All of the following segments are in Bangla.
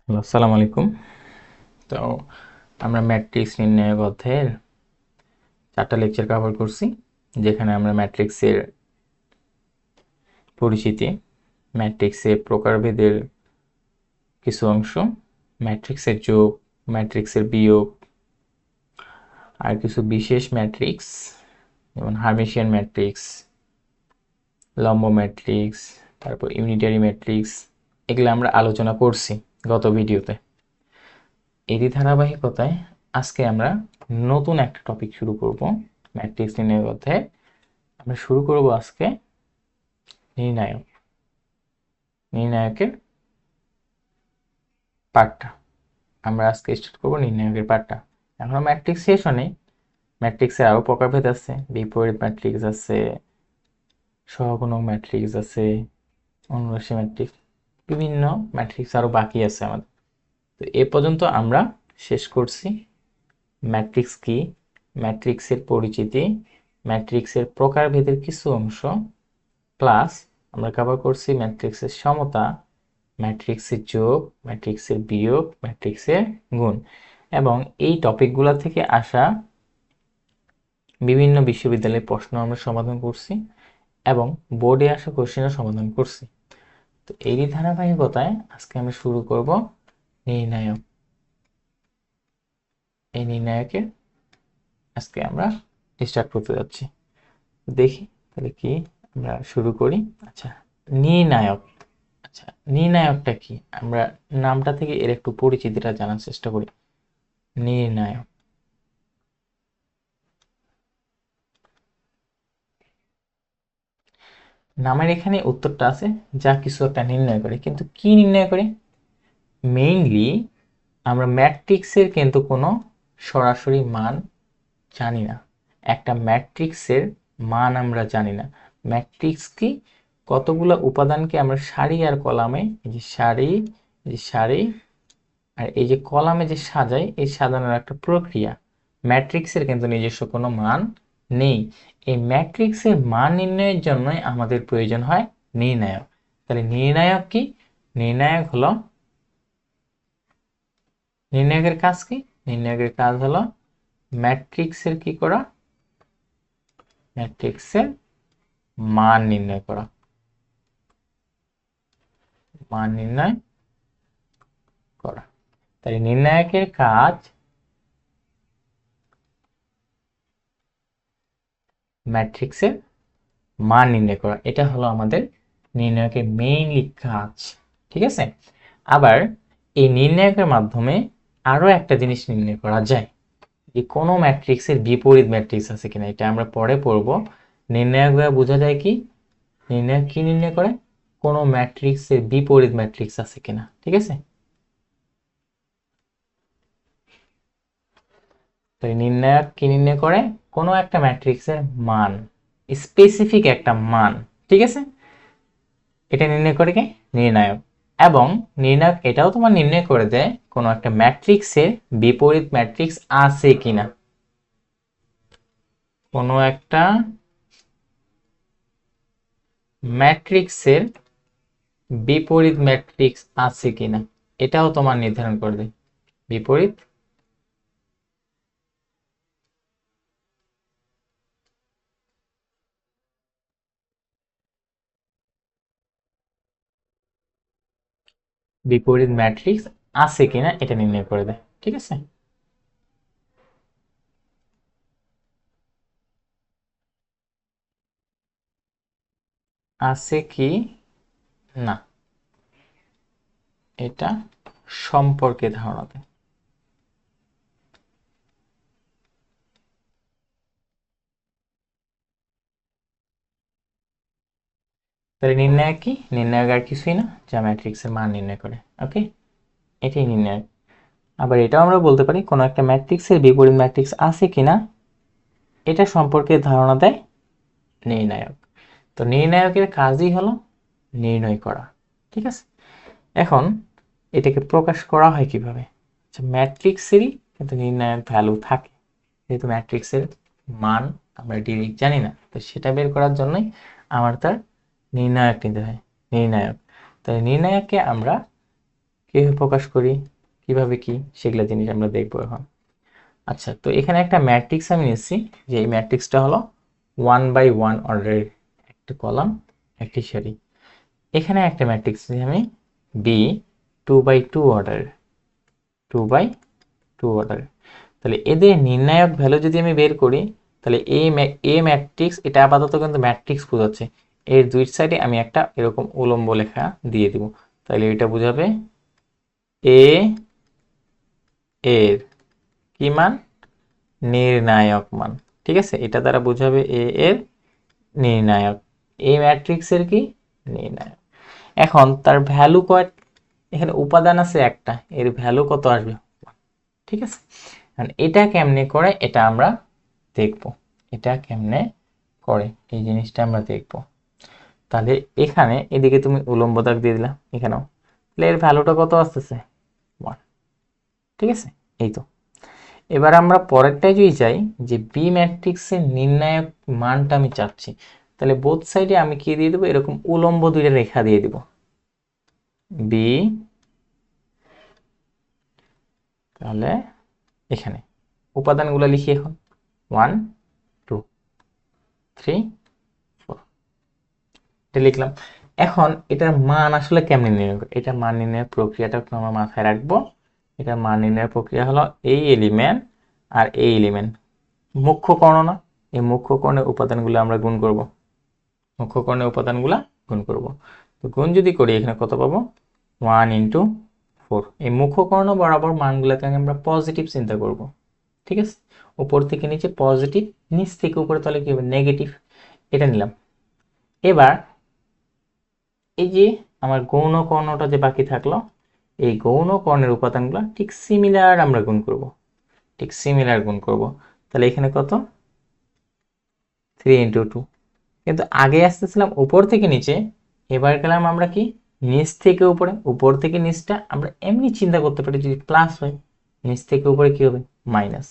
হ্যালো, আসসালামু আলাইকুম। তো আমরা ম্যাট্রিক্স নির্ণায়ক অধ্যায়ের 4টা লেকচার কভার করছি, যেখানে আমরা ম্যাট্রিক্সের পরিচিতি, ম্যাট্রিক্সের প্রকারভেদের কিছু অংশ, ম্যাট্রিক্সের যোগ, ম্যাট্রিক্সের বিয়োগ, আর কিছু বিশেষ ম্যাট্রিক্স যেমন হার্মিশিয়ান ম্যাট্রিক্স, লম্ব ম্যাট্রিক্স, তারপর ইউনিটারি ম্যাট্রিক্স, এগুলো আমরা আলোচনা করছি গত ভিডিওতে। এরই ধারাবাহিকতায় আজকে আমরা নতুন একটা টপিক শুরু করব ম্যাট্রিক্স নির্ণয়ের অধ্যায়ে। আমরা শুরু করব আজকে নির্ণায়ক, নির্ণায়কের পার্টটা। আমরা আজকে স্টার্ট করব নির্ণায়কের পার্টটা। এখনো ম্যাট্রিক্স শেষ হয়নি। ম্যাট্রিক্সের আরও প্রকারভেদ আছে, বিপরীত ম্যাট্রিক্স আছে, সহগুণক ম্যাট্রিক্স আছে, অনুরাশি ম্যাট্রিক্স, বিভিন্ন ম্যাট্রিক্স আরও বাকি আছে আমাদের। তো এ পর্যন্ত আমরা শেষ করছি ম্যাট্রিক্স কি, ম্যাট্রিক্সের পরিচিতি, ম্যাট্রিক্সের প্রকারভেদের কিছু অংশ, প্লাস আমরা কভার করছি ম্যাট্রিক্সের সমতা, ম্যাট্রিক্সের যোগ, ম্যাট্রিক্সের বিয়োগ, ম্যাট্রিক্সের গুণ, এবং এই টপিকগুলো থেকে আসা বিভিন্ন বিশ্ববিদ্যালয়ের প্রশ্ন আমরা সমাধান করছি এবং বোর্ডে আসা কোশ্চেনও সমাধান করছি। তো এরই ধারাবাহিকতায় আজকে আমরা শুরু করব নির্ণায়ক। এই নির্ণায়কের আজকে আমরা স্টার্ট করতে যাচ্ছি। দেখি তাহলে কি আমরা শুরু করি। আচ্ছা, নির্ণায়ক। আচ্ছা, নির্ণায়কটা কি, আমরা নামটা থেকে এর একটু পরিচিতিটা জানার চেষ্টা করি। নির্ণায়ক, নামের এখানে উত্তরটা আছে, যা কিছু একটা নির্ণয় করে, কিন্তু কি নির্ণয় করে? মেইনলি আমরা ম্যাট্রিক্সের কিন্তু কোনো সরাসরি মান জানি না। একটা ম্যাট্রিক্সের মান আমরা জানি না। ম্যাট্রিক্স কি, কতগুলো উপাদানকে আমরা সারি আর কলামে, এই যে সারি, এই যে সারি আর এই যে কলামে যে সাজাই, এই সাজানোর একটা প্রক্রিয়া। ম্যাট্রিক্সের কিন্তু নিজস্ব কোনো মান নেই। এই ম্যাট্রিক্সের মান নির্ণয়ের জন্যই আমাদের প্রয়োজন হয় নির্ণায়ক। তাহলে নির্ণায়ক কি? নির্ণায়ক হলো, নির্ণায়কের কাজ কি? নির্ণায়কের কাজ হলো ম্যাট্রিক্সের কি করা? ম্যাট্রিক্সের মান নির্ণয় করা। মান নির্ণয় করা। তাই নির্ণায়কের কাজ ম্যাট্রিক্সের মান নির্ণয় করা। এটা হলো আমাদের নির্ণায়কের মেইনলি কাজ। ঠিক আছে? আবার এই নির্ণায়কের মাধ্যমে আরো একটা জিনিস নির্ণয় করা যায়, যে কোনো ম্যাট্রিক্সের বিপরীত ম্যাট্রিক্স আছে কিনা। এটা আমরা পরে পড়বো। নির্ণায়ক দ্বারা বোঝা যায় কি, নির্ণায়ক কি নির্ণয় করে? কোনো ম্যাট্রিক্সের বিপরীত ম্যাট্রিক্স আছে কিনা। ঠিক আছে? তো নির্ণায়ক কি নির্ণয় করে? কোনো একটা ম্যাট্রিক্সের মান, স্পেসিফিক একটা মান। ঠিক আছে? এটা নির্ণয় করে কি? নির্ণায়ক। এবং নির্ণায়ক এটাও তোমার নির্ণয় করে দেয় কোনো একটা ম্যাট্রিক্সের বিপরীত ম্যাট্রিক্স আছে কিনা। কোনো একটা ম্যাট্রিক্সের বিপরীত ম্যাট্রিক্স আছে কিনা, এটাও তোমার নির্ধারণ করে দেয়। বিপরীত বিপরীত ম্যাট্রিক্স আছে কিনা এটা নির্ণয় করে দেয়। ঠিক আছে? আছে কি না, এটা সম্পর্কে ধারণা দেয়। তাহলে নির্ণায়ক কি? নির্ণায়ক আর কিছুই না, যা ম্যাট্রিক্সের মান নির্ণয় করে। ওকে, এটাই নির্ণায়ক। আবার এটাও আমরা বলতে পারি কোনো একটা ম্যাট্রিক্সের বিপরীত ম্যাট্রিক্স আছে কিনা এটা সম্পর্কে ধারণা দেয় নির্ণায়ক। তো নির্ণায়কের কাজই হলো নির্ণয় করা। ঠিক আছে? এখন এটাকে প্রকাশ করা হয় কিভাবে? আচ্ছা, ম্যাট্রিক্সেরই কিন্তু নির্ণায়ক ভ্যালু থাকে, যেহেতু ম্যাট্রিক্সের মান আমরা ডিরেক্ট জানি না, তো সেটা বের করার জন্যই আমার তার নির্ণায়ক নিতে হয়। নির্ণায়ক, তাই নির্ণায়ককে আমরা কিভাবে প্রকাশ করি, কিভাবে কি, সেগুলো জিনিস আমরা দেখবো এখন। আচ্ছা, তো এখানে একটা ম্যাট্রিক্স আমি নিচ্ছি, যে এই ম্যাট্রিক্সটা হলো 1 by 1 অর্ডারের একটা কলাম, একটি সারি। এখানে একটা ম্যাট্রিক্স আমি বি 2 by 2 অর্ডারের, 2 by 2 অর্ডারের। তাহলে এদের নির্ণায়ক ভ্যালু যদি আমি বের করি, তাহলে এ ম্যাট্রিক্স, এটা আপাতত কিন্তু ম্যাট্রিক্স বোঝাচ্ছে, এর দুই সাইডে আমি একটা এরকম উলম্ব লেখা দিয়ে দিব। তাহলে এটা বোঝাবে এ এর কি মান, নির্ণায়ক মান। ঠিক আছে, এটা দ্বারা বোঝাবে এ এর নির্ণায়ক, এই ম্যাট্রিক্সের কি, নির্ণায়ক। এখন তার ভ্যালু কয়, এখানে উপাদান আছে একটা, এর ভ্যালু কত আসবে, ঠিক আছে। এটা কেমনে করে এটা আমরা দেখব, এটা কেমনে করে এই জিনিসটা আমরা দেখব। তাহলে এখানে এদিকে তুমি উলম্ব দাগ দিয়ে দিলা এখানেও, তাহলে এর ভ্যালুটা কত আসতেছে, 1। ঠিক আছে, এই তো। এবার আমরা পরেরটায় যদি যাই, যে বি ম্যাট্রিক্সের নির্ণায়ক মানটা আমি চাচ্ছি, তাহলে বোথ সাইডে আমি কি দিয়ে দেবো, এরকম উলম্ব দুইটা রেখা দিয়ে দিব। বি, তাহলে এখানে উপাদানগুলো লিখি এখন, 1 2 3 4, এটা লিখলাম। এখন এটার মান আসলে কেমনে নির্ণয় করব, এটার মান নির্ণয়ের প্রক্রিয়াটা একটু আমরা মাথায় রাখবো। এটার মান নির্ণয়ের প্রক্রিয়া হলো এই এলিমেন্ট আর এই এলিমেন্ট মুখ্য কর্ণ না, এই মুখ্য কর্ণের উপাদানগুলো আমরা গুণ করব, মুখ্য কর্ণের উপাদানগুলো গুণ করব। তো গুণ যদি করি এখানে কত পাবো, 1 × 4। এই মুখ্য কর্ণ বরাবর মানগুলোকে আমরা পজিটিভ চিন্তা করব। ঠিক আছে, উপর থেকে নিচে পজিটিভ, নিচ থেকে উপরে তাহলে কি হবে, নেগেটিভ। এটা নিলাম। এবার এই যে আমার গৌণ কর্ণটা যে বাকি থাকলো, এই গৌণ কর্ণের উপাদানগুলো ঠিক সিমিলার আমরা গুণ করব, ঠিক সিমিলার গুণ করব। তাহলে এখানে কত, 3 × 2। কিন্তু আগে আসতেছিলাম উপর থেকে নিচে, এবার গেলাম আমরা কি, নিচ থেকে উপরে। উপর থেকে নিচটা আমরা এমনি চিন্তা করতে পারি, যদি প্লাস হয় নিচ থেকে উপরে কি হবে, মাইনাস।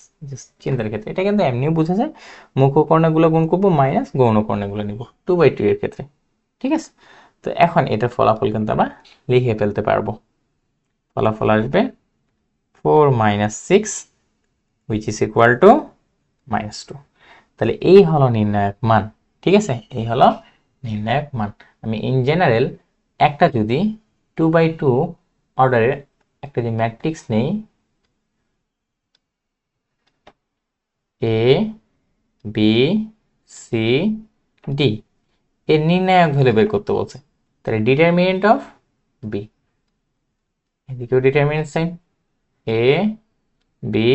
চিন্তার ক্ষেত্রে এটা কিন্তু এমনিও বোঝা যায়, মুখ্য কর্ণগুলো গুণ করবো মাইনাস গৌণ কর্ণগুলো নিব 2 by 2 এর ক্ষেত্রে। ঠিক আছে, তো এখন এটার ফলাফল কিন্তু আমরা লিখে ফেলতে পারবো। ফলাফল আসবে 4 - 6 which is equal to -2। তাহলে এই হলো নির্ণায়ক মান। ঠিক আছে, এই হলো নির্ণায়ক মান। আমি ইন জেনারেল একটা যদি 2 by 2 অর্ডারের একটা যে ম্যাট্রিক্স নেই, এ বি সি ডি, এর নির্ণায়ক ভ্যালু বের করতে বলছে। তাহলে ডিটারমিনেন্ট অফ বি, এদিকেও ডিটারমিনেন্ট সাইন, এ বি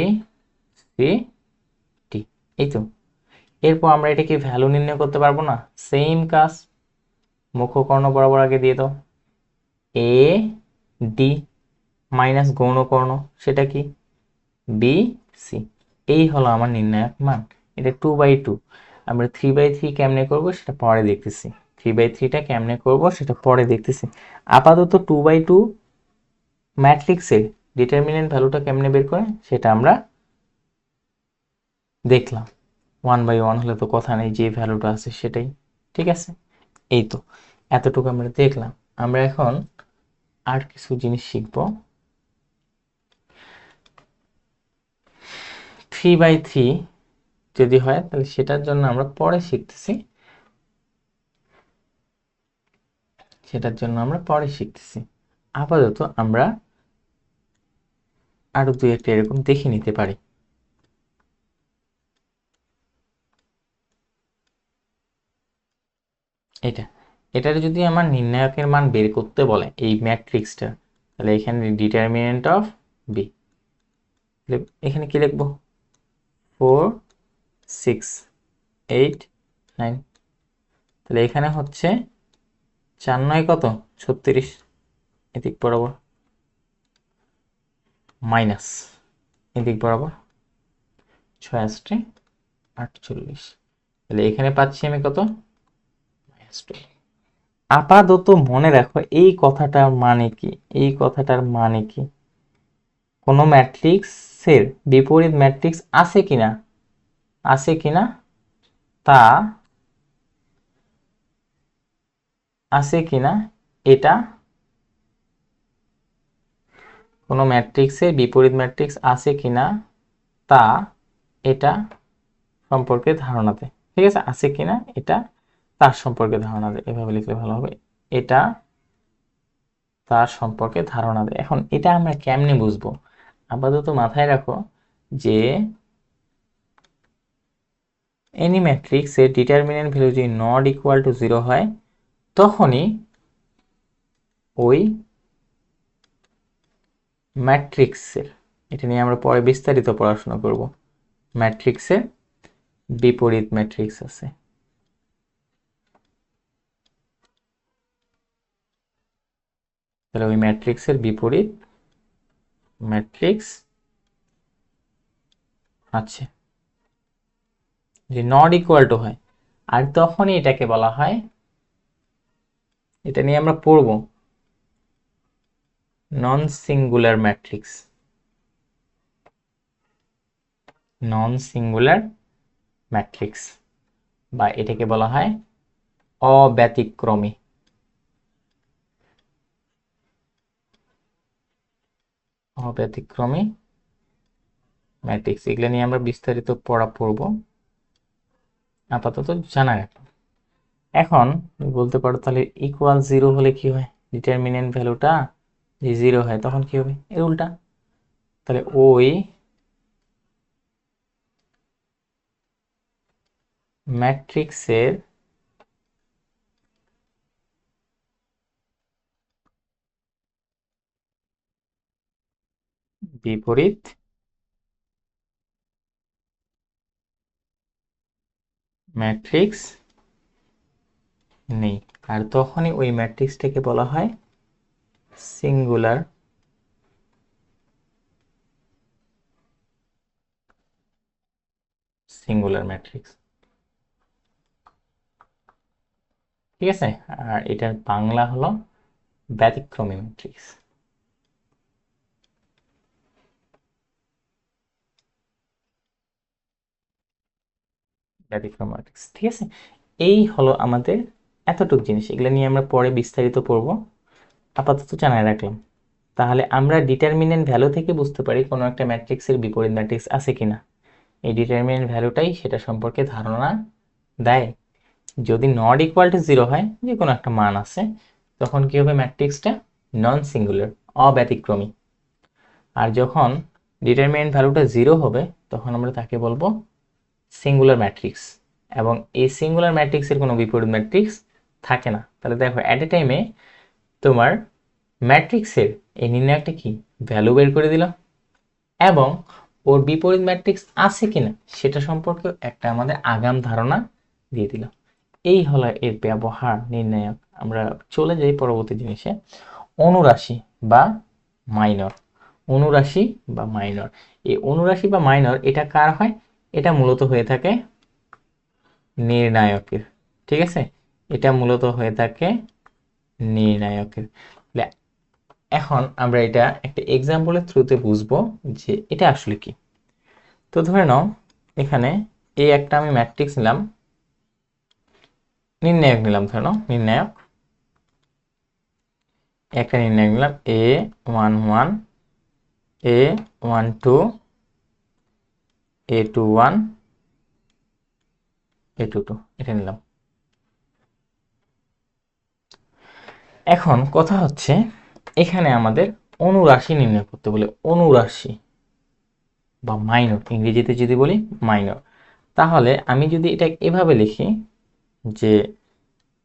সি ডি, এই তো। এরপর আমরা এটা কি ভ্যালু নির্ণয় করতে পারবো না, সেম কাজ, মুখ্য কর্ণ বরাবর আগে দিয়ে দাও, এ ডি মাইনাস গৌণ কর্ণ, সেটা কি, বি সি। এই হলো আমার নির্ণায়ক মান। এটা 2 by 2। আমরা 3 by 3 কেমনে করব সেটা পরে দেখতেছি, 3 by 3টা কেমনে করব সেটা পরে দেখতেছি। আপাতত 2 by 2 ম্যাট্রিক্সের ডিটারমিনেন্ট ভ্যালুটা কেমনে বের করে সেটা আমরা দেখলাম। 1 by 1 হলে তো কথা নেই, যে ভ্যালুটা আছে সেটাই। ঠিক আছে, এই তো, এতটুকু আমরা দেখলাম। আমরা এখন আর কিছু জিনিস শিখব। 3 by 3 যদি হয় তাহলে সেটার জন্য আমরা পরে শিখতেছি, সেটার জন্য আমরা পরে শিখতেছি। আপাতত আমরা আরো দুই একটা এরকম দেখে নিতে পারি। এটা, এটার যদি আমার নির্ণায়কের মান বের করতে বলে এই ম্যাট্রিক্সটা, তাহলে এখানে ডিটারমিনেন্ট অফ বি, এখানে কি লিখবো, 4 6 8 9। তাহলে এখানে হচ্ছে 4 9 কত, 36, এদিক বরাবর মাইনাস এদিক বরাবর 6 8 48। তাহলে এখানে পাচ্ছি আমি কত, -2। আপাতত মনে রাখো এই কথাটার মানে কি, এই কথাটার মানে কি, কোন ম্যাট্রিক্সের বিপরীত ম্যাট্রিক্স আছে কিনা, আছে কিনা তা, আছে কিনা এটা কোনো ম্যাট্রিক্সে বিপরীত ম্যাট্রিক্স আছে কিনা তা এটা সম্পর্কে ধারণা দেয়। ঠিক আছে, আছে কিনা এটা তার সম্পর্কে ধারণা দেয়, এভাবে লিখলে ভালো হবে। এটা তার সম্পর্কে ধারণা দেয়। এখন এটা আমরা কেমনে বুঝবো? আপাতত মাথায় রাখো যে এনি ম্যাট্রিক্সের ডিটারমিনেন্ট ভ্যালু যদি নট ইকুয়াল টু 0 হয় তখনই ওই ম্যাট্রিক্সের, এটা নিয়ে আমরা পরে বিস্তারিত পড়াশোনা করব, ম্যাট্রিক্সের বিপরীত ম্যাট্রিক্স আছে। তাহলে ওই ম্যাট্রিক্সের বিপরীত ম্যাট্রিক্স আছে যে নট ইকুয়াল টু হয়, আর তখনই এটাকে বলা হয়, এটা নিয়ে আমরা পড়ব, non singular matrix. Non singular matrix বা এটাকে বলা হয় অব্যতিক্রমী। অব্যতিক্রমী ম্যাট্রিক্স, এগুলো নিয়ে আমরা বিস্তারিত পড়ব, আপাতত জানা রাখলাম। এখন বলতে পারো তাহলে ইকুয়াল 0 হলে কি হয়? ডিটারমিনেন্ট ভ্যালুটা যে 0 হয় তখন কি হবে? এর উল্টা। তাহলে ওই ম্যাট্রিক্সের বিপরীত ম্যাট্রিক্স নেই, আর তখনই ওই ম্যাট্রিক্সটাকে বলা হয় সিঙ্গুলার সিঙ্গুলার ম্যাট্রিক্স। ঠিক আছে, আর এটার বাংলা হলো ব্যতিক্রমী ম্যাট্রিক্স। ব্যতিক্রম ম্যাট্রিক্স, ঠিক আছে। এই হলো আমাদের এতটুক জিনিস, এগুলো নিয়ে আমরা পরে বিস্তারিত পড়ব, আপাতত জানাই রাখলাম। তাহলে আমরা ডিটারমিনেন্ট ভ্যালু থেকে বুঝতে পারি কোনো একটা ম্যাট্রিক্সের বিপরীত ম্যাট্রিক্স আছে কিনা। এই ডিটারমিনেন্ট ভ্যালুটাই সেটা সম্পর্কে ধারণা দেয়। যদি নট ইকুয়াল টু 0 হয়, যে কোনো একটা মান আছে, তখন কি হবে? ম্যাট্রিক্সটা নন সিঙ্গুলার, অব্যতিক্রমী। আর যখন ডিটারমিনেন্ট ভ্যালুটা 0 হবে তখন আমরা তাকে বলবো সিঙ্গুলার ম্যাট্রিক্স, এবং এই সিঙ্গুলার ম্যাট্রিক্সের কোনো বিপরীত ম্যাট্রিক্স থাকে না। তাহলে দেখো, অ্যাট এ টাইমে তোমার ম্যাট্রিক্সের এই নির্ণায়কটা কি ভ্যালু বের করে দিল, এবং ওর বিপরীত ম্যাট্রিক্স আছে কিনা সেটা সম্পর্কে একটা আমাদের আগাম ধারণা দিয়ে দিল। এই হলো এর ব্যবহার, নির্ণায়ক। আমরা চলে যাই পরবর্তী জিনিসে, অনুরাশি বা মাইনর। অনুরাশি বা মাইনর, এই অনুরাশি বা মাইনর এটা কার হয়? এটা মূলত হয়ে থাকে নির্ণায়কের। ঠিক আছে, এটা মূলত হয়ে থাকে নির্ণায়কের। এখন আমরা এটা একটা এক্সাম্পলের থ্রুতে বুঝবো যে এটা আসলে কি। তো ধরে নাও এখানে এই একটা আমি ম্যাট্রিক্স নিলাম, নির্ণায়ক নিলাম, ধরে নাও নির্ণায়ক, একটা নির্ণায়ক নিলাম A11, A12, A21, A22, এটা নিলাম। এখন কথা হচ্ছে এখানে আমাদের অনুরাশি নির্ণয় করতে বলে, অনুরাশি বা মাইনর, ইংরেজিতে যদি বলি মাইনর। তাহলে আমি যদি এটা এভাবে লিখি যে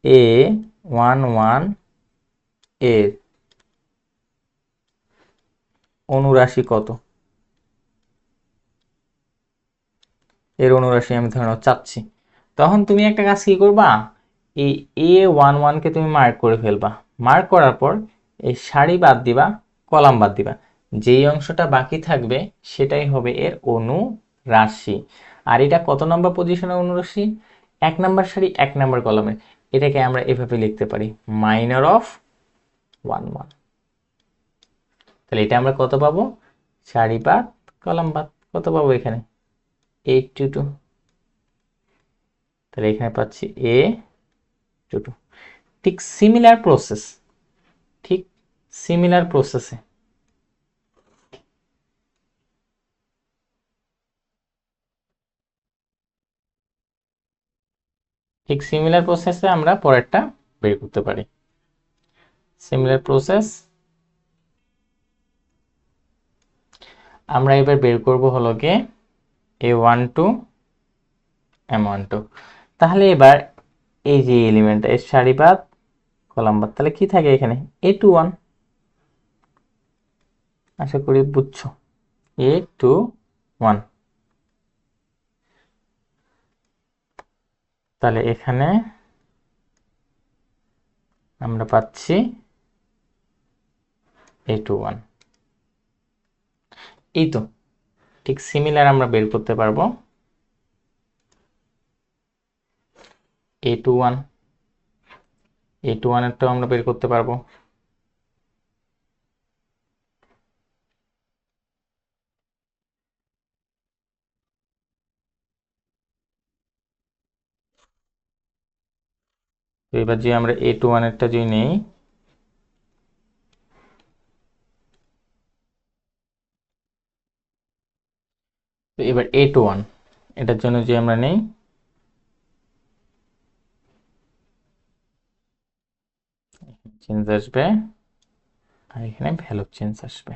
A11 এর অনুরাশি কত, এর অনুরাশি আমি ধরে নাও চাচ্ছি, তখন তুমি একটা কাজ কি করবা? এই A11 কে তুমি মার্ক করে ফেলবা। মার্ক করার পর এই সারি বাদ দিবা, কলাম বাদ দিবা, যেই অংশটা বাকি থাকবে সেটাই হবে এর অনুরাশি। আর এটা কত নম্বর পজিশনের অনুরাশি? 1 নম্বর সারি 1 নম্বর কলামের। এটাকে আমরা এভাবে লিখতে পারি, মাইনর অফ 11। তাহলে এটা আমরা কত পাবো? সারি বাদ কলাম বাদ, কত পাবো এখানে? 822। তাহলে এখানে পাচ্ছি A22। ঠিক সিমিলার প্রসেস, ঠিক সিমিলার প্রসেসে ঠিক সিমিলার প্রসেসে আমরা পরেরটা বের করতে পারি। সিমিলার প্রসেস আমরা এবার বের করব হলো গিয়ে A12 M12। তাহলে এবার এই যে এলিমেন্টটা এর সারিবাদ কলামবাদ, তাহলে কি থাকে এখানে A21। আশা করি বুঝছো, A21। তাহলে এখানে আমরা পাচ্ছি A21। এই তো ঠিক সিমিলার আমরা বের করতে পারবো A21। A21 এরটাও আমরা বের করতে পারবো। তো এবার যে আমরা A21 এরটা যদি নেই, তো এবার A21 এটার জন্য যে আমরা নেই, চেঞ্জ আসবে আর এখানে ভ্যালু চেঞ্জ আসবে।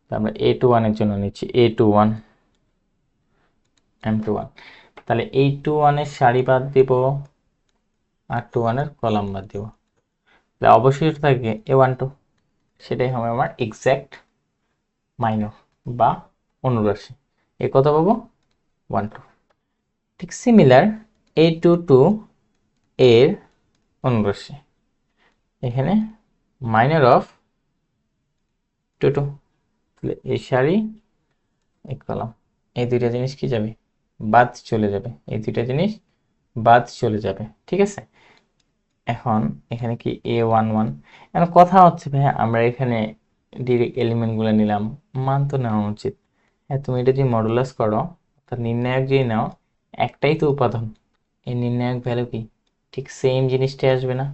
তো আমরা A21 এর জন্য নিচ্ছি A21 M21। তাহলে A21 এর সারি বাদ দিব আর 21 এর কলাম বাদ দিব, তাহলে অবশিষ্ট থাকবে A12। সেটাই হবে আমার এক্সাক্ট মাইনর বা অনুরাশি। এ কত পাবো 12। ঠিক সিমিলার A22 এর অনুরাশি এখানে মাইনর অফ 22। তাহলে এই সারি এই কলাম এই দুইটা জিনিস কি যাবে বাদ চলে যাবে, এই দুইটা জিনিস বাদ চলে যাবে। ঠিক আছে, এখন এখানে কি A11। এখন কথা হচ্ছে ভাই আমরা এখানে ডিরেক্ট এলিমেন্ট গুলো নিলাম, মান তো নেওয়া উচিত। হ্যাঁ, তুমি এটা যদি মডুলাস করো অর্থাৎ নির্ণায়ক যদি নাও, একটাই তো উপাদান, এই নির্ণায়ক ভ্যালু কি ঠিক সেম জিনিসটাই আসবে না?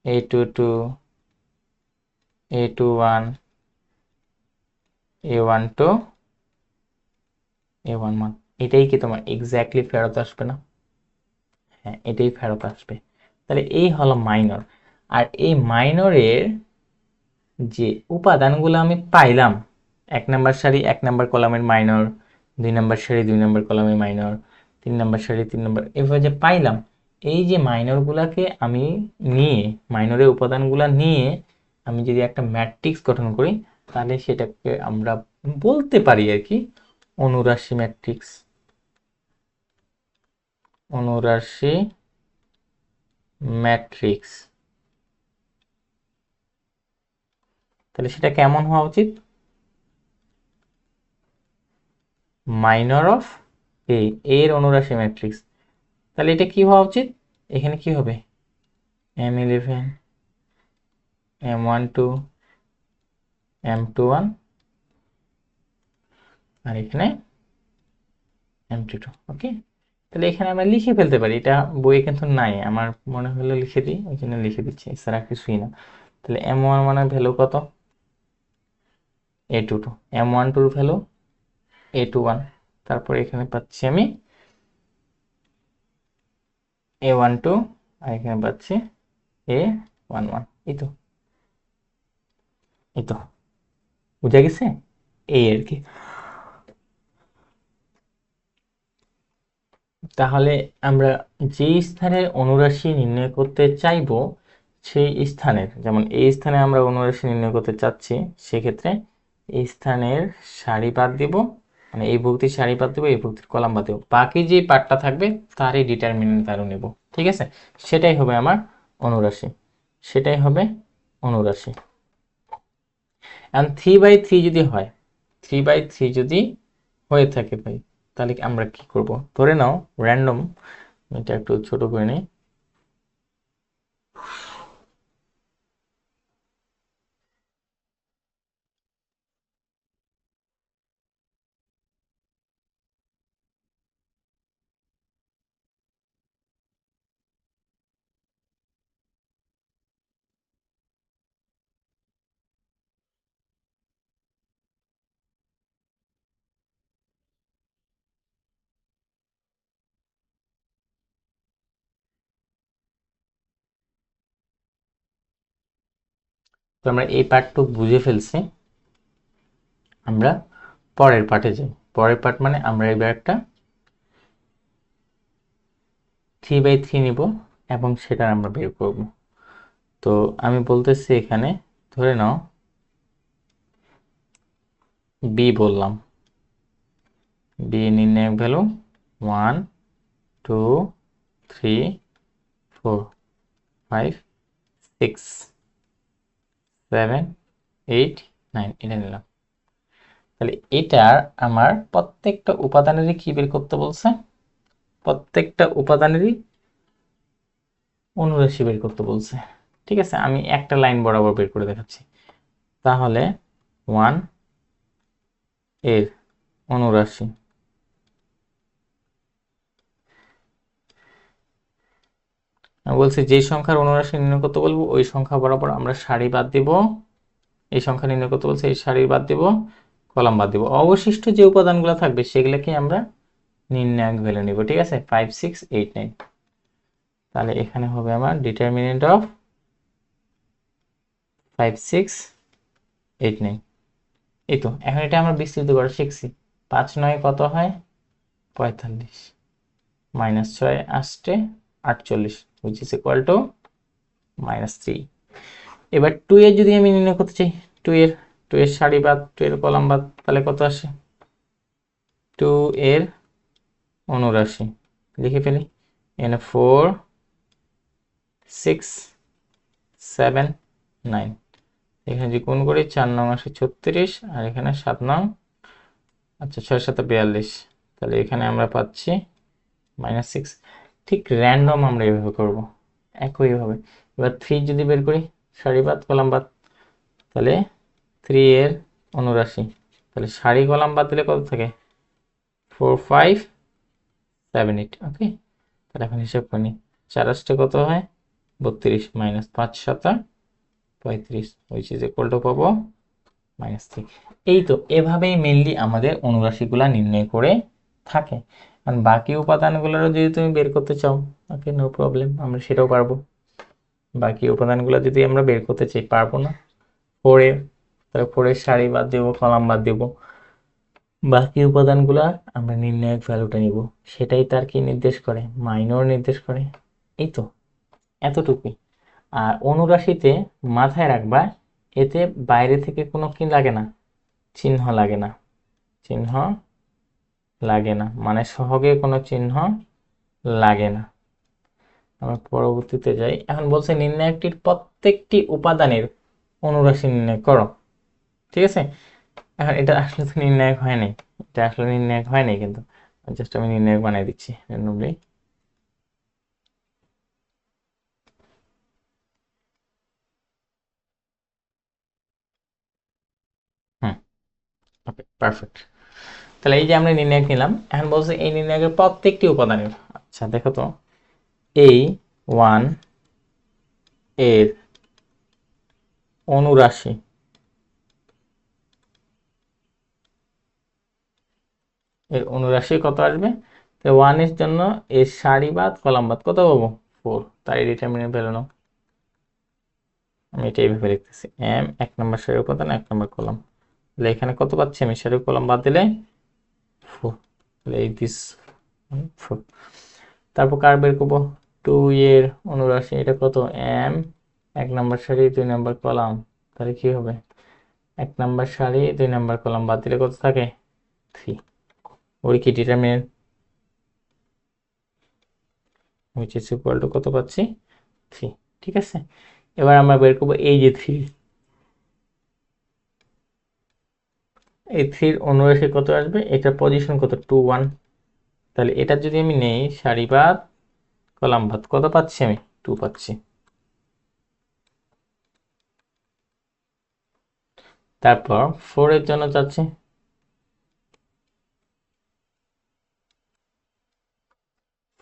A22 A21 A12 A11, এটাই কি তোমার এক্স্যাক্টলি ফেরত আসবে না? হ্যাঁ, এটাই ফেরত আসবে। তাহলে এই হলো মাইনর। আর এই মাইনরের যে উপাদানগুলো আমি পাইলাম, 1 নম্বর সারি 1 নম্বর কলামের মাইনর, 2 নম্বর সারি 2 নম্বর কলামের মাইনর, 3 নম্বর সারি 3 নম্বর, এভাবে যে পাইলাম, এই যে মাইনরগুলোকে আমি নিয়ে, মাইনরের উপাদানগুলো নিয়ে আমি যদি একটা ম্যাট্রিক্স গঠন করি, তাহলে সেটাকে আমরা বলতে পারি আর কি অনুরাশি ম্যাট্রিক্স। অনুরাশি ম্যাট্রিক্স। তাহলে সেটা কেমন হওয়া উচিত? মাইনর অফ এ, এর অনুরাশি ম্যাট্রিক্স। তাহলে এটা কি হওয়া উচিত? এখানে কি হবে M11 M12 M21 আর এখানে M22। ওকে, তাহলে এখানে আমরা লিখে ফেলতে পারি, এটা বইয়ে কিন্তু নাই, আমার মনে হলো লিখে দিই, ওই জন্য লিখে দিচ্ছি, এছাড়া কিছুই না। তাহলে M11 মানে ভ্যালু কত A22, M12 ভ্যালু A21, তারপর এখানে পাচ্ছি আমি A12 আর এখানে পাচ্ছি A11। এই তো, এই তো বুঝা গেছে, এই আর কি। তাহলে আমরা যে স্থানের অনুরাশি নির্ণয় করতে চাইবো, সেই স্থানের, যেমন এই স্থানে আমরা অনুরাশি নির্ণয় করতে চাচ্ছি, সেক্ষেত্রে এই স্থানের সারি বাদ দিব, মানে এই ভুক্তির সারি বাদ দেবো, এই ভুক্তির কলাম বাদ দেবো, বাকি যে পার্টটা থাকবে তারই ডিটারমিনেন্ট তারও নেব। ঠিক আছে, সেটাই হবে আমার অনুরাশি, সেটাই হবে অনুরাশি। এখন 3/3 যদি হয়, 3/3 যদি হয়ে থাকে ভাই, তাহলে আমরা কি করব? ধরে নাও র্যান্ডম, এটা একটু ছোট করে নিই। তো আমরা এই পার্টটুক বুঝে ফেলছি। আমরা পরের পার্টে যাই। পরের পার্ট মানে আমরা এবার একটা 3/3 নিব এবং সেটা আমরা বের করব। তো আমি বলতেছি এখানে ধরে নাও বি বললাম, বি নির্ণায়ক ভ্যালু 1 2 3 4 5 6 7 8 9 এটা নিলাম। তাহলে এটার আমার প্রত্যেকটা উপাদানেরই কি বের করতে বলছে? প্রত্যেকটা উপাদানেরই অনুরাশি বের করতে বলছে। ঠিক আছে, আমি একটা লাইন বরাবর বের করে দেখাচ্ছি। তাহলে 1 এর অনুরাশি আমি বলছি যে সংখ্যার অনুরাশি নির্ণয় করতে বলবো ওই সংখ্যা বরাবর আমরা সারি বাদ দিব। এই সংখ্যা নির্ণয় করতে বলছে এই সারি বাদ দিব, কলাম বাদ দিব। অবশিষ্ট যে উপাদানগুলো থাকবে সেগুলোকে আমরা নির্ণায়ক ভ্যালু নিব। ঠিক আছে, 5 6 8 9। তাহলে এখানে হবে আমার ডিটারমিনেন্ট অফ 5 6 8 9। এই তো এখন এটা আমরা বিস্তৃত করা শিখছি। 5 9 কত হয়? 45 মাইনাস 6 আসছে 48, হুইচ ইজ ইকুয়াল টু -3। এবার 2 এর যদি আমি নির্ণয় করতে চাই, 2 এর সারি বাদ, 2 এর কলাম বাদ, তাহলে কত আসে? 2 এর অনুরাশি লিখে ফেলি, এখানে 4 6 7 9। এখানে যদি গুণ করি 4 নং আসে 36 আর এখানে 7 নং, আচ্ছা 6 7 42। তাহলে এখানে আমরা পাচ্ছি -6। ঠিক র্যান্ডম আমরা এভাবে করব একইভাবে। এবার 3 যদি বের করি, সারি বাদ কলাম বাদ, তাহলে 3 এর অনুরাশি, তাহলে সারি কলাম বাদ দিলে কত থাকে? 4 5 7 8। ওকে, তাহলে এখন হিসাব করি, 4 আসতে কত হয়? 32 minus 5 7 35, which is equal two পাবো -3। এই তো এভাবেই মেইনলি আমাদের অনুরাশিগুলা নির্ণয় করে থাকে। কারণ বাকি উপাদানগুলোরও যদি তুমি বের করতে চাও, ওকে নো প্রবলেম, আমরা সেটাও পারবো। বাকি উপাদানগুলো যদি আমরা বের করতে চাই পারবো না? 4 এর, তাহলে 4 এর সারি বাদ দেব, কলাম বাদ দেব, বাকি উপাদানগুলো আমরা নির্ণায়ক ভ্যালুটা নিব। সেটাই তার কি নির্দেশ করে? মাইনর নির্দেশ করে। এই তো এতটুকুই। আর অনুরাশিতে মাথায় রাখবা, এতে বাইরে থেকে কোনো কি লাগে না, চিহ্ন লাগে না। চিহ্ন লাগে না মানে সহগে কোনো চিহ্ন লাগে না। আমরা পরবর্তীতে যাই। এখন বলছে নির্ণায়কটির প্রত্যেকটি উপাদানের অনুরাশি নির্ণয় করো। ঠিক আছে, এখন এটা আসলে তো নির্ণায়ক হয় নাই, এটা আসলে নির্ণায়ক হয় নাই, কিন্তু জাস্ট আমি নির্ণায়ক বানিয়ে দিচ্ছি র্যান্ডমলি। হুম, ওকে পারফেক্ট। তাহলে এই যে আমরা নির্ণায়ক নিলাম, এখন বলছে এই নির্ণায়কের প্রত্যেকটি উপাদানের, আচ্ছা দেখো তো, এই 1 এর অনুরাশি, এর অনুরাশি কত আসবে? তো 1 এর জন্য এর সারি বাদ কলাম বাদ কত পাবো? 4। তাই ডিটারমিনেন্ট ভ্যালু নাও। আমি এটা এইভাবে লিখতেছি, এম 1 নম্বর সারির উপাদান 1 নম্বর কলাম। তাহলে এখানে কত পাচ্ছি আমি? সারি কলাম বাদ দিলে 4, তাহলে এই দিস 4। তারপর কার বের করবো? 2 এর অনুরাশি, এটা কত? এম 1 নম্বর সারি 2 নম্বর কলাম, তাহলে কি হবে? 1 নম্বর সারি 2 নম্বর কলাম বাদ দিলে কত থাকে? 3। ওই কি determinant, which is equal to কত পাচ্ছি? 3। ঠিক আছে, এবার আমরা বের করবো এই যে 3, এই 3 অনুরাশি কত আসবে? এটার পজিশন কত? 2 1। তাহলে এটা যদি আমি নেই সারি বাদ কলাম বাদ, কত পাচ্ছি আমি? 2 পাচ্ছি। তারপর 4 এর জন্য যাচ্ছি,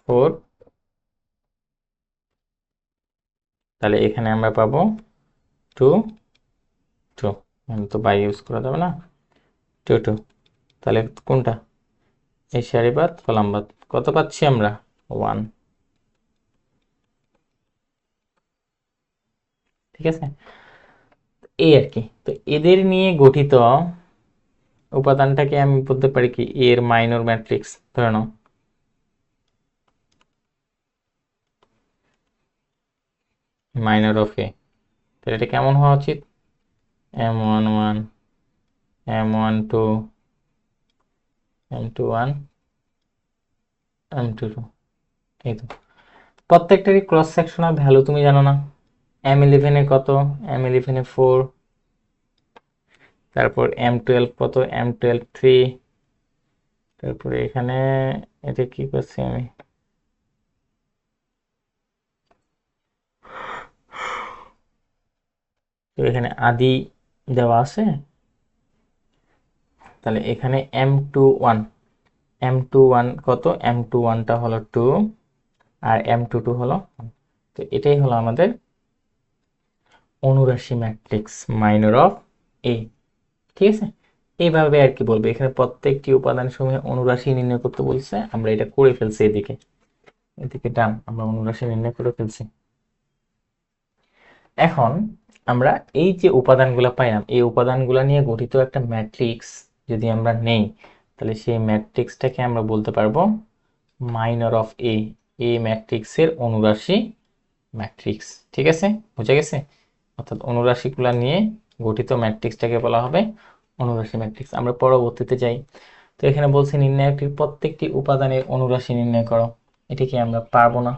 4, তাহলে এখানে আমরা পাবো 2 2, আমি তো বাই ইউজ করা যাবে না, 2 2। তাহলে কোনটা? এই সারি বাদ কলাম বাদ, কত পাচ্ছি আমরা? 1। ঠিক আছে, এই আর কি। তো এদের নিয়ে গঠিত উপাদানটাকে আমি বলতে পারি কি এর মাইনর ম্যাট্রিক্স ধরে নাও। মাইনর অফ এ, তাহলে এটা কেমন হওয়া উচিত? M11, M12, M21, M22। এই তো প্রত্যেকটারই ক্রস সেকশনাল ভ্যালু তুমি জানো না। M11 এ কত? M11 এ 4, তারপর M12 কত? M12 3, তারপরে এখানে এটা কি করছি আমি, তো এখানে আদি দেওয়া আছে, তাহলে এখানে M21, M21 কত? M21টা হলো 2 আর M22 হলো 1। তো এটাই হলো আমাদের অনুরাশি ম্যাট্রিক্স মাইনর অফ এ। ঠিক আছে, এইভাবে আর কি বলবে, এখানে প্রত্যেকটি উপাদান সমূহে অনুরাশি নির্ণয় করতে বলছে, আমরা এটা করে ফেলছি। এদিকে এদিকে ডান, আমরা অনুরাশি নির্ণয় করে ফেলছি। এখন আমরা এই যে উপাদানগুলো পাইলাম, এই উপাদানগুলো নিয়ে গঠিত একটা ম্যাট্রিক্স যদি আমরা নেই, তাহলে সেই ম্যাট্রিক্সটাকে আমরা বলতে পারবো মাইনর অফ এ, এ ম্যাট্রিক্সের অনুরাশি ম্যাট্রিক্স। ঠিক আছে, বুঝা গেছে? অর্থাৎ অনুরাশিগুলা নিয়ে গঠিত ম্যাট্রিক্সটাকে বলা হবে অনুরাশি ম্যাট্রিক্স। আমরা পরবর্তীতে যাই। তো এখানে বলছে নির্ণায়কটির প্রত্যেকটি উপাদানের অনুরাশি নির্ণয় করো। এটা কি আমরা পারবো না?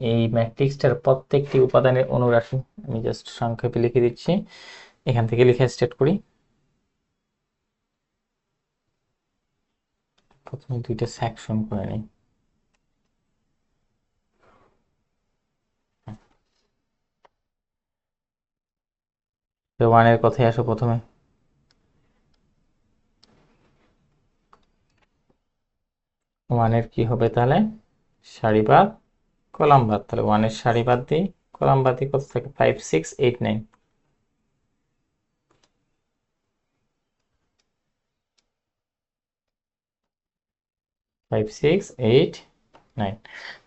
এই ম্যাট্রিক্সটার প্রত্যেকটি উপাদানের অনুরাশি আমি জাস্ট সংক্ষেপে লিখে দিচ্ছি, এখান থেকে লিখে স্টার্ট করি। প্রথমে দুইটা সেকশন করে নিই। তো ওয়ানের কথায় আসো প্রথমে। ওয়ানের কি হবে তাহলে? সারিবাদ কলামবাদ। তাহলে ওয়ানের সারিবাদ দিই, কলামবাদ দিই কত থাকে? 5 6 8 9। 5 6 8 9।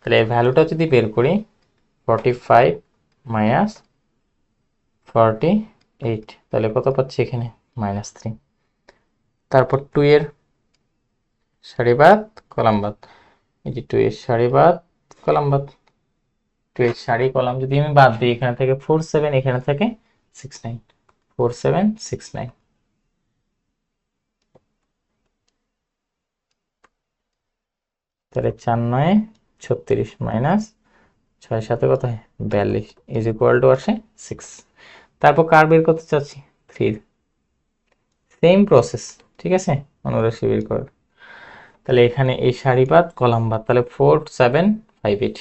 তাহলে এর ভ্যালুটা যদি বের করি 45 মাইনাস 48, তাহলে কত পাচ্ছি এখানে? -3। তারপর 2 এর সারিবাদ কলামবাদ, এই যে 2 এর সারিবাদ কলামবাদ, 2 এর সারি কলাম যদি আমি বাদ দিই, এখানে থেকে 4 7, এখানে থেকে 6 9, 4 7 6 9। তাহলে 4 9 36 মাইনাস 6 7 কত হয়? 42 ইজ ইকুয়াল টু আসে 6। তারপর কার বের করতে চাচ্ছি? 3। সেম প্রসেস, ঠিক আছে, অনুরাশি বের করার। তাহলে এখানে এই সারিবাদ কলামবাদ, তাহলে 4 7 5 8।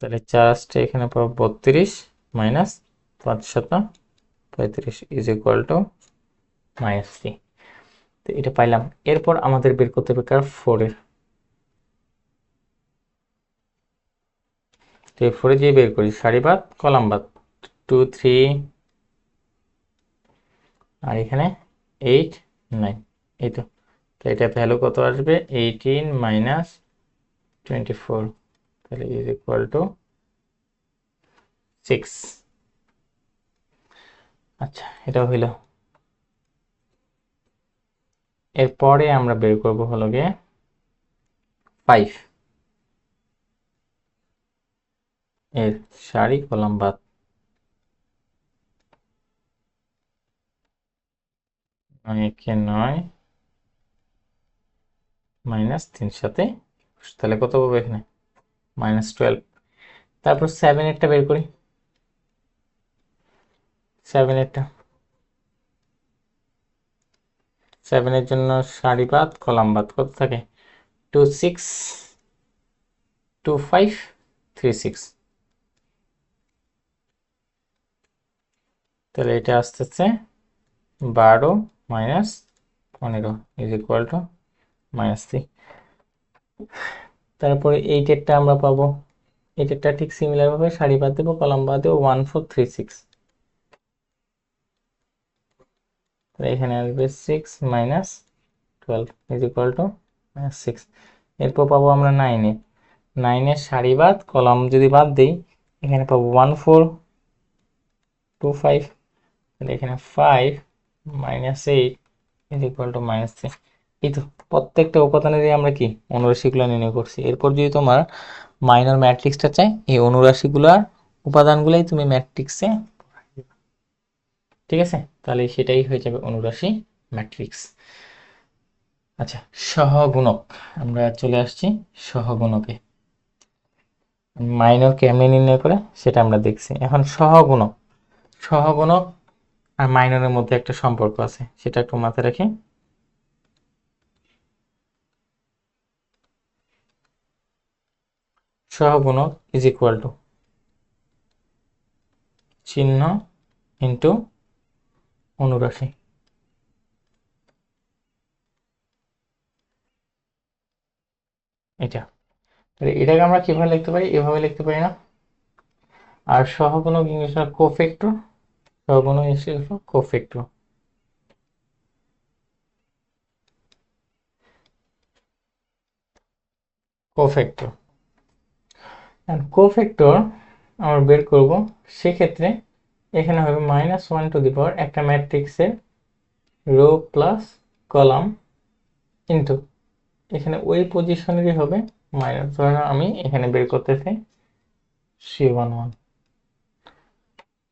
তাহলে 4 এখানে পাবো 32 মাইনাস 5 7 35 ইজ ইকুয়াল টু -3। তো এটা পাইলাম। এরপর আমাদের বের করতে হবে কার? 4 এর। তো 4 দিয়ে বের করি সারিবাদ কলামবাদ, 2 3 আর এখানে 8 9। এই তো, তো এটা ভ্যালু কত আসবে? 18 মাইনাস 24, তাহলে ইজ ইকুয়াল টু 6। আচ্ছা, এটা হইল। এরপরে আমরা বের করব হলো গিয়ে 5 এর সারি কলামবাদ, 9 মাইনাস 3 সাথে 21, তাহলে কত পাবো এখানে? -12। তারপর 7 এরটা বের করি, 7 এরটা। 7 এর জন্য সারিবাদ কলামবাদ কত থাকে? 2 6 2 5 3 6। তাহলে এটা আসতেছে 12 মাইনাস 15 ইজ ইকুয়াল টু -3। তারপরে 8 এরটা আমরা পাবো, 8 এরটা ঠিক সিমিলার ভাবে সারিবাদ দেবো, কলাম বাদ দেবো, 1 4 3 6। এখানে আসবে 6 মাইনাস 12 ইজ ইকুয়াল টু -6। এরপর পাবো আমরা 9 9 এর সারি বাদ কলাম যদি বাদ দিই এখানে পাবো 1 4 2 5, তাহলে এখানে 5 মাইনাস 8 ইজ ইকুয়াল টু -3। এই তো প্রত্যেকটা উপাদানের আমরা কি অনুরাশিগুলো নির্ণয় করছি। এরপর যদি তোমার মাইনর ম্যাট্রিক্সটা চাই এই অনুরাশিগুলার উপাদানগুলাই তুমি ম্যাট্রিক্সে, ঠিক আছে, তাহলে সেটাই হয়ে যাবে অনুরাশি ম্যাট্রিক্স। আচ্ছা, সহগুণক আমরা চলে আসছি সহগুণকে। মাইনর কেমনে নির্ণয় করে সেটা আমরা দেখছি। এখন সহগুণক, সহগুণক আর মাইনরের মধ্যে একটা সম্পর্ক আছে, সেটা একটু মাথায় রাখি। সহগুণক ইজ ইকুয়াল টু চিহ্ন ইন্টু অনুরাশি। এটা, তাহলে এটাকে আমরা কিভাবে লিখতে পারি, এভাবে লিখতে পারি না। আর সহগুণক ইংলিশ কোফ্যাক্টর, সহগুণক ইংলিশ কোফ্যাক্টর। কোফ্যাক্টর, কোফ্যাক্টর আমরা বের করব, সেক্ষেত্রে এখানে হবে -1 একটা ম্যাট্রিক্সের রো প্লাস কলাম ইন্টু এখানে ওই পজিশনেরই হবে মাইনাস, ধরুন আমি এখানে বের করতে চাই C11,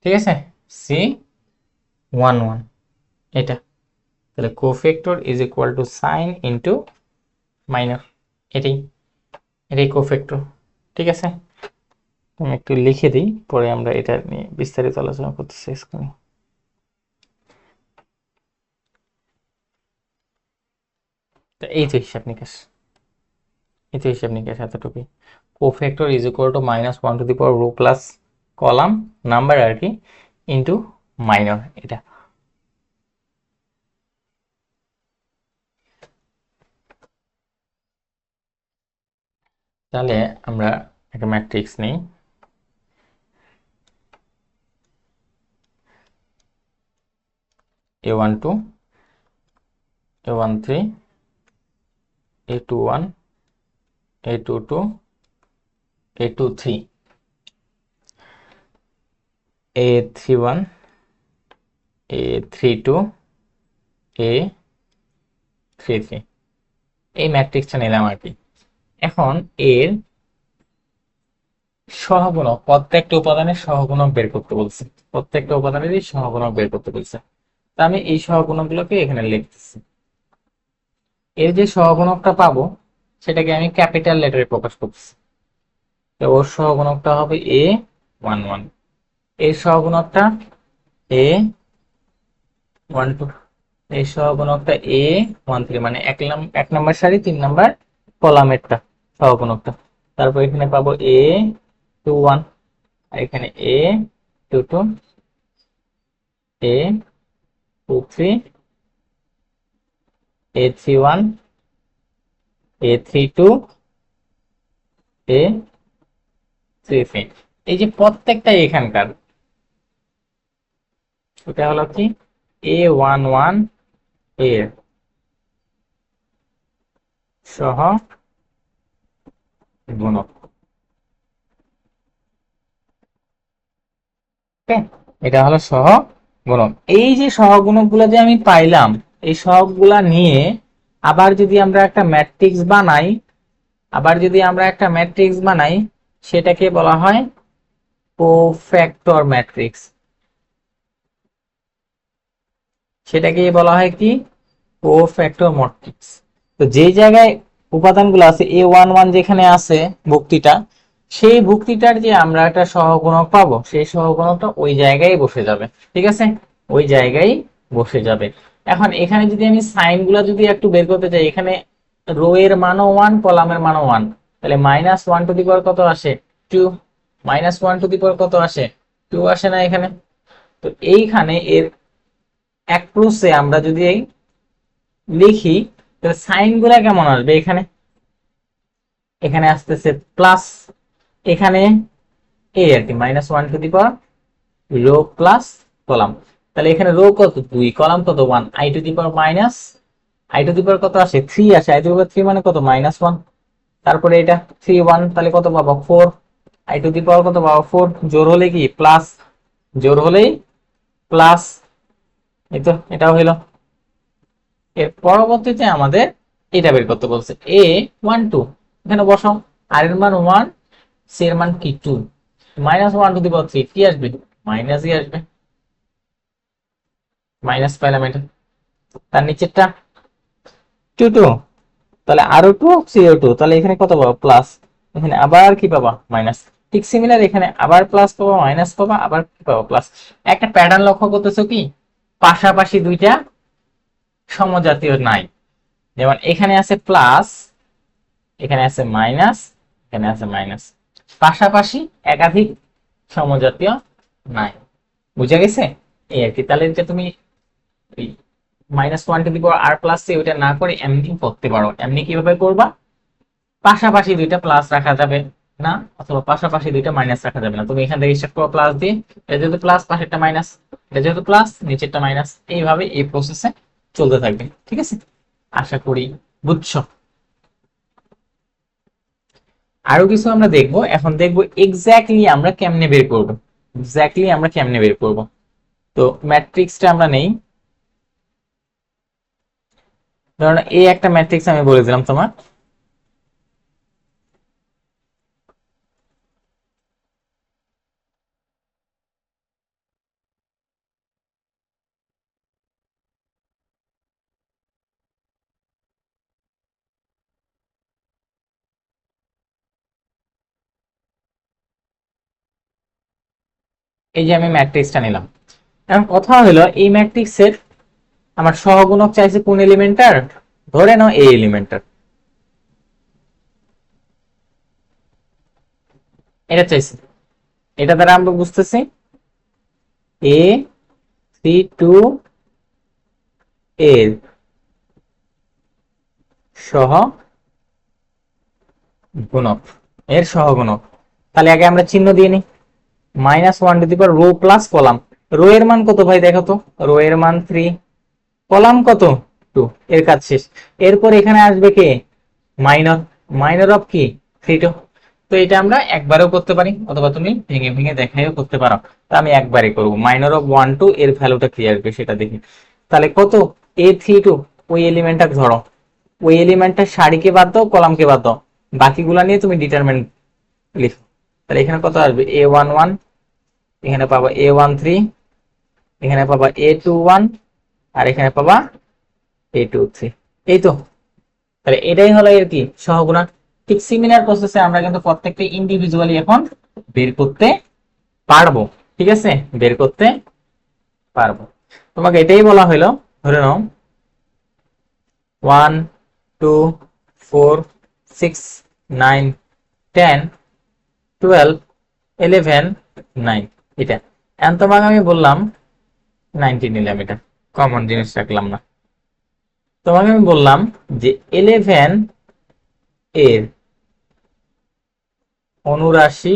ঠিক আছে, C11 এটা। তাহলে cofactor is equal two sign into minor, এটাই এটাই কোফ্যাক্টর, ঠিক আছে। আমি একটু লিখে দিই, পরে আমরা এটা নিয়ে বিস্তারিত আলোচনা করতে শেষ করি। এই তো হিসাব নিকাশ, এই তো হিসাব নিকাশ এতটুকুই। Cofactor is equal to -1 row plus column number আর কি ইন্টু মাইনর, এটা। তাহলে আমরা একটা ম্যাট্রিক্স নেই, A12 A13 A21 A22 A23 A31 A32 A33, এই ম্যাট্রিক্সটা নিলাম আর কি। এখন এর সহগুণক, প্রত্যেকটা উপাদানের সহগুণক বের করতে বলছে, প্রত্যেকটা উপাদানেরই সহগুণক বের করতে বলছে। তা আমি এই সহগুণকগুলোকে এখানে লিখতেছি। এর যে সহগুণকটা পাবো সেটাকে আমি ক্যাপিটাল লেটারে প্রকাশ করতেছি। তো ওর সহগুণকটা হবে A11, এর সহগুণকটা A12, এই সহগুণকটা A13, মানে এক নম্বর সারি 3 নম্বর কলামেরটা সহগুণকটা। তারপর এখানে পাবো A21, আর এখানে A22 A23 A31 A32 A33, এই যে প্রত্যেকটাই এখানকার, এটা হলো কি A11 এর সহগুণক, এটা হলো সহগুণক। এই যে সহগুণকগুলো যে আমি পাইলাম, এই সহগগুলা নিয়ে আবার যদি আমরা একটা ম্যাট্রিক্স বানাই, সেটাকে বলা হয় কোফ্যাক্টর ম্যাট্রিক্স। সেটাকে বলা হয় কি কোফ্যাক্টর ম্যাট্রিক্স। তো যে জায়গায় উপাদানগুলো আছে A11 যেখানে আছে ভুক্তিটা, সেই ভুক্তিটার যে আমরা একটা সহগুণক পাবো, সেই সহগুণকটা ওই জায়গায় বসে যাবে, ঠিক আছে, ওই জায়গায় বসে যাবে। এখন এখানে যদি আমি সাইন গুলা যদি একটু বের করতে চাই, এখানে রো এর মানও 1 কলামের মানও 1, তাহলে -1 কত আসে 2, -1 কত আসে 2 আসে না এখানে। তো এইখানে এর অ্যাক্রোসে আমরা যদি লিখি তাহলে সাইন গুলা কেমন আসবে, এখানে এখানে আসতেছে প্লাস, এখানে এই আর কি -1 রো প্লাস কলাম। তাহলে এখানে রো কত 2, কলাম কত 1, i to the power minus i to the power কত আসে 3 আসে, i টু দি পাওয়ার 3 মানে কত -1, তারপরে এটা 3 1, তাহলে কত পাবো 4, i টু দি পাওয়ার কত পাবো 4, জোর হলে কি প্লাস, জোর হলেই প্লাস। এই তো এটাও হইলো। এর পরবর্তীতে আমাদের এটা বের করতে বলছে a 1 2, এখানে বসাও, আর এর মান 1, সি এর মান কি 2, -1 টু দি পাওয়ার 3 কি আসবে মাইনাসই আসবে, মাইনাস পাইলাম এটা। তার নিচেরটা 2 2, তাহলে আরো 2 সিও 2, তাহলে এখানে কত পাবো প্লাস, এখানে আবার কি পাবা মাইনাস। ঠিক সিমিলার এখানে আবার প্লাস পাবো, মাইনাস পাবা, আবার কি পাবো প্লাস। একটা প্যাটার্ন লক্ষ্য করতেছো কি, পাশাপাশি দুইটা সমজাতীয় নাই, যেমন এখানে আছে প্লাস, এখানে আছে মাইনাস, এখানে আছে মাইনাস, পাশাপাশি একাধিক সমজাতীয় নাই। বুঝা গেছে এই আর কি। তাহলে এটা তুমি -1 টু দি পাওয়ার আর প্লাস সি ওইটা না করে এমনি করতে পারো। এমনি কিভাবে করবা, পাশাপাশি দুইটা প্লাস রাখা যাবে না, অথবা পাশাপাশি দুইটা মাইনাস রাখা যাবে না। তুমি এখান থেকে স্টার্ট করো প্লাস দিয়ে, এটা যেহেতু প্লাস পাশেরটা মাইনাস, এটা যেহেতু প্লাস নিচেরটা মাইনাস, এইভাবে এই প্রসেসে চলতে থাকবে। ঠিক আছে, আশা করি বুঝছো। আরো কিছু আমরা দেখবো, এখন দেখবো এক্স্যাক্টলি আমরা কেমনে বের করব, এক্স্যাক্টলি আমরা কেমনে বের করব। তো ম্যাট্রিক্সটা আমরা নেই, ধরুন এই একটা ম্যাট্রিক্স আমি বলে দিলাম তোমার, এই যে আমি ম্যাট্রিক্সটা নিলাম। এখন কথা হলো এই ম্যাট্রিক্সের আমার সহগুণক চাইছে কোন এলিমেন্টটার, ধরে নাও এই এলিমেন্টটার, এটা চাইছে। এটা দ্বারা আমরা বুঝতেছি এ 3 2 এর সহগুণক, এর সহগুণক। তাহলে আগে আমরা চিহ্ন দিয়ে নিই, -1 to the power row plus column, row এর মান কত ভাই দেখো তো, রো এর মান 3, কলাম কত 2, এর কাজ শেষ। এরপর এখানে আসবে কে মাইনর, মাইনর অফ কি 3 2। তো এটা আমরা একবারেও করতে পারি, অথবা তুমি ভেঙে ভেঙে দেখাইও করতে পারো। তো আমি একবারে করব, মাইনর অফ 1 2 এর ভ্যালুটা কি আসবে সেটা দেখি। তাহলে কত a32, ওই এলিমেন্টটা ধরো, ওই এলিমেন্টটা সারিকে বাদ দাও, কলামকে বাদ দাও, বাকিগুলা নিয়ে তুমি ডিটারমিনেন্ট লিখো। তাহলে এখানে কত আসবে a11, এখানে পাবা a13, এখানে পাবা a21, আর এখানে পাবা a23। এই তো, তাহলে এটাই হলো এর কি সহগুণক। ঠিক সিমিলার প্রসেসে আমরা কিন্তু প্রত্যেকটা ইন্ডিভিজুয়ালি এখন বের করতে পারবো। ঠিক আছে, বের করতে পারবো। তোমাকে এটাই বলা হলো, ধরে নাও 1 2 4 6 9 10 12 11 9, এটা। এখন তোমাকে আমি বললাম 19 নিলাম, এটা কমন জিনিস রাখলাম না। তোমাকে আমি বললাম যে 11 এর অনুরাশি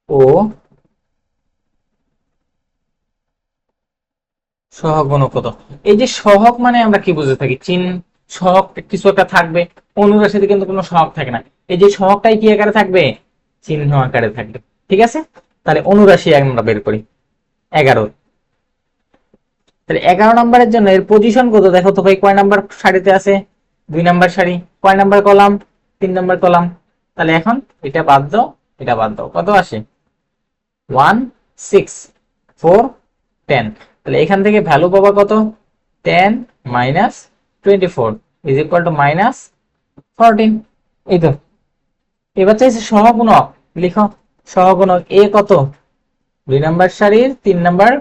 ও সহগুণক কত। এই যে সহগ মানে আমরা কি বুঝে থাকি, চিহ্ন সহগ কিছু একটা থাকবে, অনুরাশিতে কিন্তু কোনো সহগ থাকে না। এই যে সহগটাই কি আকারে থাকবে, চিহ্ন আকারে থাকবে। ঠিক আছে, তাহলে অনুরাশি আমরা বের করি 11। তাহলে 11 নম্বরের জন্য এর পজিশন কত দেখো তো ভাই, কয় নাম্বার সারিতে আছে, 2 নাম্বার সারি, কয় নাম্বার কলাম, 3 নাম্বার কলাম। তাহলে এখন এটা বাদ দাও, এটা বাদ দাও, কত আসে 1 6 4 10। তাহলে এখান থেকে ভ্যালু পাবা কত 10 মাইনাস 24 ইজ ইকুয়াল টু -14। এই তো, এবার চাইছে সহগুণক, লিখো সহগুণক এ কত 2 নাম্বার সারির 3 নাম্বার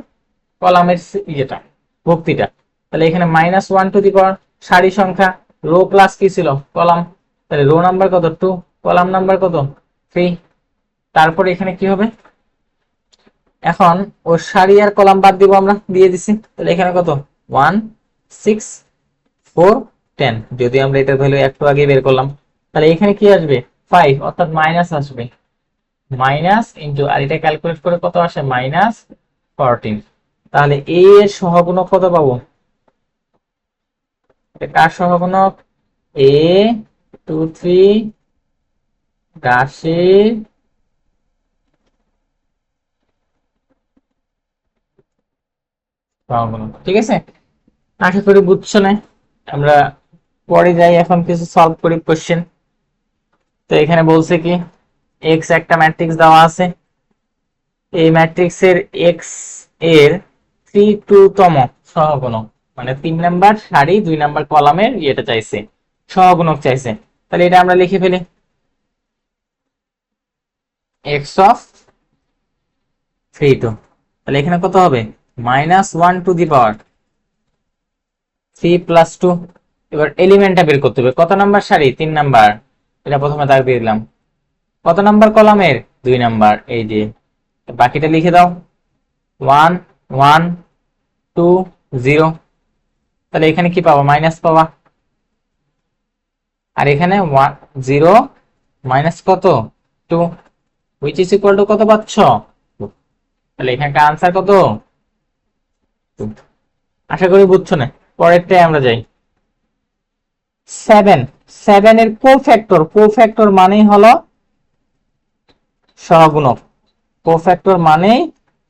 কলামের ইয়েটা ভক্তিটা। তাহলে এখানে -1 টু দি পাওয়ার সারি সংখ্যা, রো প্লাস কি ছিল কলাম, তাহলে রো নাম্বার কত 2, কলাম নাম্বার কত 3। তারপরে এখানে কি হবে, এখন ও সারি আর কলাম বাদ দিব, আমরা দিয়ে দিছি। তাহলে এখানে কত 1 6 4 10, যদি আমরা এটার ভ্যালু একটু আগে বের করলাম। তাহলে এখানে কি আসবে 5, অর্থাৎ মাইনাস আসবে, মাইনাস ইন্টু, আর এটা ক্যালকুলেট করে কত আসে, -14। তাহলে এ এর সহগুণক কত পাবো, কার সহগুণক, এ 23 রাশির সহগুণক। ঠিক আছে, আশা করি বুঝছো না। আমরা পরে যাই, এখন কিছু সলভ করি কোশ্চেন। তো এখানে বলছে কি, এক্স একটা ম্যাট্রিক্স দেওয়া আছে, এই ম্যাট্রিক্সের এক্স এর 32তম সহগুণক, মানে 3 নাম্বার সারি 2 নাম্বার কলামের ইয়েটা চাইছে, সহগুণক চাইছে। তাহলে এটা আমরা লিখে ফেলি, এক্স অফ 32। তাহলে এখানে কত হবে, -1 টু দি পাওয়ার 3 প্লাস 2। এবার এলিমেন্টটা বের করতে হবে, কত নাম্বার সারি, 3 নাম্বার, এটা প্রথমে দাগ দিয়ে দিলাম। কত নাম্বার কলামের, 2 নাম্বার, এই যে বাকিটা লিখে দাও, 1 1 2 0। তাহলে এখানে কি পাবা, মাইনাস পাবা, আর এখানে 1 0 মাইনাস কত 2, হুইচ ইজ ইকুয়াল টু কত পাচ্ছ। তাহলে এখানকার আনসার কত, 2। আশা করি বুঝছো না। পরেরটাই আমরা যাই, 7। 7 এর কোফ্যাক্টর, কোফ্যাক্টর মানেই হলো সহগুণক, কোফ্যাক্টর মানেই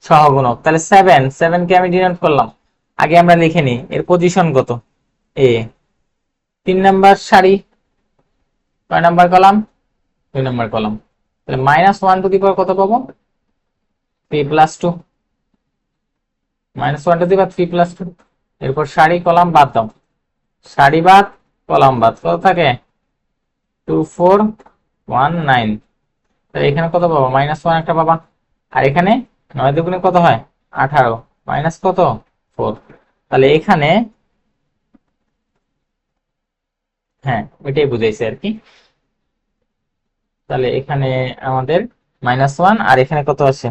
সহগুণক। তাহলে 7, 7 কে আমি ডিনোট করলাম। আগে আমরা লিখে নিই এর পজিশন কত, এ 3 নাম্বার সারি, কয় নাম্বার কলাম, 2 নাম্বার কলাম। তাহলে -1 টু দি পাওয়ার কত পাবো, 3 plus 2, -1 to the power 3 plus 2। এরপর সারি কলাম বাদ দাও, সারি বাদ কলাম বাদ, কত থাকে, 2 4 1 9। তাহলে এখানে কত পাবো, -1 একটা পাবা, আর এখানে 9 দুগুণে কত হয়, 18, মাইনাস কত 4। তাহলে এখানে, হ্যাঁ ওইটাই বুঝাইছে আর কি। তাহলে এখানে আমাদের -1, আর এখানে কত আছে,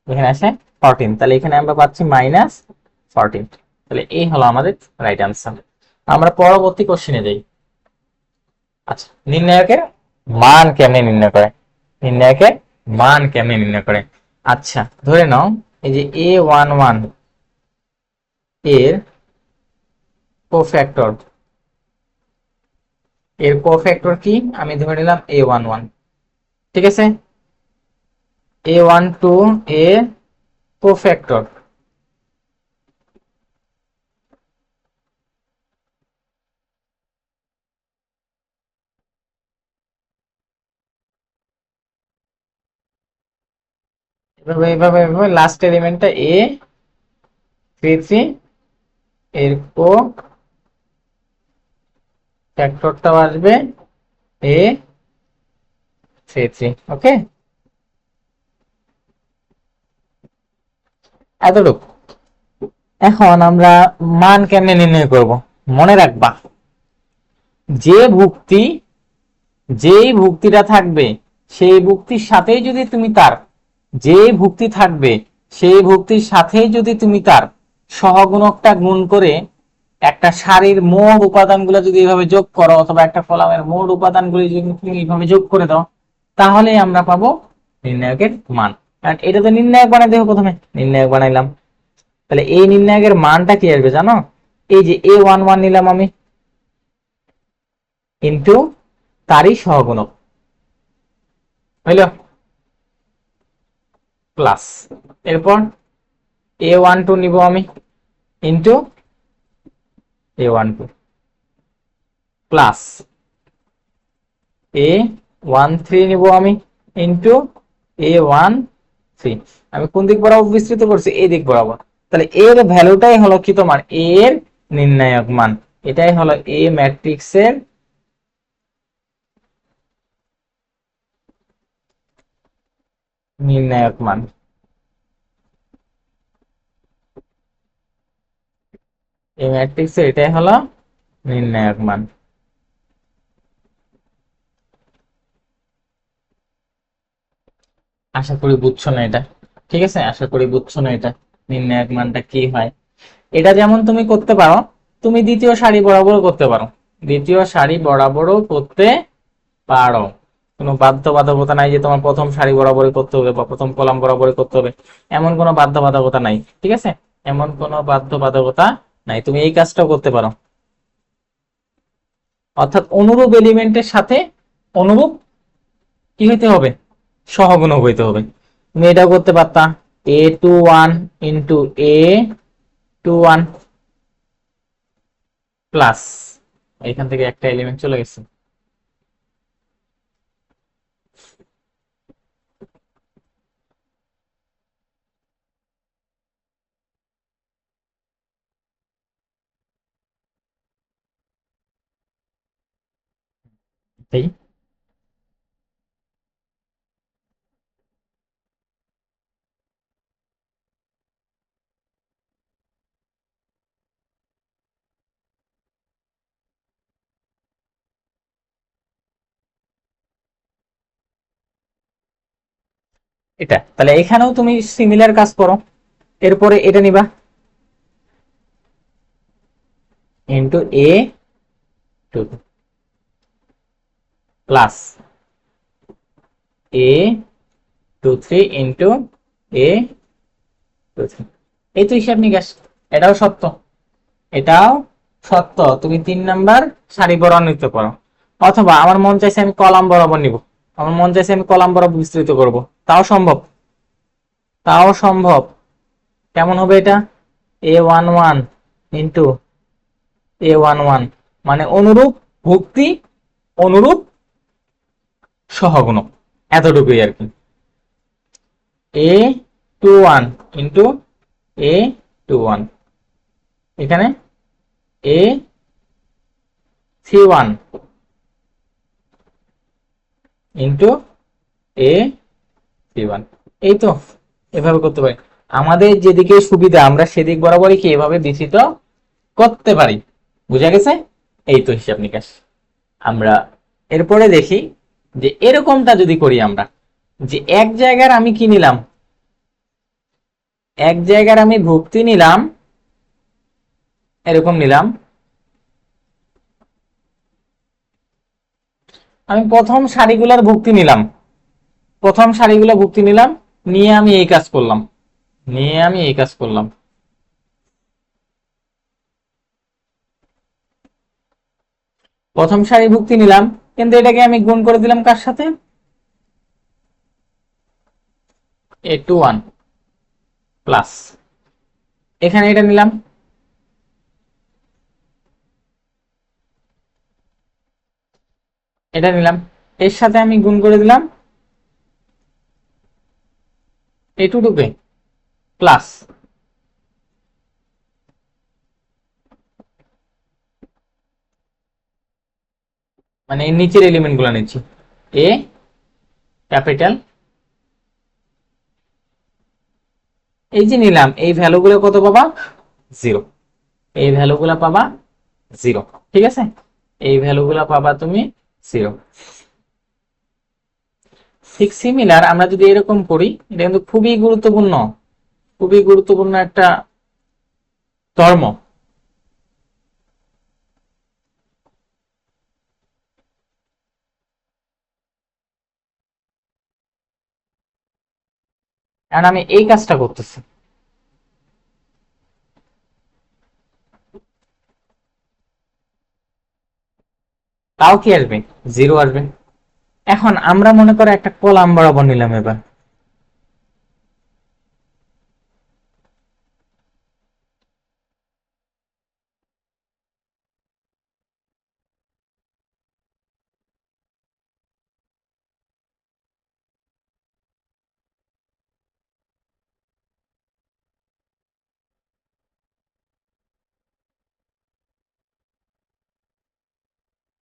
এখানে আসে 14। তাহলে এখানে আমরা পাচ্ছি -14। তাহলে এই হলো আমাদের রাইট আনসার। আমরা পরবর্তী কোশ্চেনে যাই। আচ্ছা, নির্ণায়কের মান কেমনে নির্ণয় করে, নির্ণায়কের মান কেমনে নির্ণয় করে। আচ্ছা ধরে নাও, এই যে A11 এর কোফ্যাক্টর, এর কোফ্যাক্টর কি, আমি ধরে নিলাম A11। ঠিক আছে, A12 এর কোফ্যাক্টর, এভাবে এভাবে এভাবে লাস্ট এলিমেন্টটা A33, এর কো ফ্যাক্টরটাও আসবে A33। ওকে, এতটুকু। এখন আমরা মান কেমনে নির্ণয় করব, মনে রাখবা, যে ভুক্তি, যেই ভুক্তিটা থাকবে সেই ভুক্তির সাথেই যদি তুমি তার, যে ভুক্তি থাকবে সেই ভুক্তির সাথেই যদি তুমি তার সহগুণকটা গুণ করে একটা সারির মোট উপাদানগুলো যদি এইভাবে যোগ করো, অথবা একটা কলামের মোট উপাদানগুলি যদি তুমি এইভাবে যোগ করে দাও, তাহলে আমরা পাবো নির্ণায়কের মান। কারণ এটা তো নির্ণায়ক বানাই দেবো, প্রথমে নির্ণায়ক বানাইলাম। তাহলে এই নির্ণায়কের মানটা কি আসবে জানো, এই যে A11 নিলাম আমি, ইন্টু তারই সহগুণক, হইল, প্লাস, এরপর A12 নিব আমি, ইন্টু A12, প্লাস A13 নিব আমি, ইন্টু A13। আমি কোন দিক বরাবর বিস্তৃত করছি, এই দিক বরাবর। তাহলে এর ভ্যালুটাই হলো কি তোমার এর নির্ণায়ক মান, এটাই হলো এ ম্যাট্রিক্সের নির্ণায়ক মান। এই ম্যাট্রিক্সের এটাই হলো নির্ণায়ক মান। আশা করি বুঝছো না এটা, ঠিক আছে, আশা করি বুঝছো না এটা নির্ণায়ক মানটা কি হয়। এটা যেমন তুমি করতে পারো, তুমি দ্বিতীয় সারি বরাবরও করতে পারো, দ্বিতীয় সারি বরাবরও করতে পারো। কোনো বাধ্যবাধকতা নাই যে তোমার প্রথম সারি বরাবরই করতে হবে বা প্রথম কলাম বরাবরই করতে হবে, এমন কোনো বাধ্যবাধকতা নাই। ঠিক আছে, এমন কোনো বাধ্যবাধকতা নাই, তুমি এই কাজটাও করতে পারো। অর্থাৎ অনুরূপ এলিমেন্টের সাথে অনুরূপ কি হইতে হবে, সহগুণক হইতে হবে। তুমি এটাও করতে পারতা, a21 ইন্টু a21 প্লাস, এখান থেকে একটা এলিমেন্ট চলে গেছে, তাই এটা। তাহলে এখানেও তুমি সিমিলার কাজ করো, এরপরে এটা নিবা into a2 plus a23 into a23, এই তো হিসাব নিকাশ। এটাও সত্য, এটাও সত্য। তুমি 3 নাম্বার সারি বরাবর নিতে পারো, অথবা আমার মন চাইছে আমি কলাম বরাবর নিব, আমার মন চাইছে আমি কলাম বরাবর বিস্তৃত করব, তাও সম্ভব, তাও সম্ভব। কেমন হবে এটা, a11 ইন্টু a11, মানে অনুরূপ ভুক্তি অনুরূপ সহগুণক, এতটুকুই আর কি। a21 ইন্টু a21, এখানে a31 ইন্টু a31, এই তো এভাবে করতে পারি। আমাদের যেদিকে সুবিধা আমরা সেদিক বরাবরই কি এভাবে বিস্তৃত করতে পারি, বুঝা গেছে? এই তো হিসাব নিকাশ। আমরা এরপরে দেখি যে এরকমটা যদি করি আমরা, যে এক জায়গার আমি কি নিলাম, এক জায়গার আমি ভুক্তি নিলাম, এরকম নিলাম, আমি প্রথম সারিগুলার ভুক্তি নিলাম, প্রথম সারিগুলো ভুক্তি নিলাম, নিয়ে আমি এই কাজ করলাম, নিয়ে আমি এই কাজ করলাম, প্রথম সারি ভুক্তি নিলাম, কিন্তু এটাকে আমি গুণ করে দিলাম কার সাথে, a21 প্লাস, এখানে এটা নিলাম, এটা নিলাম, এর সাথে আমি গুণ করে দিলাম a22 কে প্লাস, মানে এর নিচের এলিমেন্ট গুলো নিচ্ছি, এ ক্যাপিটাল, এই যে নিলাম, এই ভ্যালুগুলো কত পাবা, 0, এই ভ্যালুগুলো পাবা 0। ঠিক আছে, এই ভ্যালুগুলো পাবা তুমি 0। ঠিক সিমিলার আমরা যদি এরকম করি, এটা কিন্তু খুবই গুরুত্বপূর্ণ, খুবই গুরুত্বপূর্ণ একটা ধর্ম। কারণ আমি এই কাজটা করতেছি, তাও কি আসবে, 0 আসবে। এখন আমরা মনে করো একটা কলাম বরাবর নিলাম, এবার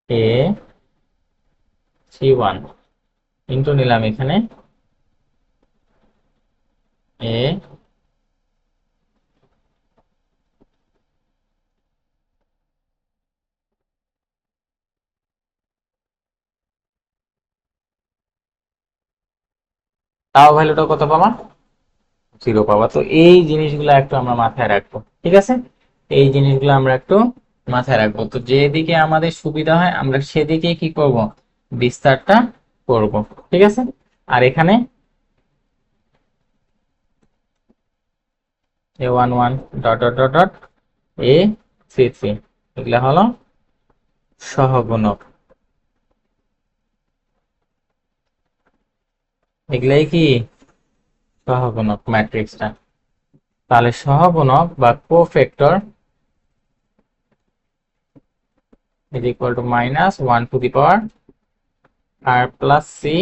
a31 ইন্টু নিলাম এখানে a, তাও ভ্যালুটা কত পাবা, 0 পাবা। তো এই জিনিসগুলো একটু আমরা মাথায় রাখবো, ঠিক আছে, এই জিনিসগুলো আমরা একটু মাথায় রাখবো। তো যেদিকে আমাদের সুবিধা হয় আমরা সেদিকে কি করব, বিস্তারটা করব, ঠিক আছে। আর এখানে A11 dot dot dot dot A33, এগুলা হলো সহগুণক। এগুলাই কি সহগুণক ম্যাট্রিক্সটা। তাহলে সহগুণক বা cofactor is equal to -1 to the power আর প্লাস সি,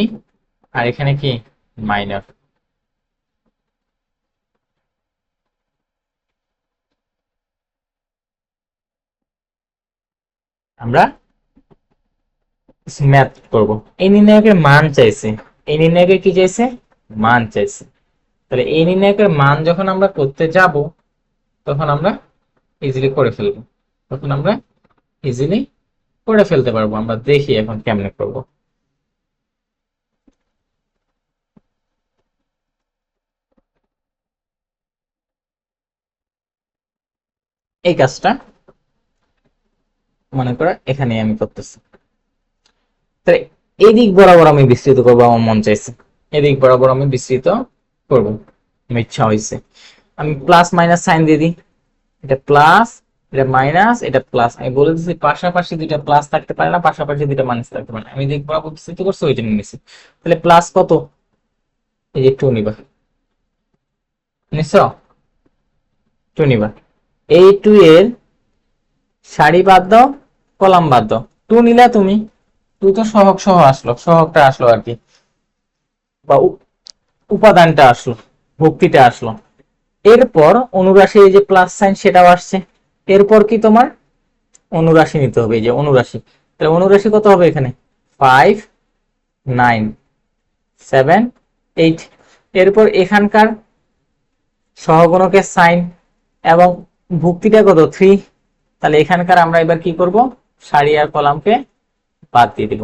আর এখানে কি মাইনাস। আমরা ম্যাথ করব। এই নির্ণায়কের মান চাইছে, এই নির্ণায়কের কি চাইছে, মান চাইছে। তাহলে এই নির্ণায়কের মান যখন আমরা করতে যাব তখন আমরা ইজিলি করে ফেলবো, তখন আমরা ইজিলি করে ফেলতে পারবো। আমরা দেখি এখন কেমনে করব। এই কাজটা মনে করো এখানে আমি করতেছি। তাহলে এদিক বরাবর আমি বিস্তৃত করবো, আমার মন চাইছে এদিক বরাবর আমি বিস্তৃত করব, আমার ইচ্ছা হয়েছে। আমি প্লাস মাইনাস সাইন দিয়ে দিই, এটা প্লাস, এটা মাইনাস, এটা প্লাস। আমি বলে দিচ্ছি পাশাপাশি দুইটা প্লাস থাকতে পারে না, পাশাপাশি দুইটা মাইনাস থাকতে পারে না। আমি দিক বরাবর বিস্তৃত করছি, ওইটা নিয়ে নিছি। তাহলে প্লাস কত, এই যে 2 নিবা, নিশ্চয় 2 নিবা। এই 2 এর সারি বাদ দাও, কলাম বাদ দাও। 2 নিলা তুমি, 2 তো সহগ সহ আসলো, সহগটা আসলো আর কি, বা উপাদানটা আসলো, ভক্তিটা আসলো। এরপর অনুরাশি এই যে প্লাস সাইন সেটাও আসছে। এরপর কি তোমার অনুরাশি নিতে হবে, এই যে অনুরাশি। তাহলে অনুরাশি কত হবে এখানে, 5 9 7 8। এরপর এখানকার সহগুণকের সাইন এবং ভুক্তিটা কত 3। তাহলে এখানকার আমরা এবার কি করব, সারি আর কলামকে বাদ দিয়ে দিব,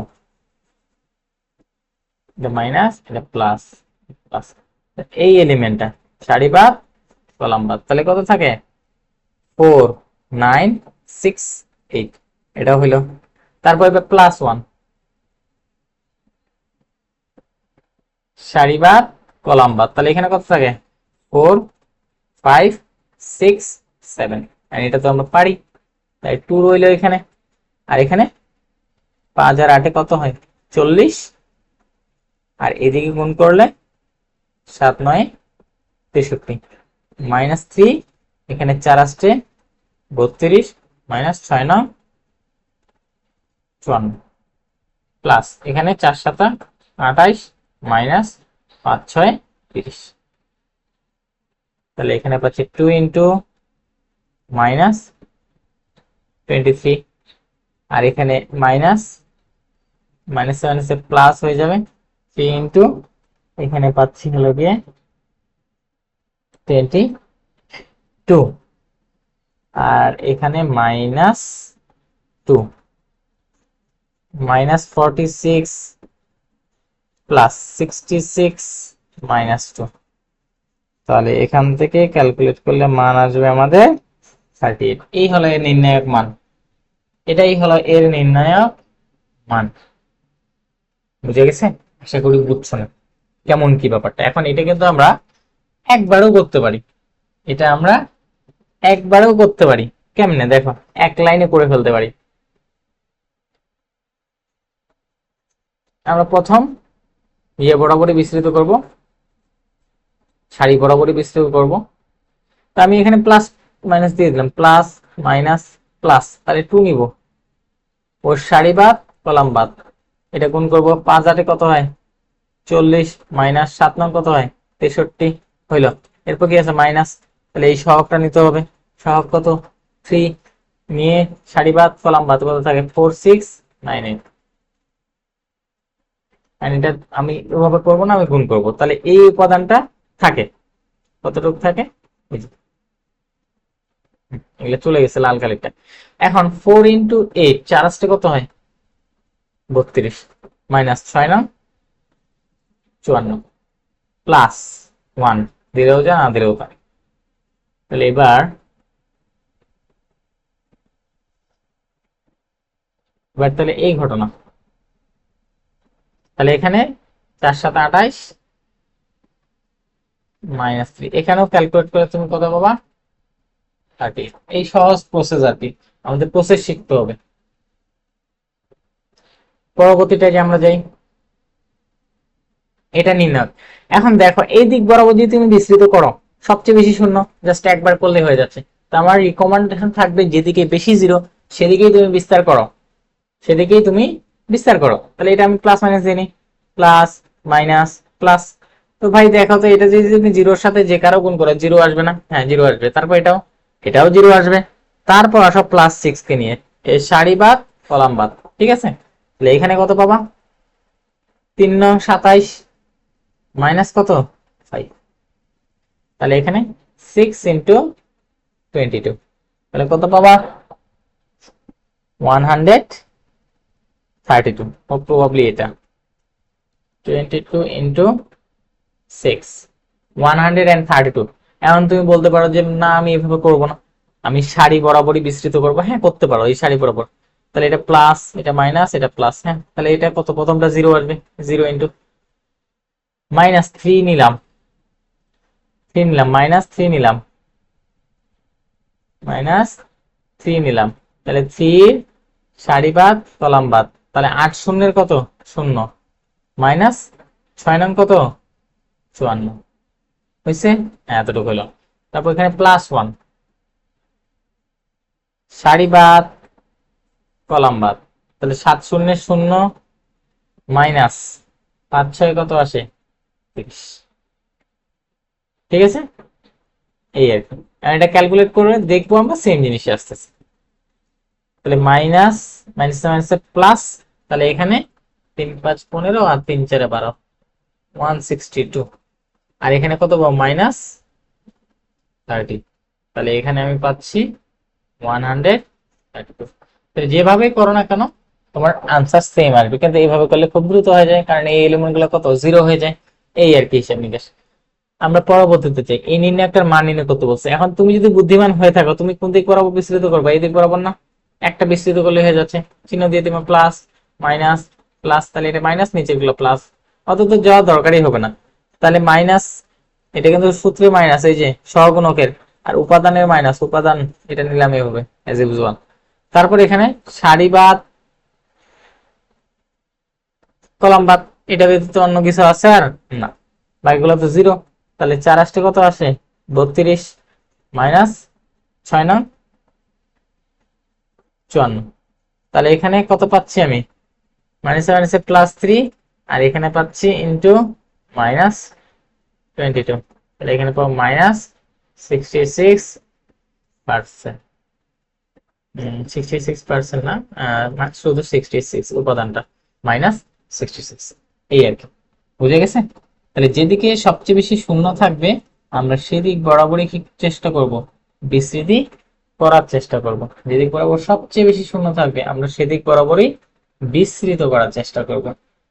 এটা মাইনাস, এটা প্লাস প্লাস। এই এলিমেন্টটা সারি বাদ কলাম বাদ, তাহলে কত থাকে 4 9 6 8, এটা হইলো। তারপর এবার +1 সারি বাদ কলাম বাদ, তাহলে এখানে কত থাকে 4 5 6 7, আর এটা তো আমরা পারি, তাই 2 রইলো এখানে। আর এখানে 5 আর 8 কত হয় 40, আর এদিকে গুণ করলে 7 9 63, -3, এখানে 4 আসছে 32, -6 9 54, প্লাস এখানে 4 7 28, -5 6 30। তাহলে এখানে পাচ্ছি 2 ইন্টু -23, আর এখানে মাইনাস মাইনাস প্লাস হয়ে যাবে 3 ইন্টু, এখানে পাচ্ছি হলো গিয়ে 22, আর এখানে -2 -46 প্লাস 66 -2। তাহলে এখান থেকে ক্যালকুলেট করলে মান আসবে আমাদের 38। এই হলো এর নির্ণায়ক মান, এটাই হলো এর নির্ণায়ক মান। বুঝে গেছে, আশা করি বুঝছো না কেমন কি ব্যাপারটা। এখন এটা কিন্তু আমরা একবারও করতে পারি, এটা আমরা একবারও করতে পারি। কেমনে দেখো, এক লাইনে করে ফেলতে পারি। আমরা প্রথম ইয়ে বরাবরই বিস্তৃত করব, সারি বরাবরই বিস্তৃত করব। তো আমি এখানে প্লাস মাইনাস দিয়ে দিলাম, প্লাস মাইনাস প্লাস, তাহলে 2 নিব, ওর সারি বাদ কলাম বাদ, এটা গুণ করব। 5 8 কত হয় 40, -7 9 কত হয় 63 হইল। এরপর কি আছে মাইনাস, তাহলে এই সহগটা নিতে হবে। সহগ কত 3, নিয়ে সারি বাদ কলাম বাদ কত থাকে 4 6 9 8। আর এটা আমি ওভাবে করবো না, আমি গুণ করব। তাহলে এই উপাদানটা থাকে, কতটুকু থাকে এগুলো চলে গেছে লাল কালিটা। এখন 4 ইন্টু 8 4 আসতে কত হয় 32, -6 9 54, প্লাস 1 দিলেও যা না দিলেও পারে। তাহলে এবার তাহলে এই ঘটনা, তাহলে এখানে 4 7 28 -3, এখানেও ক্যালকুলেট করে তুমি কত পাবা 30। এই সহজ প্রসেস আর কি, আমাদের প্রসেস শিখতে হবে। পরবর্তীটা যে আমরা যাই, এটা নির্ণয়। এখন দেখো এই দিক বরাবর যদি তুমি বিস্তৃত করো, সবচেয়ে বেশি শূন্য, জাস্ট একবার করলে হয়ে যাচ্ছে। তো আমার রিকমেন্ডেশন থাকবে যেদিকে বেশি জিরো সেদিকেই তুমি বিস্তার করো, সেদিকেই তুমি বিস্তার করো। তাহলে এটা আমি প্লাস মাইনাস দিয়ে নিই, প্লাস মাইনাস প্লাস। তো ভাই দেখো তো এটা যদি তুমি জিরোর সাথে যে কারো গুণ করো, জিরো আসবে না? হ্যাঁ জিরো আসবে। তারপর এটাও জিরো আসবে। তারপর আসো প্লাস 6 কে নিয়ে, এই সারি বাদ কলাম বাদ, ঠিক আছে? তাহলে এখানে কত পাবা? 3 9 27 মাইনাস কত 5। তাহলে এখানে 6 ইন্টু 22, তাহলে কত পাবা? 132। প্রবাবলি এটা 22 ইন্টু 6, 132। এখন তুমি বলতে পারো যে না আমি এভাবে করবো না, আমি সারি বরাবরই বিস্তৃত করবো। হ্যাঁ করতে পারো, এই সারি বরাবর। তাহলে এটা প্লাস, এটা মাইনাস, এটা প্লাস। হ্যাঁ তাহলে এটা কত? প্রথমটা জিরো আসবে, 0 ইন্টু -3 নিলাম, -3 নিলাম, -3 নিলাম। তাহলে 3 সারি বাদ কলাম বাদ। তাহলে 8 শূন্যের কত? 0, মাইনাস 6 নং কত? 54 হয়েছে। হ্যাঁ এতটুকু হলো। তারপর এখানে +1 সারি বাদ কলাম বাদ। তাহলে 7 শূন্যের 0 মাইনাস 5 6 কত আসে? 30। ঠিক আছে, এই আর কি। এটা ক্যালকুলেট করে দেখবো আমরা সেম জিনিসই আসতেছে। তাহলে মাইনাস মাইনাস মাইনাস প্লাস, তাহলে এখানে 3 5 15 আর 3 4 12, 162। আর এখানে কত পাবো? -30। তাহলে এখানে আমি পাচ্ছি 132। তাহলে যেভাবে করো না কেন তোমার আনসার সেম আসবে, কিন্তু এইভাবে করলে খুব দ্রুত হয়ে যায়, কারণ এই এলিমেন্ট গুলো কত? 0 হয়ে যায়। এই আর কি হিসাব নিকাশ। আমরা পরবর্তীতে চাই এই নির্ণয়কের মান নির্ণয় করতে বলছে। এখন তুমি যদি বুদ্ধিমান হয়ে থাকো, তুমি কোন দিক বরাবর বিস্তৃত করবে? এই দিক বরাবর না? একটা বিস্তৃত করলে হয়ে যাচ্ছে, চিহ্ন দিয়ে তুমি প্লাস মাইনাস প্লাস। তাহলে এটা মাইনাস, নিচে গুলো প্লাস, অত তো যাওয়ার দরকারই হবে না। তাহলে মাইনাস, এটা কিন্তু সূত্রে মাইনাস, এই যে সহগুণকের, আর উপাদানের মাইনাস, উপাদান এটা নিলাম এভাবে এজ ইউজুয়াল। তারপর এখানে সারি বাদ কলাম বাদ, এটা ব্যতীত অন্য কিছু আছে আর না, বাকিগুলো তো 0। তাহলে 4 আসতে কত আসে? 32 মাইনাস 6 নং 54। তাহলে এখানে কত পাচ্ছি আমি? মাইনাসে মাইনাসে +3, আর এখানে পাচ্ছি ইন্টু -22। তাহলে এখানে পাবো -66%। 66% না, শুধু 66 উপাদানটা -66, এই আর কি। বুঝে গেছে? তাহলে যেদিকে সবচেয়ে বেশি শূন্য থাকবে আমরা সেদিক বরাবরই কি চেষ্টা করব? বিস্তৃতি করার চেষ্টা করব। যেদিক বরাবর সবচেয়ে বেশি শূন্য থাকবে আমরা সেদিক বরাবরই বিস্তৃত করার চেষ্টা করব।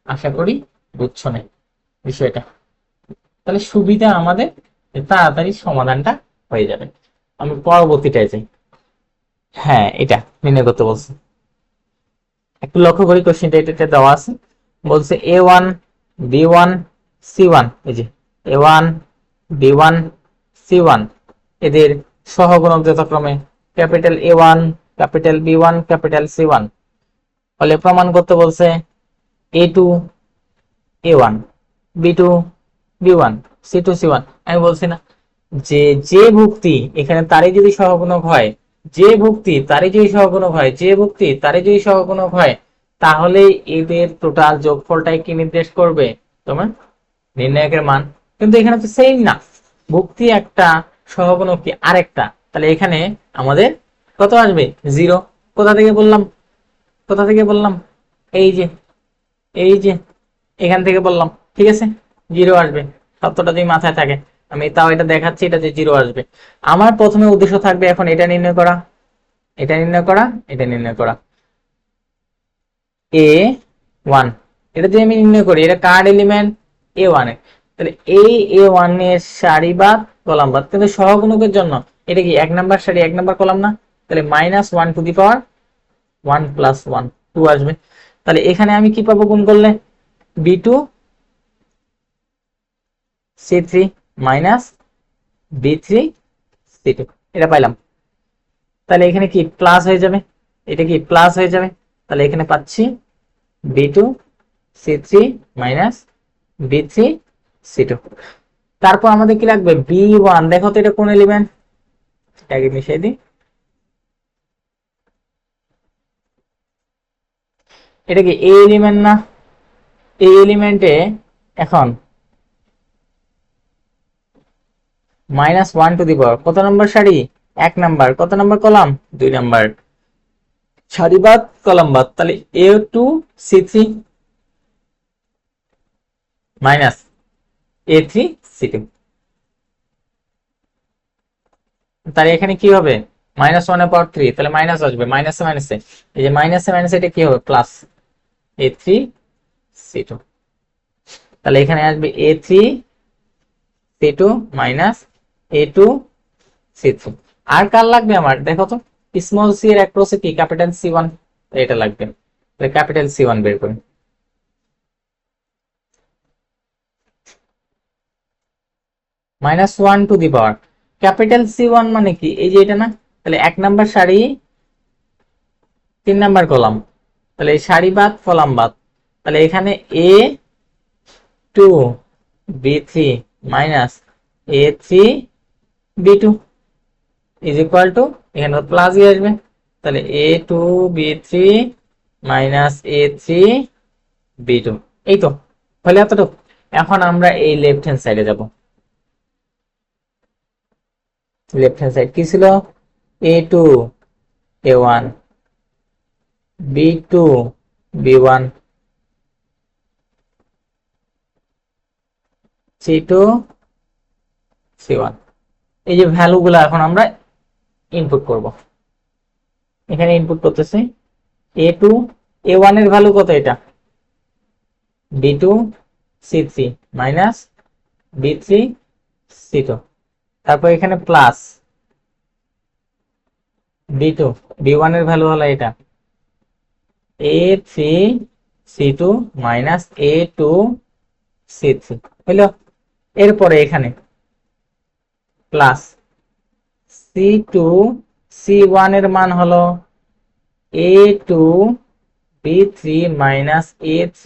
আশা করি বুঝছো না বিষয়টা। তাহলে সুবিধা আমাদের, তাড়াতাড়ি সমাধানটা হয়ে যাবে। আমি পরবর্তীটায় যাই। হ্যাঁ এটা নির্ণয় করতে বলছে, একটু লক্ষ্য করি কোশ্চেনটা, এটা দেওয়া আছে। বলছে A1 B1 C1, এই যে A1 B1 C1 এদের সহগুণক যথাক্রমে capital A1 capital B1 capital C1 ফলে প্রমাণ করতে বলছে A2 A1 B2 B1 C2 C1। আমি বলছি না যে যে ভুক্তি এখানে তারই যদি সহগুণক হয়, যে ভুক্তি তারই যদি সহগুণক হয়, যে ভুক্তি তারই যদি সহগুণক হয়, তাহলে এদের টোটাল যোগফলটাই কি নির্দেশ করবে? তোমার নির্ণায়কের মান। কিন্তু এখানে তো সেম না, ভুক্তি একটা সহগুণক কি আরেকটা। তাহলে এখানে আমাদের কত আসবে? 0। কোথা থেকে বললাম? কোথা থেকে বললাম? এই যে এই যে এখান থেকে বললাম, ঠিক আছে? 0 আসবে, সত্যটা যদি মাথায় থাকে। আমি তাও এটা দেখাচ্ছি, এটা যে 0 আসবে। আমার প্রথমে উদ্দেশ্য থাকবে এখন এটা নির্ণয় করা, এটা নির্ণয় করা, এটা নির্ণয় করা। A1 এটা যদি আমি নির্ণয় করি, এটা কার এলিমেন্ট? A1 এর। তাহলে এই A1 এর সারি বাদ কলাম বাদ, কিন্তু সহগুণকের জন্য এটা কি 1 নাম্বার সারি 1 নাম্বার কলাম না? তাহলে -1 টু দি পাওয়ার 1 + 1 2 আসবে। তাহলে এখানে আমি কি পাবো গুণ করলে? B2 C3 minus B3 C2, এটা পাইলাম। তাহলে এখানে কি প্লাস হয়ে যাবে, এটা কি প্লাস হয়ে যাবে, তাহলে এখানে পাচ্ছি B2 C3 minus B3 C2। তারপর আমাদের কি লাগবে B1, দেখো তো এটা কোন এলিমেন্ট, এটাকে মিশিয়ে দিই, এটা কি এ এলিমেন্ট না, এই এলিমেন্টে এখন -1 টু দি পাওয়ার কত নম্বর সারি, 1 নাম্বার, কত নম্বর কলাম, 2 নাম্বার, সারি বাদ কলাম বাদ, তাহলে A2 C3 minus A3 C2, তাহলে এখানে কি হবে -1 এর পাওয়ার 3, তাহলে মাইনাস আসবে, মাইনাসে মাইনাসে, এই যে মাইনাসে মাইনাসে এটা কি হবে প্লাস A3 C2, তাহলে এখানে আসবে A3 C2 minus A2 C3। আর কার লাগবে আমার, দেখো তো স্মল সি এর অ্যাক্রসে কি ক্যাপিটাল C1, এটা লাগবে, তাহলে ক্যাপিটাল C1 বের করি। -1 to the power capital C1 মানে কি, এই যে এটা না, তাহলে 1 নাম্বার সারি 3 নাম্বার কলাম, তাহলে এই সারি বাদ কলাম বাদ, তাহলে এখানে A2 B3 minus A3 B2 is equal two, এখানে প্লাস দিয়ে আসবে, তাহলে A2 B3 minus A3 B2, এই তো তাহলে এতটুকু। এখন আমরা এই লেফট হ্যান্ড সাইডে যাব, লেফট হ্যান্ড সাইড কি ছিল, A2 A1 B2 B1 C2 C1, এই যে ভ্যালু গুলো এখন আমরা ইনপুট করব, এখানে ইনপুট করতেছি A2 A1 এর ভ্যালু কত, এটা B2 C3 minus B3 C2, তারপর এখানে প্লাস B2 B1 এর ভ্যালু হলো এটা A3 C2 minus A2 C3 হলো, এরপরে এখানে প্লাস C2 C1 এর মান হলো A2 B3 minus A3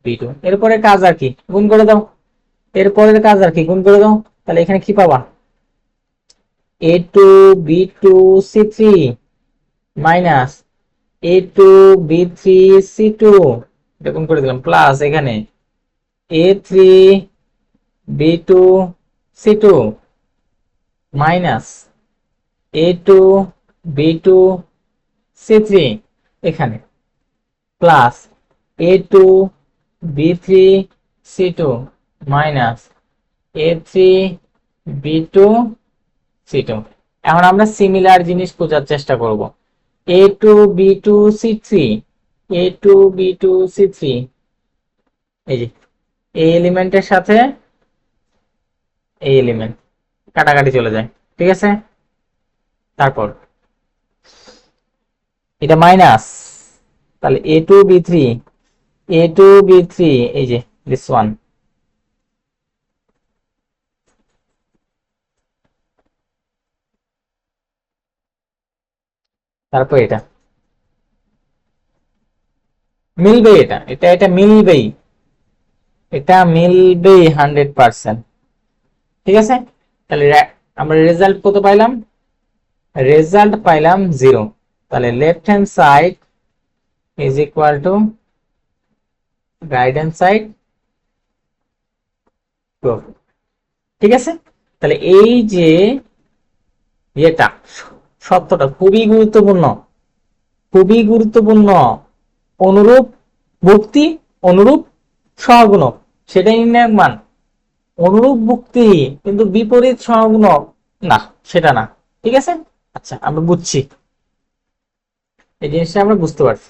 B2, এরপরে কাজ আর কি, গুণ করে দাও, এরপরের কাজ আর কি গুণ করে দাও, তাহলে এখানে কি পাবা A2 B2 C3 minus A2 B3 C2, এটা গুণ করে দিলাম, প্লাস এখানে A3 B2 C2 minus A2 B2 C3, এখানে plus A2 B3 C2 minus A3 B2 C2। এখন আমরা সিমিলার জিনিস খোঁজার চেষ্টা করব, A2 B2 C3 A2 B2 C3, এই যে এই এলিমেন্টের সাথে এই এলিমেন্ট কাটাকাটি চলে যায়, ঠিক আছে, তারপর এটা মাইনাস, তাহলে A2 B3 A2 B3, এই যে দিস ওয়ান, তারপর এটা মিলবে, এটা এটা এটা মিলবেই, এটা মিলবেই 100%, ঠিক আছে। তাহলে আমরা রেজাল্ট কত পাইলাম, রেজাল্ট পাইলাম 0, তাহলে left hand side is equal two right hand side 2, ঠিক আছে। তাহলে এই যে এটা সত্যটা খুবই গুরুত্বপূর্ণ, খুবই গুরুত্বপূর্ণ, অনুরূপ ভুক্তি অনুরূপ সহগুণক সেটাই নির্ণায়ক মান, অনুরূপ ভুক্তি কিন্তু বিপরীত সহগুণক না, সেটা না, ঠিক আছে। আচ্ছা আমরা বুঝছি, এই জিনিসটা আমরা বুঝতে পারছি।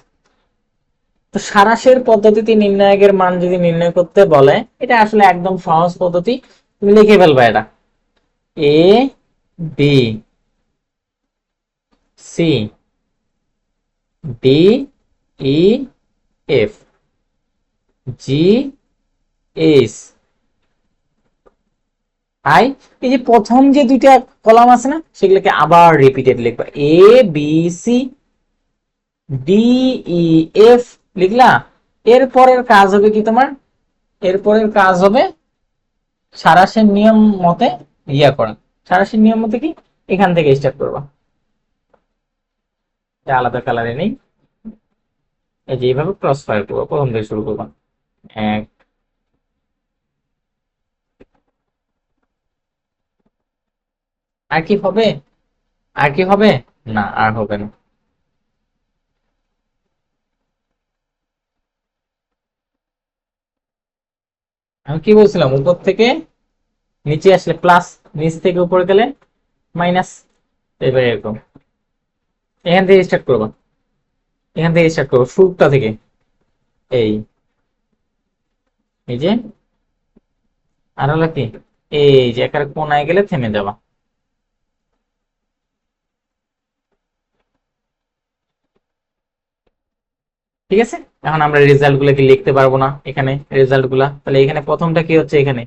তো সারাংশের পদ্ধতিতে নির্ণায়কের মান যদি নির্ণয় করতে বলে, এটা আসলে একদম সহজ পদ্ধতি, তুমি লিখে ফেলবা, এটা A B C D E F, G H I, এই যে প্রথম যে দুইটা কলাম আছে না সেগুলোকে আবার রিপিটেড লিখবা, A B C D E F লিখলা। এরপরের কাজ হবে কি তোমার, এরপরের কাজ হবে সারাশের নিয়ম মতে ইয়া করা। সারাশের নিয়ম মতে কি, এখান থেকে স্টার্ট করবা, আলাদা কালারে নেই, এই যে এইভাবে ক্রস ফায়ার করবো, প্রথম থেকে শুরু করবা। এক, আর কি হবে, আর কি হবে, না আর হবে না। আমি কি বলছিলাম, উপর থেকে নিচে আসলে প্লাস, নিচ থেকে উপরে গেলে মাইনাস, এবার এরকম এখান থেকে স্টার্ট করবা, এখান থেকে স্টার্ট করবো শুরুটা থেকে, এই এই যে, আর হলো কি, এই যে একার কোনায় গেলে থেমে যাবা। ঠিক আছে, এখন আমরা রেজাল্ট গুলা কি লিখতে পারবো না এখানে, রেজাল্ট গুলা তাহলে এখানে প্রথমটা কি হচ্ছে, এখানে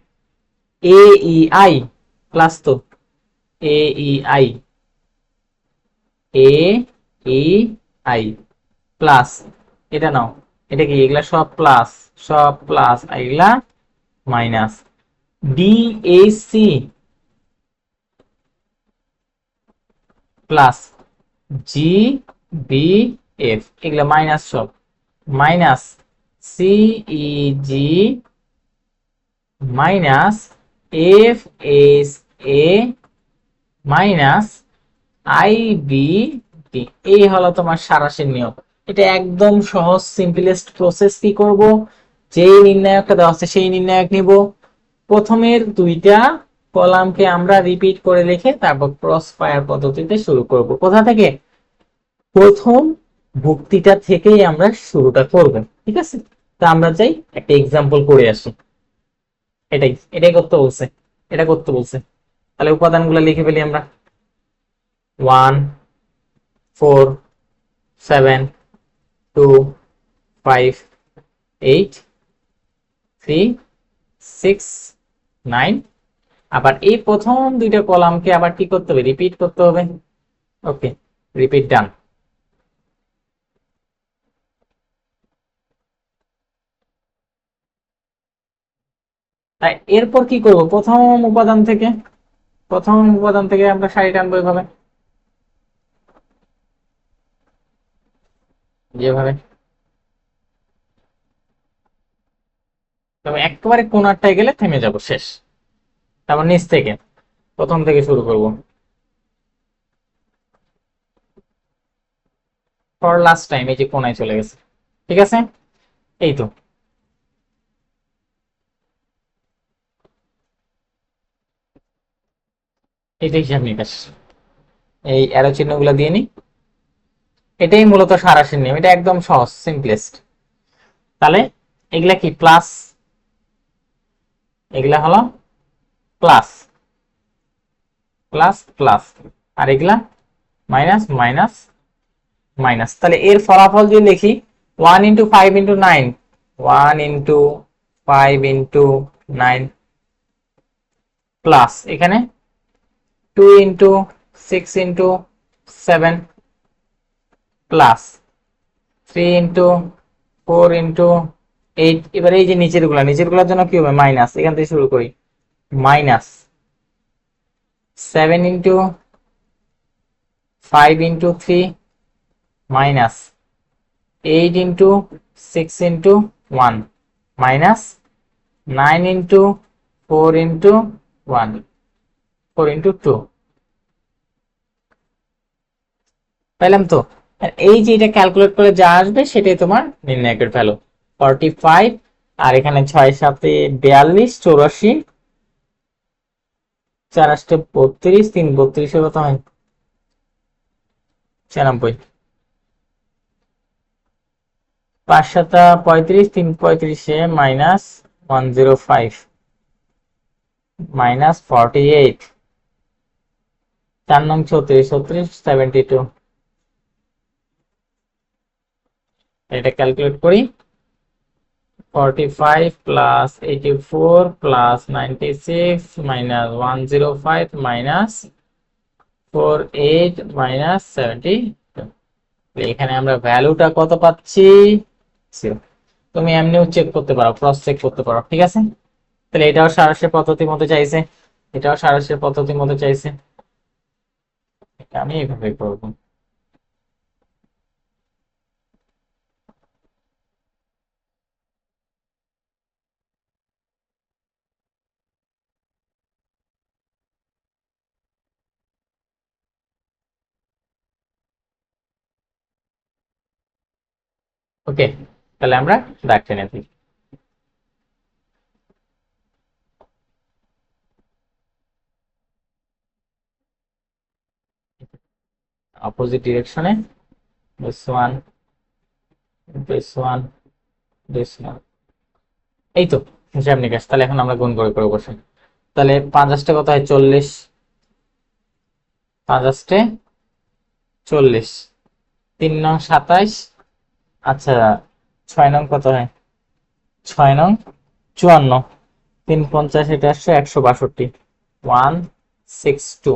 এ ই আই প্লাস, তো A E I, A E I plus, এটা নাও, এটা কি, এগুলা সব প্লাস, সব প্লাস, এগুলা minus, D H C plus, G B F এগুলা মাইনাস সব, minus C E G minus F S A minus I B T, এই হলো তোমার সারাংশের নিয়ম। এটা একদম সহজ সিম্পলেস্ট প্রসেস। কি করব, যে নির্ণায়কটা দেওয়া আছে সেই নির্ণায়ক নিব, প্রথমের দুইটা কলামকে আমরা রিপিট করে লিখে তারপর ক্রস ফায়ার পদ্ধতিতে শুরু করব। কোথা থেকে, প্রথম ভুক্তিটা থেকেই আমরা শুরুটা করব। ঠিক আছে, তা আমরা চাই একটা এক্সাম্পল করে আসি। এটাই এটাই করতে বলছে, এটা করতে বলছে। তাহলে উপাদানগুলো লিখে ফেলি আমরা, 1 4 7 2 5 8 3 6 9। আবার এই প্রথম দুইটা কলামকে আবার কি করতে হবে, রিপিট করতে হবে। ওকে, রিপিট ডান। তাই এরপর কি করব, প্রথম উপাদান থেকে আমরা সারি টানবো এভাবে, যেভাবে, তবে একেবারে কোনারটায় গেলে থেমে যাব, শেষ। তারপর নিচ থেকে, প্রথম থেকে শুরু করব, ফর লাস্ট টাইম, এই যে কোনায় চলে গেছে। ঠিক আছে, এই তো, এইটা হিসাব নিকাশ, এই অ্যারো চিহ্নগুলো দিয়ে নি। এটাই মূলত সারাংশের নিয়ম, এটা একদম সহজ সিম্পলেস্ট। তাহলে এগুলা কি প্লাস, এগুলা হলো প্লাস প্লাস প্লাস, আর এগুলা মাইনাস মাইনাস মাইনাস। তাহলে এর ফলাফল যদি লিখি, 1 × 5 × 9, 1 × 5 × 9 প্লাস, এখানে 2 × 6 × 7 প্লাস, 3 × 4 × 8। এবার এই যে নিচের গুলার জন্য কি হবে, মাইনাস, এখান থেকে শুরু করি, মাইনাস 7 × 5 × 3 মাইনাস 8 × 6 × 1 মাইনাস 9 × 4 × 1, 4 × 2 পেলাম তো। আর এই যে এটা ক্যালকুলেট করে যা আসবে সেটাই তোমার নির্ণায়কের ভ্যালু, 45। আর এখানে 6 7 42, 84, 4 8 32, 3 32 কত হয়, 96, 5 7 35, 3 35 মাইনাস 105 মাইনাস 48, 4 9 36, 36 72। এটা ক্যালকুলেট করি, 45 plus 84 plus 96 minus 105 minus 48 minus 72। এখানে আমরা ভ্যালুটা কত পাচ্ছি? 0। তুমি এমনিও চেক করতে পারো, ক্রস চেক করতে পারো, ঠিক আছে। তাহলে এটাও সারাংশের পদ্ধতির মধ্যে চাইছে, এটাও সারাংশের পদ্ধতির মধ্যে চাইছে, এটা আমি এইভাবে করবো। ওকে, তাহলে আমরা দাগ টেনে দিই। অপোজিট ডিরেকশনে this one, this one, this one। এই তো হিসাব নিকাশ। তাহলে এখন আমরা গুণ করে করে বসে, তাহলে 5 আসতে কত হয়? 40। 5 আসতে 40, 3 নং 27। আচ্ছা 6 নং কত হয়? 6 নং 54, 3 50, এটা আসছে 162, 162।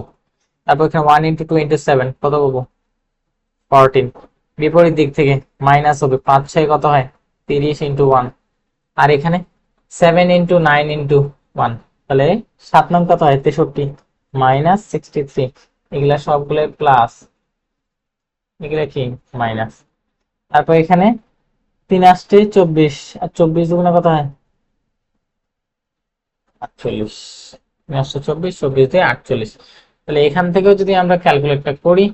তারপর এখানে 1 ইন্টু 2 ইন্টু 7 কত পাবো? 14। বিপরীত দিক থেকে মাইনাস হবে, 5 6 কত হয়? 30 ইন্টু 1। আর এখানে 7 ইন্টু 9 ইন্টু 1, তাহলে 7 নং কত হয়? 63 মাইনাস 63। এগুলা সবগুলো প্লাস, এগুলা কি মাইনাস। তারপর এখানে 3 আসছে 24, আর 24 দুগুণে কত হয়? 48। 3 আসছে 24, 24 দিয়ে 48। তাহলে এখান থেকেও যদি আমরা ক্যালকুলেটটা করি,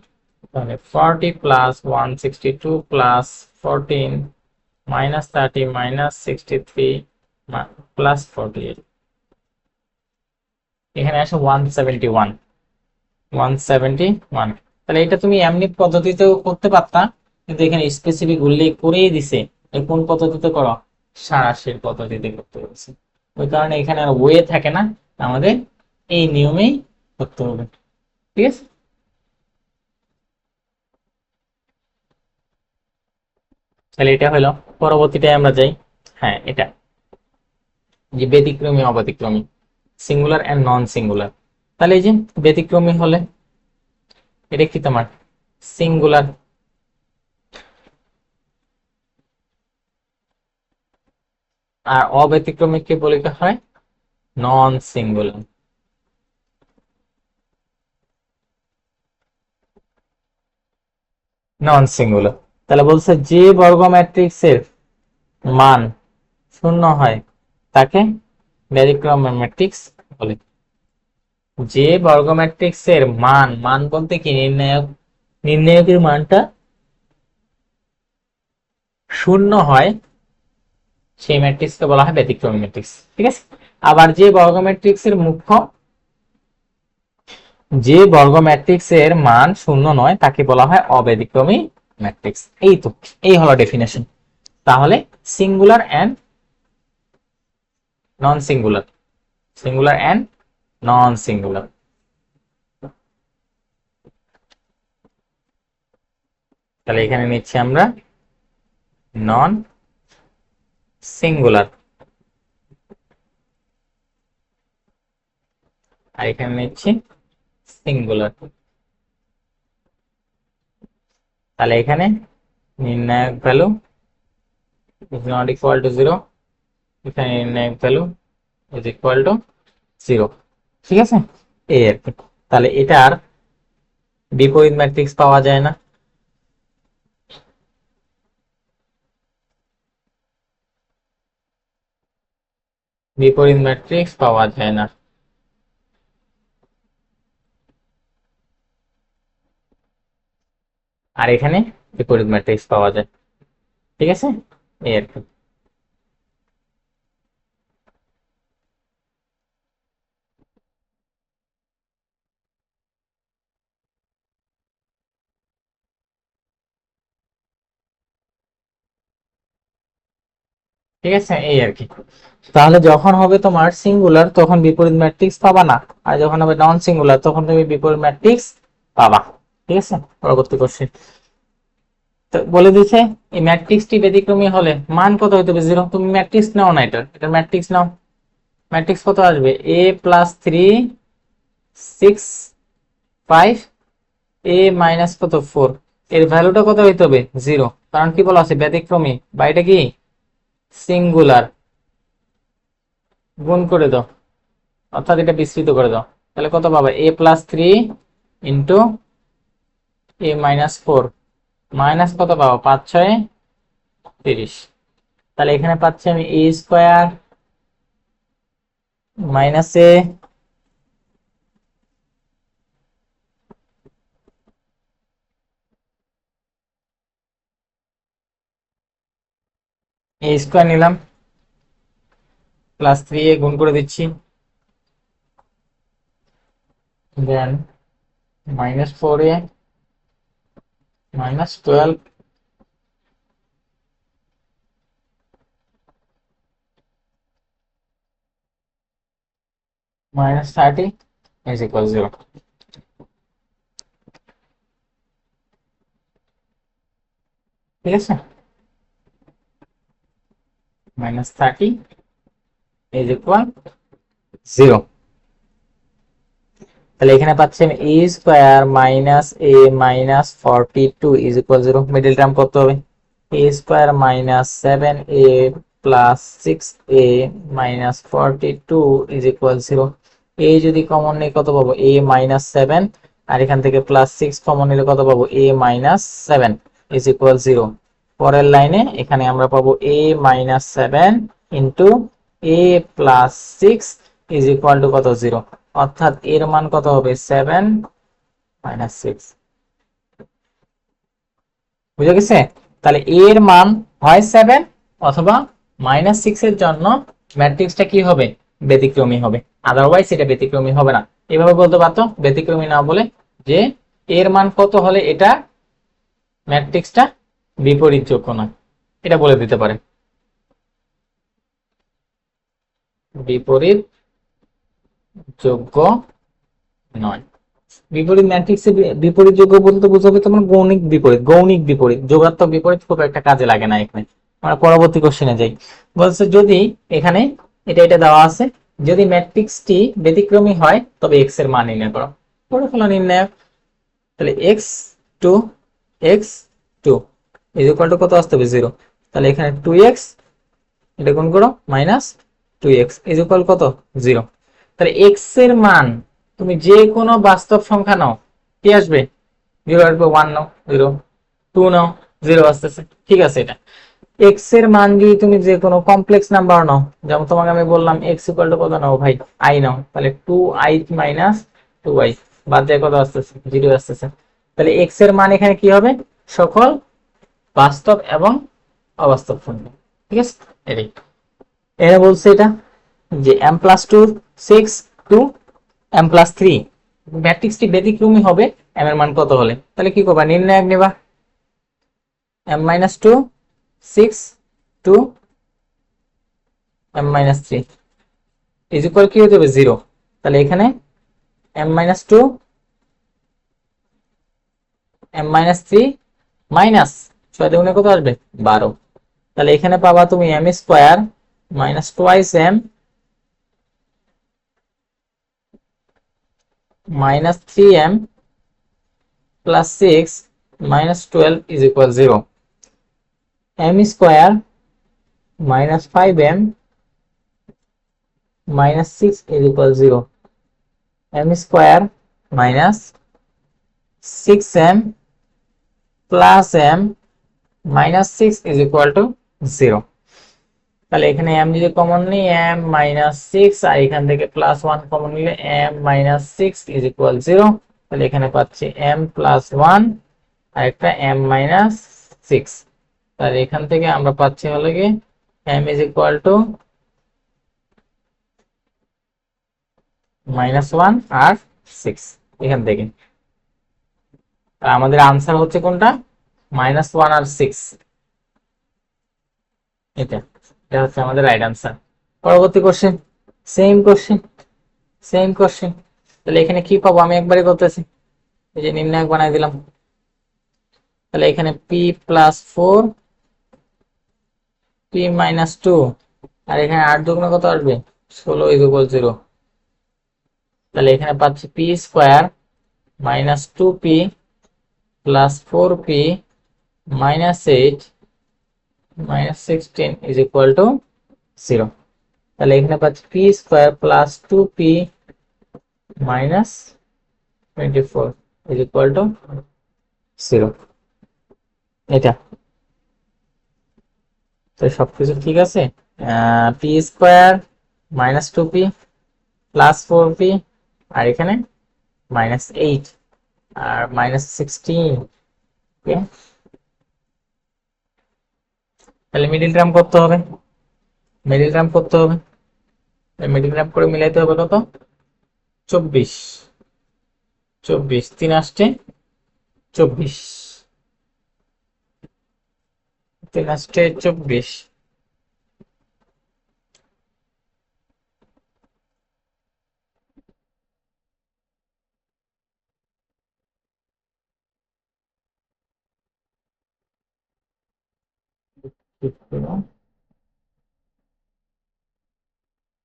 তাহলে 40 plus 162 plus 14 minus 30 minus 63 plus 48, এখানে আসে 171, 171। তাহলে এটা তুমি এমনি পদ্ধতিতেও করতে পারতা, কিন্তু এখানে স্পেসিফিক উল্লেখ করেই দিছে কোন পদ্ধতিতে করো, সারাংশের পদ্ধতিতে করতে বলছে। ওই কারণে এখানে আর ওয়ে থাকে না, আমাদের এই নিয়মেই করতে হবে, ঠিক আছে। তাহলে এটা হলো, পরবর্তীটায় আমরা যাই। হ্যাঁ, এটা যে ব্যতিক্রমী অব্যতিক্রমী, সিঙ্গুলার এন্ড নন সিঙ্গুলার। তাহলে এই যে ব্যতিক্রমী হলে এটা কি তোমার সিঙ্গুলার, আর অব্যতিক্রমীকে বলে হয় নন সিঙ্গুলার। নন সিঙ্গুলার, তাহলে বলছে যে বর্গ ম্যাট্রিক্সের মান শূন্য হয় তাকে ব্যতিক্রম ম্যাট্রিক্স বলে। যে বর্গ ম্যাট্রিক্সের মান, মান বলতে কি নির্ণায়ক, নির্ণায়কের মানটা শূন্য হয় সেই ম্যাট্রিক্সকে বলা হয় ব্যতিক্রমী ম্যাট্রিক্স, ঠিক আছে। আবার যে বর্গ ম্যাট্রিক্সের মুখ্য, যে বর্গ ম্যাট্রিক্সের মান শূন্য নয় তাকে বলা হয় অব্যতিক্রমী ম্যাট্রিক্স। এই তো, এই হলো ডেফিনেশন। তাহলে singular and non singular, singular and non singular. তাহলে এখানে নিচ্ছি আমরা নন সিঙ্গুলার, আর এখানে নিচ্ছি সিঙ্গুলার। তাহলে এখানে নির্ণায়ক value is not equal to 0, এখানে নির্ণায়ক ভ্যালু is equal to 0, ঠিক আছে। এই আর কি। তাহলে এটার বিপরীত ম্যাট্রিক্স পাওয়া যায় না, বিপরীত ম্যাট্রিক্স পাওয়া যায় না। আর এখানে বিপরীত ম্যাট্রিক্স পাওয়া যায়, ঠিক আছে। এই আর কি। ঠিক আছে, এই আর কি। তাহলে যখন হবে তোমার সিঙ্গুলার তখন বিপরীত ম্যাট্রিক্স পাবা না, আর যখন হবে নন সিঙ্গুলার তখন তুমি বিপরীত ম্যাট্রিক্স পাবা, ঠিক আছে। পরবর্তী কোশ্চেন। তো বলে দিছে এই ম্যাট্রিক্সটি ব্যতিক্রমী হলে মান কত হইতে হবে? 0। তুমি ম্যাট্রিক্স নাও না, এটা ম্যাট্রিক্স নাও। ম্যাট্রিক্স কত আসবে? a + 3 6 5 a - কত 4, এর ভ্যালুটা কত হইতে হবে? 0। কারণ কি বলা আছে? ব্যতিক্রমী, বা এটা কি সিঙ্গুলার। গুণ করে দাও, অর্থাৎ এটা বিস্তৃত করে দাও। তাহলে কত পাবে? a + 3 ইন্টু a - 4 মাইনাস কত পাবো? 5 6 30। তাহলে এখানে পাচ্ছি আমি a square minus a square নিলাম, +3a গুণ করে দিচ্ছি, দেন -4a -12 -30 = 0। ঠিক আছে, -30 = 0। তাহলে এখানে পাচ্ছি আমি a square minus a -42 = 0। Middle term কত হবে? a square -7a + 6a -42 = 0। a যদি কমন নেই কত পাবো? a -7, আর এখান থেকে +6 কমন নিলে কত পাবো? a -7 = 0। পরের লাইনে এখানে আমরা পাবো a -7 ইন্টু a + 6 = কত? 0। অর্থাৎ এর মান কত হবে? 7 - 6। বুঝে গেছে? তাহলে এর মান হয় 7 অথবা -6 এর জন্য ম্যাট্রিক্সটা কি হবে? ব্যতিক্রমী হবে, আদারওয়াইজ এটা ব্যতিক্রমী হবে না। এভাবে বলতে পারতো, ব্যতিক্রমী না বলে, যে এর মান কত হলে এটা ম্যাট্রিক্সটা বিপরীত যোগ্য নয়, এটা বলে দিতে পারে। বিপরীত যোগ্য নয়। বিপরীত ম্যাট্রিক্সে বিপরীত যোগ্য বলতে বোঝাবে তোমার গৌণিক বিপরীত, গৌণিক বিপরীত। যোগাত্মক বিপরীত খুব একটা কাজে লাগে না এখানে। আমরা পরবর্তী কোশ্চেনে যাই। বলছে যদি এখানে এটা দেওয়া আছে, যদি ম্যাট্রিক্সটি ব্যতিক্রমী হয় তবে এক্স এর মান নির্ণয় করো। করে ফেলো নির্ণায়ক। তাহলে x2 x2 কত আসতে হবে? 0। তাহলে এখানে 2x, এটা গুণ করো, -2x কত? 0। তাহলে x এর মান তুমি যে কোনো বাস্তব সংখ্যা নাও, কি আসবে? 0 আসবে। 1 নাও 0, 2 নাও 0 আসতেছে। ঠিক আছে, এটা x এর মান দিয়ে তুমি যে কোনো কমপ্লেক্স নাম্বার নাও, যেমন তোমাকে আমি বললাম x কত নাও ভাই? i নাও। তাহলে 2i - 2i বাদ দিয়ে কত আসতেছে? 0 আসতেছে। তাহলে x এর মান এখানে কি হবে? সকল বাস্তব এবং অবাস্তব সংখ্যা। ঠিক আছে, এটাই এরা বলছে এটা যে m+2 6 2 m+3 ম্যাট্রিক্সটি ব্যতিক্রমী হবে m এর মান কত হলে। তাহলে কি করবা? নির্ণায়ক নেবা। m-2 6 2 m-3 কি হতে হবে? 0। তাহলে এখানে m-2 m-3 মাইনাস 6 দুগুণে কত আসবে? 12। তাহলে এখানে পাবা তুমি m square -2m -3m + 6 -12 = 0। m square -5m -6 = 0। m square -6m + m -6 = 0। তাহলে এখানে m যদি কমন নিই m -6, আর এখান থেকে +1 কমন নিলে m -6 = 0। তাহলে এখানে পাচ্ছি m +1 আর একটা m -6। তাহলে এখান থেকে আমরা পাচ্ছি হলো কি m -1 আর 6 এখান থেকে। আমাদের আনসার হচ্ছে কোনটা? -1 আর 6। এটা এটা হচ্ছে আমাদের রাইট আনসার। পরবর্তী question, same question same question. তাহলে এখানে কি পাবো? আমি একবারই করতেছি, এই যে নির্ণায়ক বানাই দিলাম। তাহলে এখানে পি প্লাস 4 পি মাইনাস 2, আর এখানে 8 দুগুণ কত আসবে 16 ইজ ইকুয়াল 0। তাহলে এখানে পাচ্ছি P square minus 2p plus 4p minus 8 minus 16 is equal to 0। তাহলে এখানে পাচ্ছি P square plus 2p minus 24 is equal to 0। এটা তো সবকিছু ঠিক আছে। P square minus 2p plus 4p, আর এখানে মাইনাস 8 আর মাইনাস 16। ওকে, তাহলে মিডিল টার্ম করতে হবে, মিডিল টার্ম করতে হবে। মিডিল টার্ম করে মিলাইতে হবে কত 24, 24 3 আসছে 24, 3 আসছে 24।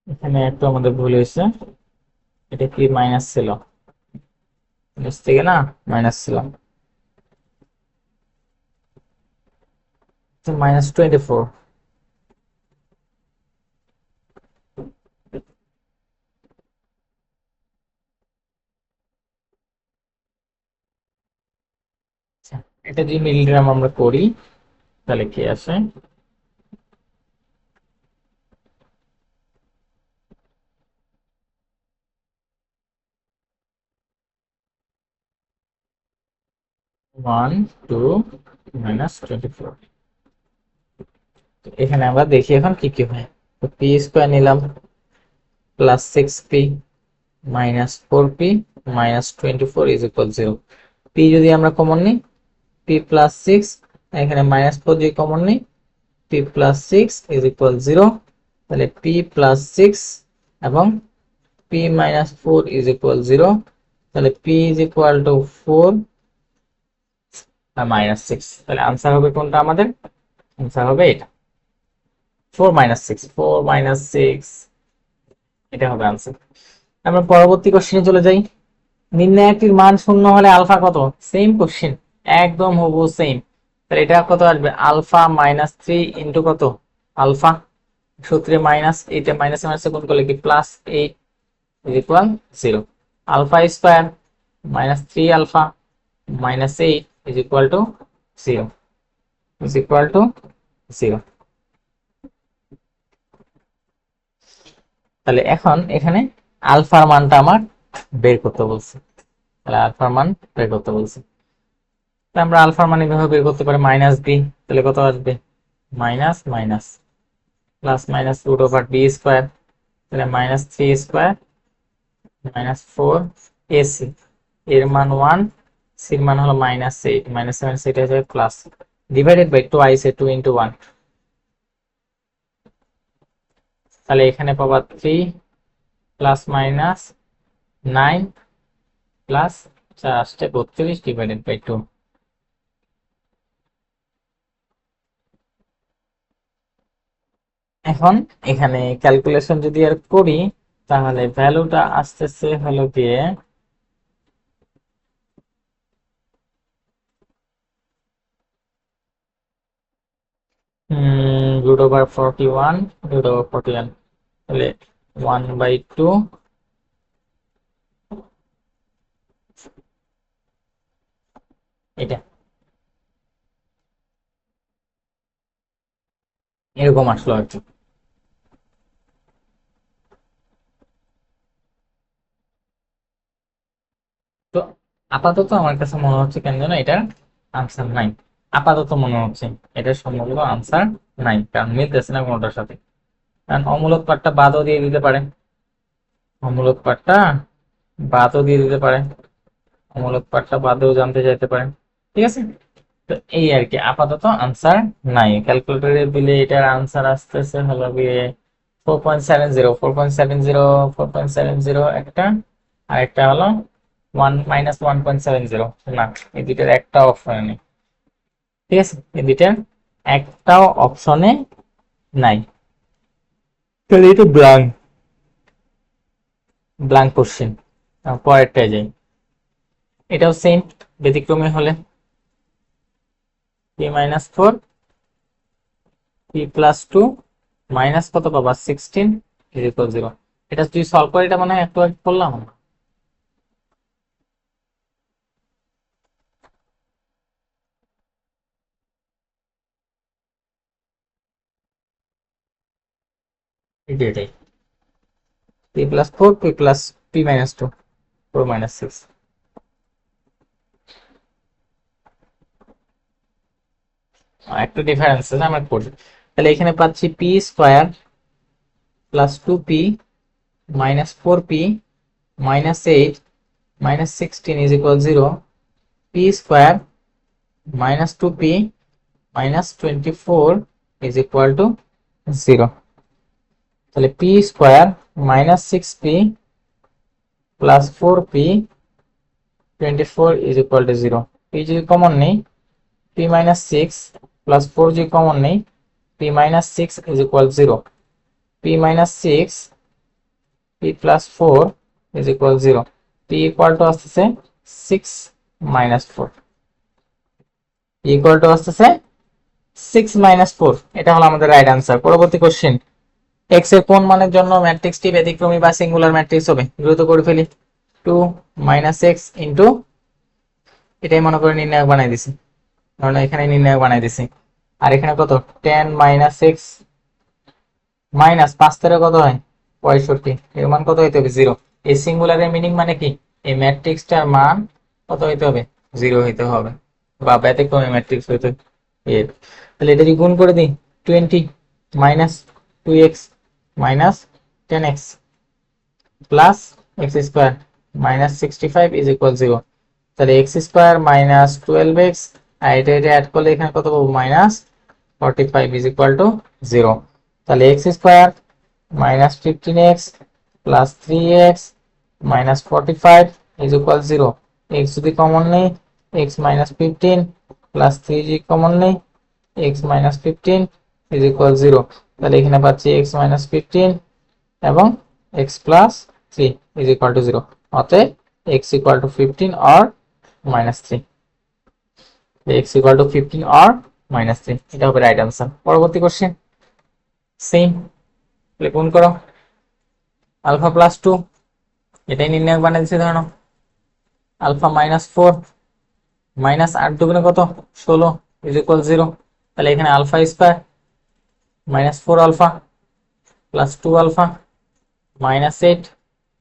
এখানে একটু আমাদের ভুল হয়েছে, এটা কি মাইনাস ছিল, নিচ থেকে না মাইনাস ছিল, মাইনাস 24। আচ্ছা, এটা যদি মিডিল টার্ম আমরা করি তাহলে কি আসে 1 2 মাইনাস 24। এখানে আমরা দেখি এখন কি কি হয়। তো পি স্কোয়ার নিলাম plus 6p minus 4p minus 24 is equal 0। P যদি আমরা কমন নিই পি প্লাস 6, এখানে মাইনাস 4 যদি কমন নিই পি প্লাস 6 ইজ ইকুয়াল 0। তাহলে পি প্লাস 6 এবং পি মাইনাস 4 ইজ ইকুয়াল 0। তাহলে পি ইজ ইকুয়াল টু 4 আর মাইনাস 6। তাহলে আনসার হবে কোনটা আমাদের, আনসার হবে এটা 4 মাইনাস 6, 4 মাইনাস 6, এটা হবে আনসার। আমরা পরবর্তী কোশ্চেনে চলে যাই। নির্ণায়কটির মান শূন্য হলে আলফা কত, সেম কোশ্চেন, একদম হুবহু সেম। তাহলে এটা কত আসবে আলফা মাইনাস 3 ইন্টু কত আলফা, সূত্রে মাইনাস, এটা মাইনাস মাইনাসে গুণ করলে কি plus 8 is equal 0। Alpha square minus 3 alpha minus 8 is equal to 0, is equal to 0। তাহলে এখন এখানে আলফার মানটা আমার বের করতে বলছে, তাহলে আলফার মান বের করতে বলছে। আমরা আলফার মান এভাবে বের করতে পারি, মাইনাস বি, তাহলে কত আসবে minus minus plus minus root over B square, তাহলে মাইনাস 3 স্কোয়ার মাইনাস 4 এসি, এর মান 1, সির মান হলো মাইনাস 8, মাইনাস 7 সেটা হয়ে যাবে প্লাস, ডিভাইডেড বাই 2 আইসে 2 ইন্টু 1। তাহলে এখানে পাবা 3 প্লাস মাইনাস 9 প্লাস 4 আসছে 32 ডিভাইডেড বাই 2। এখন এখানে ক্যালকুলেশন যদি আর করি তাহলে ভ্যালুটা আসতেছে হলো গিয়ে রুট ওভার 41, রুট ওভার 41, তাহলে 1/2 এটা এরকম আসলো আর কি। তো আপাতত আমার কাছে মনে হচ্ছে কেন যেন এটার আনসার নাই, আপাতত মনে হচ্ছে এটার সম্ভবত আনসার নাই, কারণ মিলতেছে না কোনোটার সাথে। কারণ অমূলক পার্টটা বাদও দিয়ে দিতে পারে, অমূলক পার্টটা বাদও দিয়ে দিতে পারে, অমূলক পার্টটা বাদেও জানতে চাইতে পারে, ঠিক আছে। তো এই আর কি, আপাতত আনসার নাই। ক্যালকুলেটরে দিলে এটার আনসার আসতেছে হলো গিয়ে 4.70, 4.70, 4.70 একটা, আর একটা হলো 1 - 1.70। না, এই দুইটার একটা অফ হয়নি, ঠিক আছে, এই দুইটার একটাও অপশনে নাই, তাহলে এটা ব্ল্যাঙ্ক, ব্ল্যাঙ্ক কোশ্চেন। পরেরটায় যাই, এটাও সেম, ব্যতিক্রমী হলে p-4 p+2 মাইনাস কত পাবা 16 0। এটা তুই সলভ করে, এটা মনে হয় একটু আগে করলাম। এটাই p+4 p+p-2 4 - 6। একটু ডিফারেন্স আছে, আমরা করি। তাহলে এখানে পাচ্ছি p² + 2p - 4p - 8 - 16 = 0, p² - 2p - 24 = 0। তাহলে p² - 6p + 4p 24 = 0। p যদি কমন নেই, p-6 + 4 যদি কমন নেই, p-6 = 0, p-6 p+4 = 0, p আসতেছে 6 - 4, আসতেছে 6 - 4। এটা হলো আমাদের রাইট আনসার। পরবর্তী কোশ্চেন, x এর কোন মানের জন্য ম্যাট্রিক্সটি ব্যতিক্রমী বা সিঙ্গুলার ম্যাট্রিক্স হবে? দ্রুত করে ফেলি। 2 - x ইন্টু, এটাই মনে করে নির্ণায়ক বানাই দিছি, কারণ এখানে নির্ণায়ক বানাই দিছি। আর এখানে কত 10 - x মাইনাস 5 তেরো কত হয় 65, এর মান কত হইতে হবে 0। এই সিঙ্গুলারের মিনিং মানে কি, এই ম্যাট্রিক্সটার মান কত হইতে হবে 0 হইতে হবে, বা ব্যতিক্রমী ম্যাট্রিক্স হইতে হবে। তাহলে এটা যদি গুণ করে দিই, 20 - 2x - 10x প্লাস x² - 65 = 0। তাহলে x² - 12x, আর এটা অ্যাড করলে এখানে কত পাবো -45 = 0। তাহলে x² - 15x plus 3x - 45 = 0। x যদি কমন নেই, x - 15 প্লাস 3 যদি কমন নেই, x - 15 = 0। তাহলে এখানে পাচ্ছি x - 15 এবং x plus 3 = 0। অতএব x = 15 or -3, x = 15 or -3, এটা হবে রাইট আনসার। পরবর্তী কোশ্চেন সেম, গুণ করো আলফা +2, এটাই নির্ণায়ক বানিয়ে দিচ্ছি। ধরো আলফা -4 -8 দুগুণে কত 16 = 0। তাহলে এখানে α² -4 alpha plus 2 alpha -8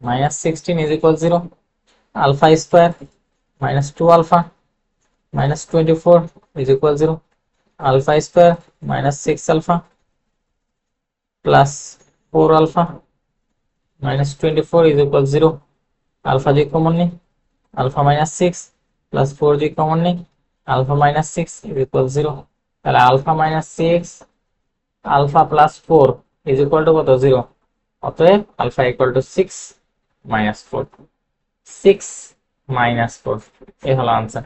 -16 = 0, α² -2 alpha -24 = 0, α² -6 alpha plus 4 alpha -24 = 0। Alpha যদি কমন নেই, আলফা -6 প্লাস 4 যদি কমন নেই, আলফা -6 = 0। তাহলে আলফা -6 আলফা প্লাস 4 কত 0। অতএব আলফা = 6 - 4, 6 - 4, এই হলো আনসার।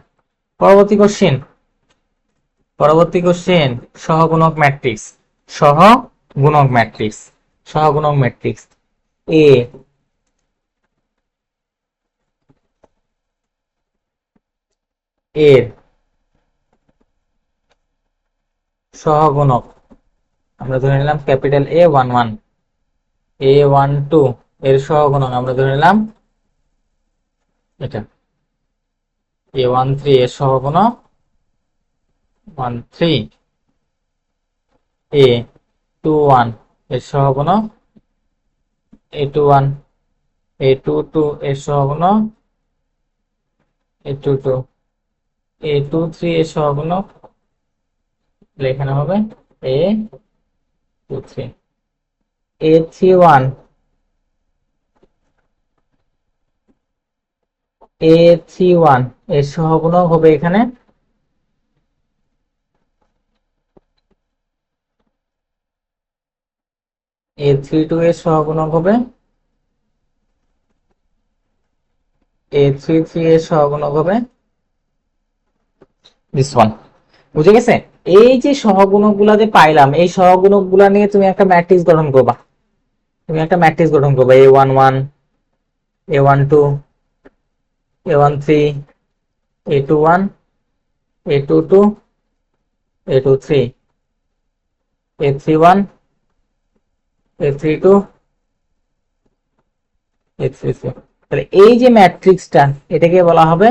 পরবর্তী কোশ্চেন, সহগুণক ম্যাট্রিক্স, সহগুণক ম্যাট্রিক্স, সহগুণক ম্যাট্রিক্স এ এর সহগুণক আমরা ধরে নিলাম ক্যাপিটাল A11, A12 এর সহগুণক আমরা ধরে নিলাম এটা, A13 এর সহগুণক 13, A21 এর সহগুণক A21, A22 এর সহগুণক A22, A23 এর সহগুণক এখানে হবে A23, A31 এর সহগুণক হবে এখানে A32 এর সহগুণক হবে A33 এর সহগুণক হবে this one। বুঝে গেছে? এই যে সহগুণকগুলা যে পাইলাম, এই সহগুণকগুলা নিয়ে তুমি একটা ম্যাট্রিক্স গঠন করবা। A11, A12, A13, A21, A22, A23, A31, A32, A33। তাহলে এই যে ম্যাট্রিক্সটা, এটাকে বলা হবে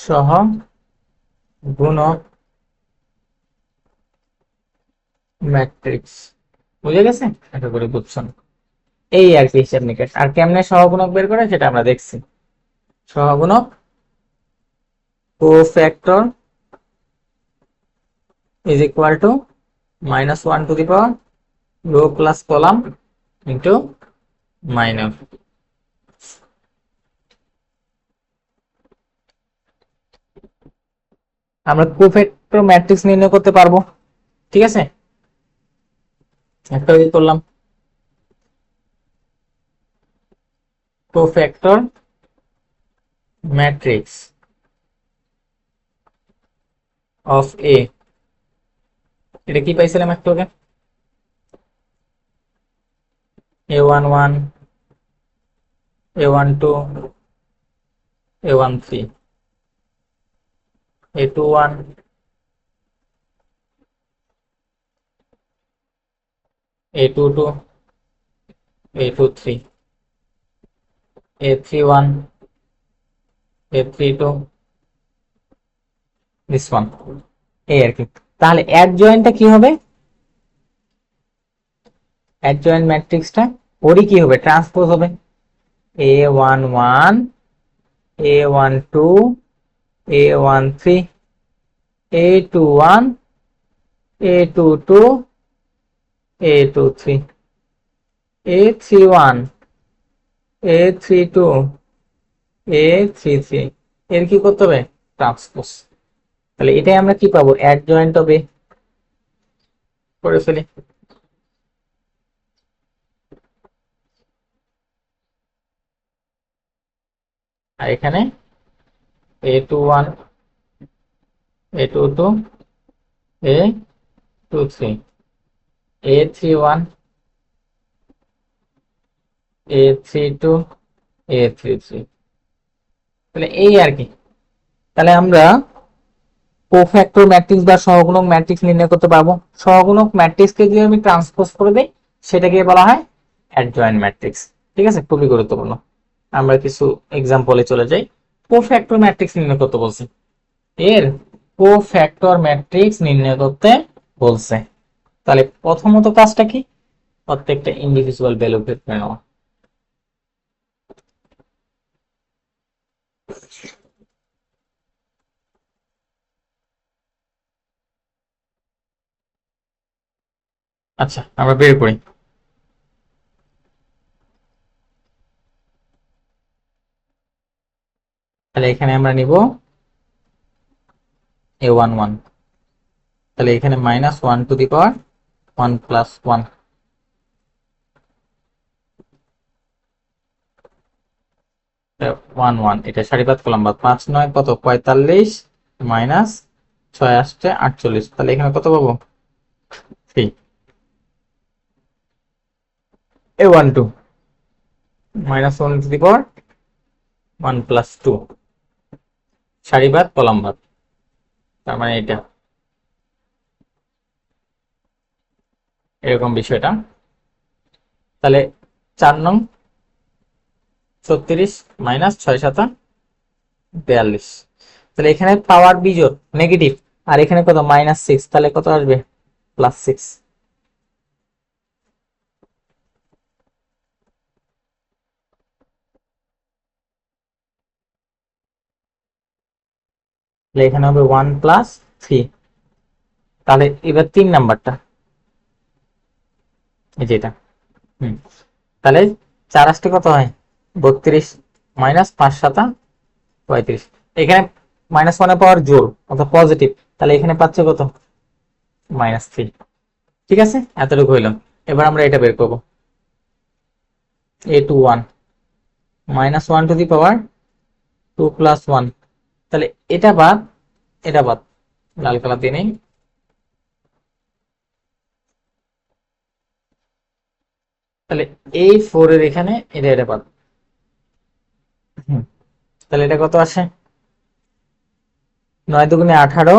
সহগুণক ম্যাট্রিক্স। বুঝে গেছে? এটা করে বুঝছেন? এই আর কি হিসাব নিকাশ। আর কেমনে সহগুণক বের করে সেটা আমরা দেখছি। সহগুণক cofactor is equal to -1 to the power row plus column into minor। আমরা কোফ্যাক্টর ম্যাট্রিক্স নির্ণয় করতে পারবো, ঠিক আছে? একটা কি করলাম, কোফ্যাক্টর ম্যাট্রিক্স অফ এ, এটা কি পাইছিলাম একটু আগে? A11, A12, A13, A21, A22, A23, A31, A32, this one। এই আর কি। তাহলে অ্যাডজয়েন্টটা কি হবে? অ্যাডজয়েন্ট ম্যাট্রিক্সটা ওরই কি হবে? ট্রান্সপোজ হবে। A11, A12, A13, A21, A22, A23, A31, A32, A33, এর কি করতে হবে? ট্রান্সপোজ। তাহলে এটাই আমরা কি পাবো? অ্যাডজয়েন্ট হবে। করে ফেলি। আর এখানে A21, A22, A23, A31, A32, A33। তাহলে এই আর কি। তাহলে আমরা কোফ্যাক্টর ম্যাট্রিক্স বা সহগুণক ম্যাট্রিক্স নির্ণয় করতে পারবো। সহগুণক ম্যাট্রিক্সকে যদি আমি ট্রান্সপোজ করে দেই, সেটাকে বলা হয় অ্যাডজয়েন্ট ম্যাট্রিক্স। ঠিক আছে? খুবই গুরুত্বপূর্ণ। আমরা কিছু এক্সাম্পলে চলে যাই। কোফ্যাক্টর ম্যাট্রিক্স নির্ণয় করতে বলছে, এর কোফ্যাক্টর ম্যাট্রিক্স নির্ণয় করতে বলছে। তাহলে প্রথমত কাজটা কি? প্রত্যেকটা ইন্ডিভিজুয়াল ভ্যালু বের করে নেওয়া। আচ্ছা, আমরা বের করি। তাহলে এখানে আমরা নিব A11, তাহলে এখানে -1 টু দি পাওয়ার 1 প্লাস 1, 1 এটা সারিবাদ করলাম, 5 9 কত? 45 মাইনাস 6 আসছে 48। তাহলে এখানে কত পাবো? 3। A12 -1 to the power 1 plus 2, সারিবাদ কলাম বাদ, তার মানে এটা এরকম বিষয়টা। তাহলে 4 নং 36 মাইনাস 6 7 42। তাহলে এখানে পাওয়ার বিজোড় নেগেটিভ, আর এখানে কত? -6, তাহলে কত আসবে? +6। তাহলে এখানে হবে 1 প্লাস 3। তাহলে এবার 3 নাম্বারটা, এই যেটা। তাহলে 4 আসতে কত হয়? 32 মাইনাস 5 7 35। এখানে -1 পাওয়ার জোর অর্থাৎ পজিটিভ, তাহলে এখানে পাচ্ছে কত? -3। ঠিক আছে? এতটুকু হইলাম। এবার আমরা এটা বের করবো। A21 -1 to the power 2 plus 1, তাহলে এটা বাদ, এটা বাদ, লাল কালার দিয়ে নেই। তাহলে এই 4 এর এখানে এটা পাবো। তাহলে এটা কত আসে? 9 দুগুণে 18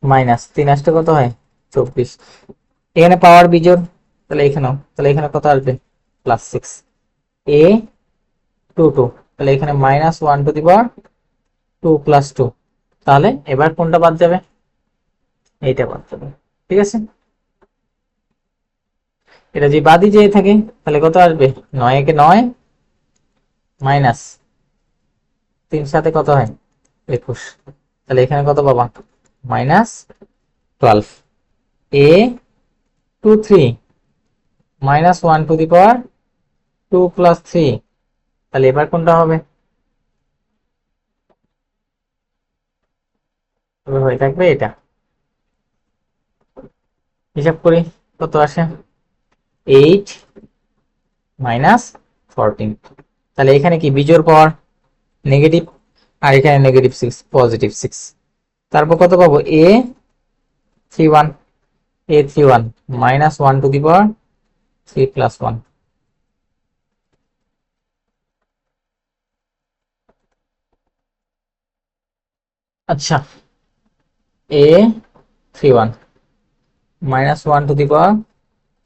মাইনাস 3 আসতে কত হয়? 24। এখানে পাওয়ার বিজোড়, তাহলে এখানে কত আসবে? +6 এ 2 তাহলে এখানে -1 টু দি পাওয়ার 2 + 2। তাহলে এবার কোনটা বাদ যাবে? এইটা বাদ যাবে। ঠিক আছে, এটা যদি বাদই যেয়ে থাকে তাহলে কত আসবে? 9 একে 9 মাইনাস 3 সাথে কত হয়? 21। তাহলে এখানে কত পাবা? -12 এ 2 3 -1 টু দি পাওয়ার 2 + 3। তাহলে এবার কোনটা হবে? এবার হয়ে থাকবে এটা। হিসাব করি কত আসে? 8 -14। তাহলে এখানে কি বিজোড় পাওয়ার? নেগেটিভ, আর এখানে -6 +6। তারপর কত পাবো? a31 a31 -1 টু দি পাওয়ার 3 + 1। আচ্ছা, a31 -1 টু দি পাওয়ার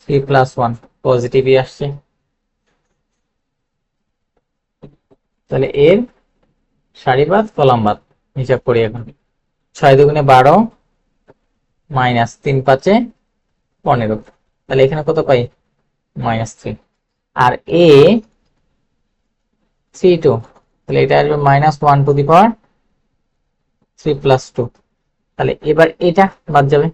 3 + 1 পজিটিভই আসছে। তাহলে এর সারিবাদ কলাম বাদ হিসাব করি এখন। 6 দুগুণে 12 -3 5 15। তাহলে এখানে কত পাই? -3। আর a32 তাহলে এটা আসবে -1 টু দি পাওয়ার 3 + 2। তাহলে এবার এটা বাদ যাবে।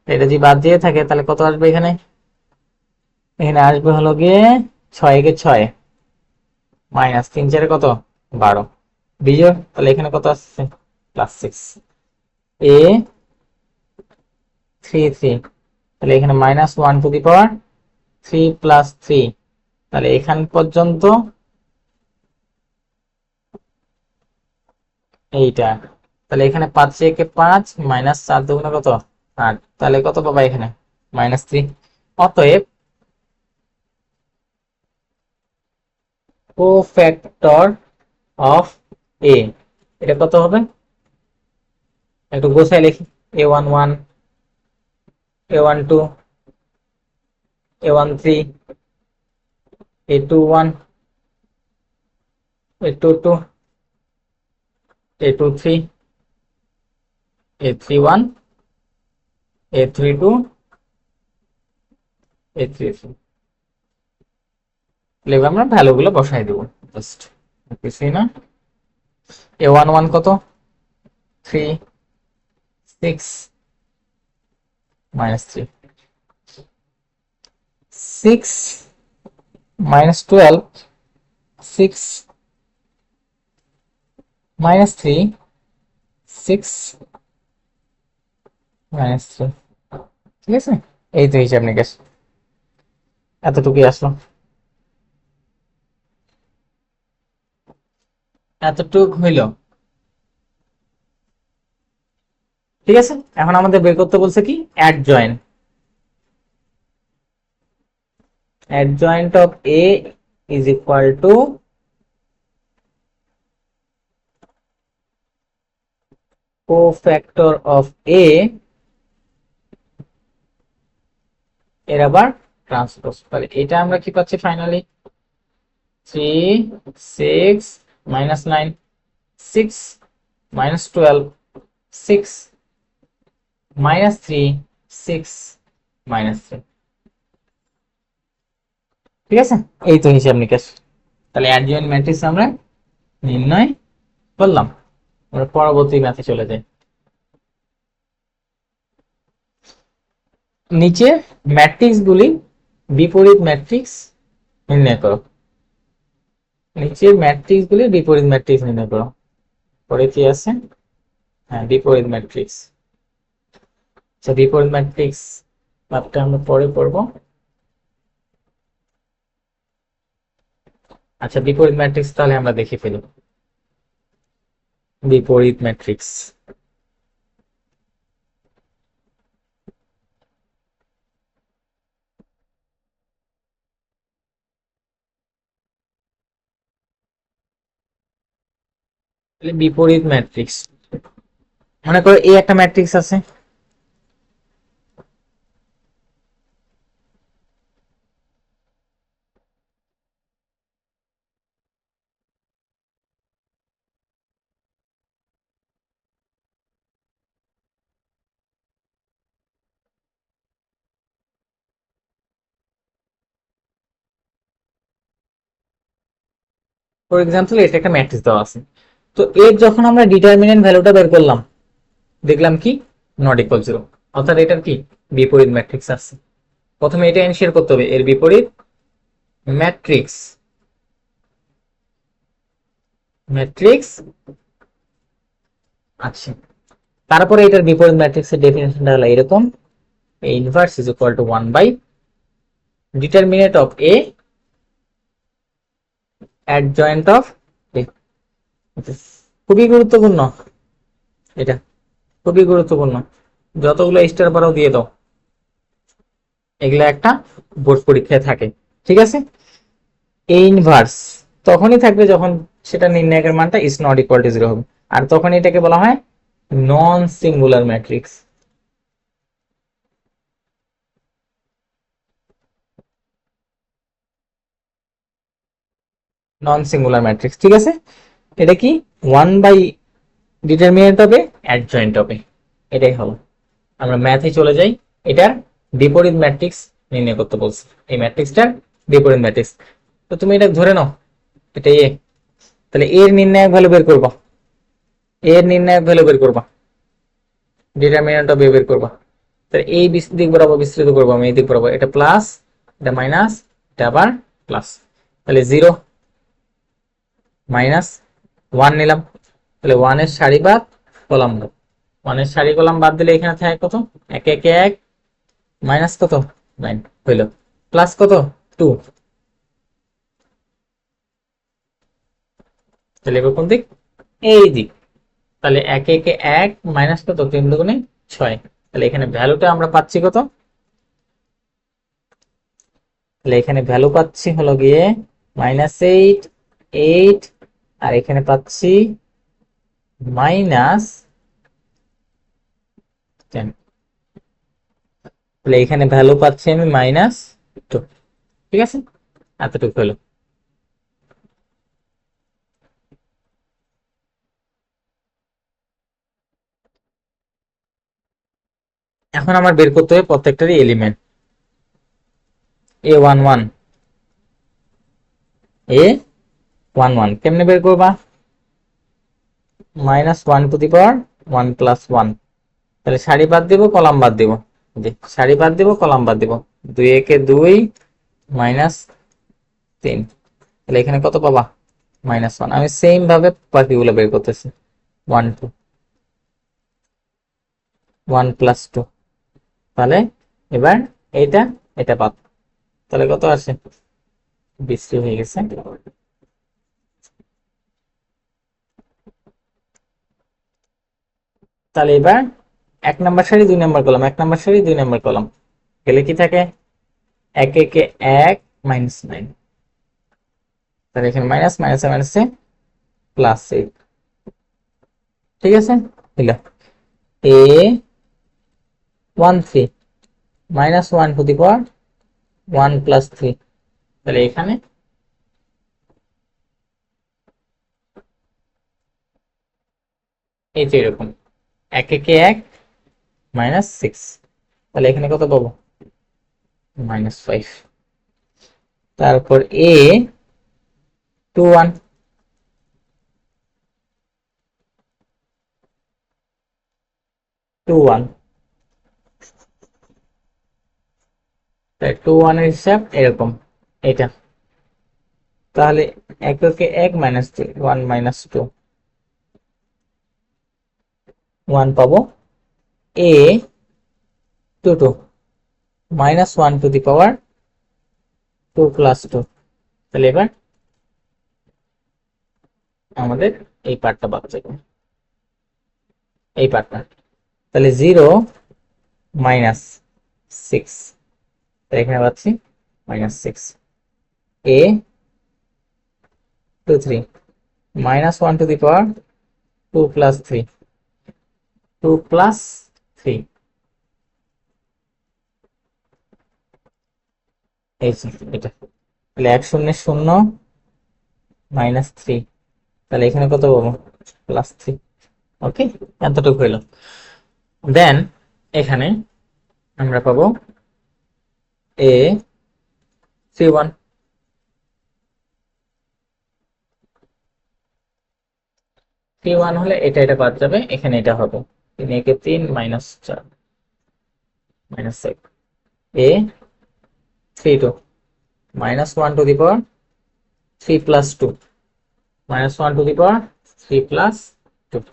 এটা যদি বাদ দিয়ে থাকে তাহলে কত আসবে? এখানে এখানে আসবে হলো গিয়ে 6 কে 6 -3 4 কত? 12 বিজোড়। তাহলে এখানে কত আসছে? +6 a33। তাহলে এখানে -1 টু দি পাওয়ার 3 + 3। তাহলে এখান পর্যন্ত এইটা। তাহলে এখানে 5 একে 5 -4 দুগুণে কত? 8। তাহলে কত পাবা এখানে? -3। অতএব কোফ্যাক্টর অফ এ, এটা কত হবে? একটু গোছায় লিখি। a11 a12 a13 a21 a22 a23 a31 a32 a33। তাহলে আমরা ভ্যালু গুলো বসাই দেবো জাস্ট, কিছুই না। a11 কত? 3 6 -3 6 -12 6 -3 6 -3। ঠিক আছে, এই তো হিসাব নিকাশ, এতটুকুই আসলো। এতটুক হইল। ঠিক আছে, এখন আমাদের বের করতে বলছে কি? Adjoint. Adjoint of A is equal to cofactor of A এর আবার ট্রান্সপোজ। তাহলে এটা আমরা কি পাচ্ছি ফাইনালি? 3 6 -9 6 -12 6 -3 6 -3। ঠিক আছে, এই তো হিসাব নিকাশ। তাহলে অ্যাডজয়েন্ট ম্যাট্রিক্স আমরা নির্ণয় করলাম। আমরা পরবর্তী ম্যাথে চলে যাই। নিচে ম্যাট্রিক্স গুলি বিপরীত ম্যাট্রিক্স নির্ণয় করো। নিচের ম্যাট্রিক্স গুলি বিপরীত ম্যাট্রিক্স নির্ণয় করো। পরে কি আছে? হ্যাঁ, বিপরীত ম্যাট্রিক্স। আচ্ছা, বিপরীত ম্যাট্রিক্স ম্যাপটা আমরা পরে পড়বো। আচ্ছা, বিপরীত ম্যাট্রিক্স তাহলে আমরা দেখে ফেলি। বিপরীত ম্যাট্রিক্স। বিপরীত ম্যাট্রিক্স, মনে করো এই একটা ম্যাট্রিক্স আছে, ফর এক্সাম্পল এটা একটা ম্যাট্রিক্স দেওয়া আছে। তো এর যখন আমরা ডিটারমিনেন্ট ভ্যালুটা বের করলাম, দেখলাম কি নট ইকুয়াল জিরো, অর্থাৎ এটার কি বিপরীত ম্যাট্রিক্স আছে। প্রথমে এটা এনশিওর করতে হবে এর বিপরীত ম্যাট্রিক্স ম্যাট্রিক্স আছে। তারপরে এটার বিপরীত ম্যাট্রিক্সের ডেফিনেশনটা হলো এরকম, A inverse is equal to 1 by determinant of A adjoint of A। খুবই গুরুত্বপূর্ণ, এটা খুবই গুরুত্বপূর্ণ, যতগুলো স্টার বারও দিয়ে দাও, এগুলা একটা বোর্ড পরীক্ষায় থাকে, ঠিক আছে। A ইনভার্স তখনই থাকবে যখন সেটা নির্ণায়কের মানটা is not equal to zero হবে, আর তখন এটাকে বলা হয় non singular matrix. Non singular matrix, ঠিক আছে। এটা কি 1 বাই ডিটারমিনেন্ট হবে অ্যাডজয়েন্ট হবে, এটাই হলো। আমরা ম্যাথে চলে যাই, এটার বিপরীত ম্যাট্রিক্স নির্ণয় করতে বলছি, এই ম্যাট্রিক্সটার বিপরীত ম্যাট্রিক্স। তো তুমি এটা ধরে নাও এটা এ, তাহলে এর নির্ণায়ক ভ্যালু বের করবা, এর নির্ণায়ক ভ্যালু বের করবা, ডিটারমিনেন্ট অফ এ বের করবা। তাহলে এই দিক বরাবর বিস্তৃত করবো আমি, এই দিক বরাবর, এটা প্লাস এটা মাইনাস এটা আবার প্লাস, তাহলে 0 মাইনাস 1 নিলাম, তাহলে 1 এর সারি বাদ কলাম বাদ, 1 এর সারি কলাম বাদ দিলে এখানে থাকে কত 1 1 1 মাইনাস কত 9 হইল, প্লাস কত 2, তাহলে এবার কোন দিক এই দিক, তাহলে 1 1 1 মাইনাস কত 3 দুগুণে 6, তাহলে এখানে ভ্যালুটা আমরা পাচ্ছি কত, তাহলে এখানে ভ্যালু পাচ্ছি হলো গিয়ে -8 8, আর এখানে পাচ্ছি -10, তাহলে এখানে ভ্যালু পাচ্ছি আমি -2, ঠিক আছে, এতটুকু হলো। এখন আমার বের করতে হবে প্রত্যেকটারই এলিমেন্ট, A11 A11 কেমনে বের করবা, -1 টু দি পাওয়ার 1 প্লাস 1, তাহলে সারি বাদ দিব কলাম বাদ দিব, যে সারি বাদ দিব কলাম বাদ দিব, 2 একে 2 -3, তাহলে এখানে কত পাবা -1। আমি সেম ভাবে বাকিগুলো বের করতেছি, 1 2 1 প্লাস 2, তাহলে এবার এটা এটা বাদ, তাহলে কত আসে 20 হয়ে গেছে। তাহলে এবার 1 নাম্বার সারি 2 নাম্বার কলাম, 1 নাম্বার সারি 2 নাম্বার কলাম গেলে কি থাকে 1 একে 1 -9, তাহলে এখানে মাইনাস মাইনাসে মাইনাসে প্লাস 8, ঠিক আছে। দিলা A13 -1 to the power 1 plus 3, তাহলে এখানে এই যে এরকম 1 একে 1 -6, তাহলে এখানে কত পাবো -5। তারপর A21 21, তাই 21 এর হিসাব এরকম এটা, তাহলে 1 একে 1 -3 1 -2 1 পাবো। A22 -1 to the power 2 plus 2, তাহলে এবার আমাদের এই পার্টটা বাদ যাবে। এই পার্টটা। তাহলে 0 মাইনাস 6, এখানে পাচ্ছি -6, a to 3 -1 to the power 2 plus 3, 2 plus 3, এই যে এটা। তাহলে 1 0 0 -3, তাহলে এখানে কত পাবো? +3। ওকে, এতটুকু হইলো। দেন এখানে আমরা পাবো a 3 1, 3 1 হলে এটা এটা বাদ যাবে, এখানে এটা হবে 3 একে 3 -4 -6, a 3 2 -1 to the power 3 plus 2, -1 to the power 3 plus 2।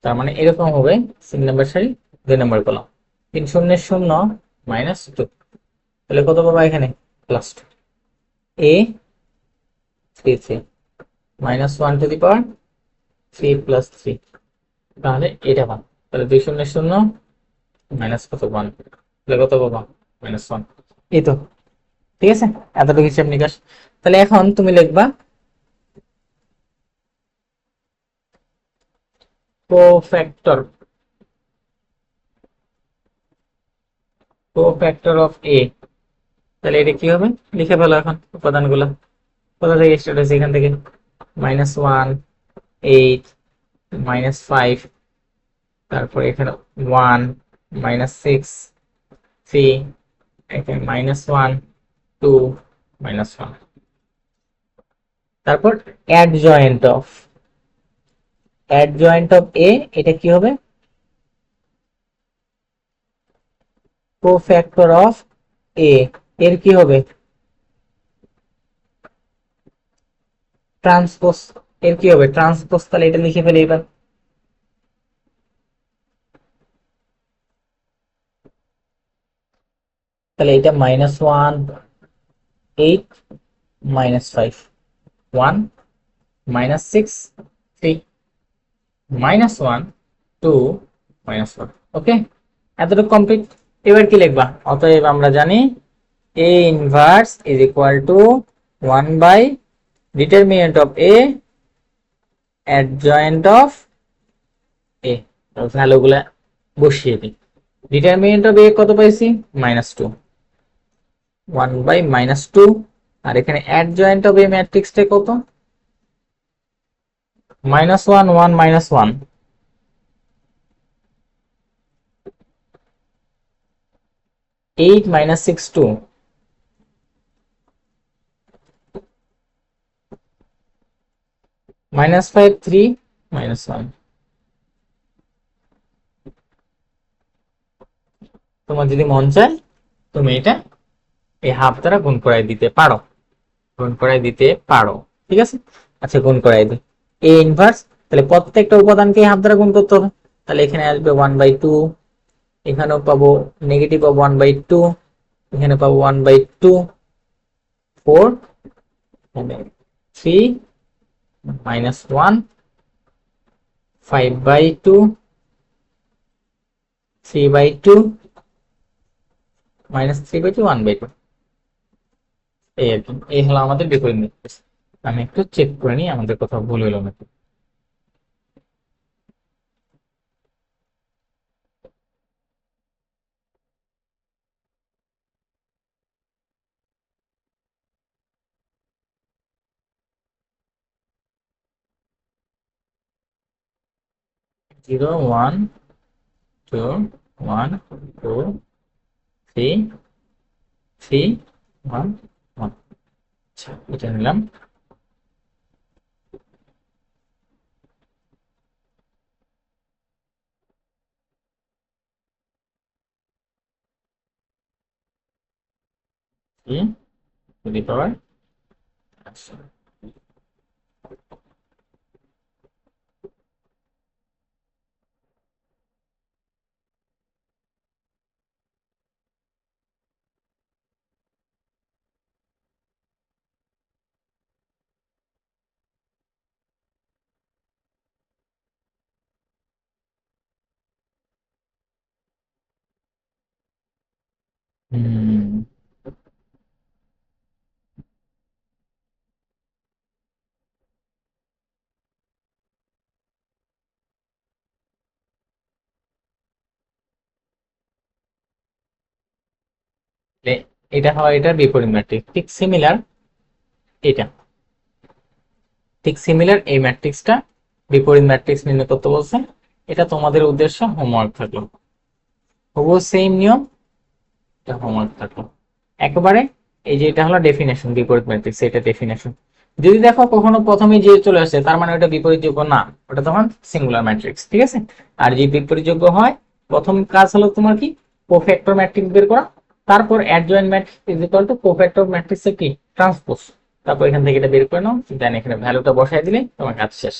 তার মানে এরকম হবে 3 নম্বর সারি 2 নম্বর কলাম। 3 0 0 -2, তাহলে কত পাবো এখানে? +2, a 3 3 -1 to the power 3 plus 3, তাহলে এটা পাবো। তাহলে 2 0 0 মাইনাস কত 1, তাহলে কত পাবো? -1। এই তো, ঠিক আছে, এতটুকু হিসাব নিকাশ। তাহলে এখন তুমি লিখবা কোফ্যাক্টর, কোফ্যাক্টর অফ এ। তাহলে এটা কি হবে? লিখে ফেলো এখন উপাদানগুলো। কোথা থেকে স্টার্ট হয়েছে? এখান থেকে -1 8 -5, তারপরে এখানে 1 -6 3, এখানে -1 2 -1। তারপর অ্যাডজয়েন্ট অফ এ, এটা কি হবে? কোফ্যাক্টর অফ এ এর কি হবে? ট্রান্সপোজ। এর কি হবে? ট্রান্সপোজ। তাহলে এটা লিখে ফেলি এবার। তাহলে এটা -1 8 -5 1 -6 3 -1 2 -1। ওকে, এতটুকু কমপ্লিট। এবার কি লিখবা? অতএব আমরা জানি A inverse is equal to 1 by determinant of A adjoint of A। ভ্যালুগুলা বসিয়ে দিই। ডিটারমিনেন্ট অফ A কত পাইছি? -2, 1 বাই -2। আর এখানে অ্যাডজয়েন্ট অফ A ম্যাট্রিক্সটা কত? -1 1 -1, 8 -6 2, -5 3 -1। তোমার যদি মন চায় তুমি এটা এই হাফ দ্বারা গুণ করাই দিতে পারো, ঠিক আছে। আচ্ছা, গুণ করাই দিই এ ইনভার্স। তাহলে প্রত্যেকটা উপাদানকে হাফ দ্বারা গুণ করতে হবে। তাহলে এখানে আসবে 1/2, এখানেও পাবো নেগেটিভ অফ 1/2, এখানে পাবো 1/2, 4 3 -1 5/2 3/2 -3/2 1/2। এই আর কি, এই হলো আমাদের বিপরীত ম্যাট্রিক্স। আমি একটু চেক করে নিই আমাদের কোথাও ভুল হলো নাকি। 0 1 2 1 2 3 3 1 1। আচ্ছা, এটা নিলাম। টু দি পাওয়ার। আচ্ছা, হুম, এটা হয় এটার বিপরীত ম্যাট্রিক্স, ঠিক সিমিলার এটা, ঠিক সিমিলার এই ম্যাট্রিক্সটা বিপরীত ম্যাট্রিক্স নির্ণয় করতে বলছে। এটা তোমাদের উদ্দেশ্য হোমওয়ার্ক থাকলো, তবুও সেম নিয়ম, এটা হোমওয়ার্ক থাকলো একেবারে। এই যে এটা হলো ডেফিনেশন বিপরীত ম্যাট্রিক্স, এটা ডেফিনেশন। যদি দেখো কখনো প্রথমে যে চলে আসছে তার মানে ওটা বিপরীত যোগ্য না, ওটা তখন সিঙ্গুলার ম্যাট্রিক্স, ঠিক আছে। আর যে বিপরীত যোগ্য হয়, প্রথম কাজ হলো তোমার কি, কোফ্যাক্টর ম্যাট্রিক্স বের করা, তারপর adjoint matrix is equal to cofactor ম্যাট্রিক্সের কি ট্রান্সপোজ, তারপর এখান থেকে এটা বের করে নাও, দেন এখানে ভ্যালুটা বসাই দিলে তোমার কাজ শেষ।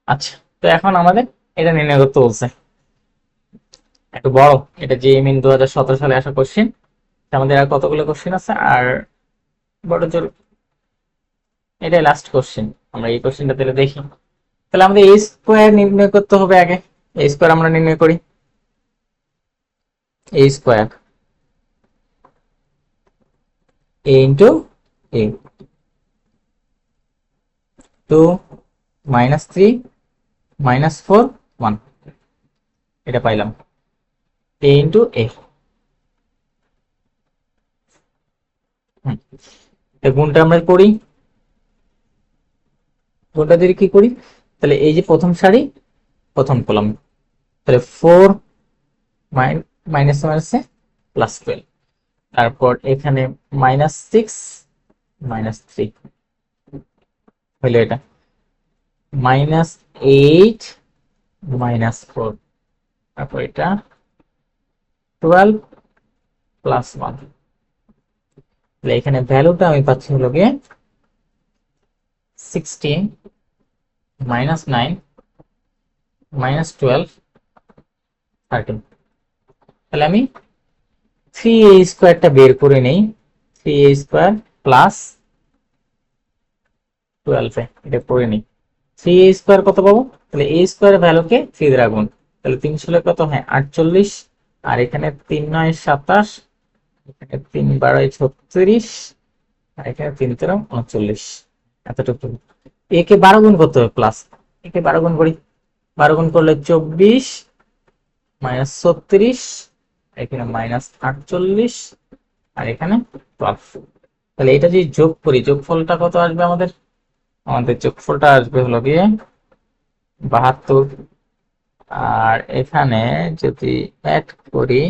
আচ্ছা, তো এখন আমাদের এটা নির্ণয় করতে বলছে, একটু বড়, এটা যে মিন 2017 সালে আসা কোশ্চেন। আমাদের আর কতগুলো কোশ্চেন আছে, আর বড় জোর এটাই লাস্ট কোশ্চেন। আমরা এই কোশ্চেনটা তাহলে দেখি। তাহলে আমাদের এ স্কোয়ার নির্ণয় করতে হবে আগে। এ স্কোয়ার আমরা নির্ণয় করি, এ স্কোয়ার এ ইন্টু এ, 2 -3 -4 1, এটা পাইলাম এ ইন্টু এ। গুণটা আমরা করি, গুণটা যদি কি করি, তাহলে এই যে প্রথম সারি প্রথম কলাম, তাহলে 4 মাইনাস মাইনাসে +12, তারপর এখানে -6 -3 হইলো, এটা -8 -4, তারপর এটা 12 +1, তাহলে এখানে ভ্যালুটা আমি পাচ্ছি হলো গিয়ে 16 -9 -12 13। তাহলে আমি 3a স্কোয়ারটা বের করে নেই, 3a স্কোয়ার প্লাস 12 এটা করে নিই। 3a স্কোয়ার কত পাবো, তাহলে a স্কোয়ার ভ্যালুকে 3 দ্বারা গুণ, তাহলে 3 ষোলো কত হয় 48, আর এখানে 3 9 27, এখানে 3 12 36, আর এখানে 3 13 39, এতটুকু। একে 12 গুণ করতে হবে, প্লাস একে 12 গুণ করি, 12 গুণ করলে 24 -36, এখানে -48, আর এখানে 12। তাহলে এটা যদি যোগ করি, যোগফলটা কত আসবে আমাদের, আমাদের যোগফলটা আসবে হলো গিয়ে 72, আর এখানে যদি অ্যাড করি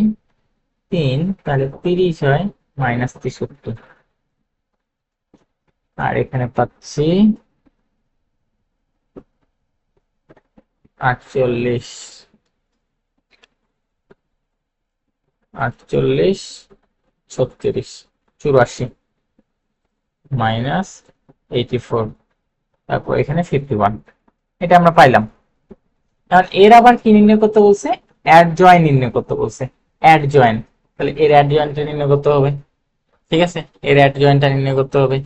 3, তাহলে 30 হয় -63, আর এখানে পাচ্ছি 48, 48 36 84 -84, তারপর এখানে 51, এটা আমরা পাইলাম। এখন এর আবার কি নির্ণয় করতে বলছে, অ্যাড জয়েন নির্ণয় করতে বলছে, অ্যাড জয়েন। তাহলে এর অ্যাড জয়েনটা নির্ণয় করতে হবে, ঠিক আছে, এর অ্যাড জয়েনটা নির্ণয় করতে হবে।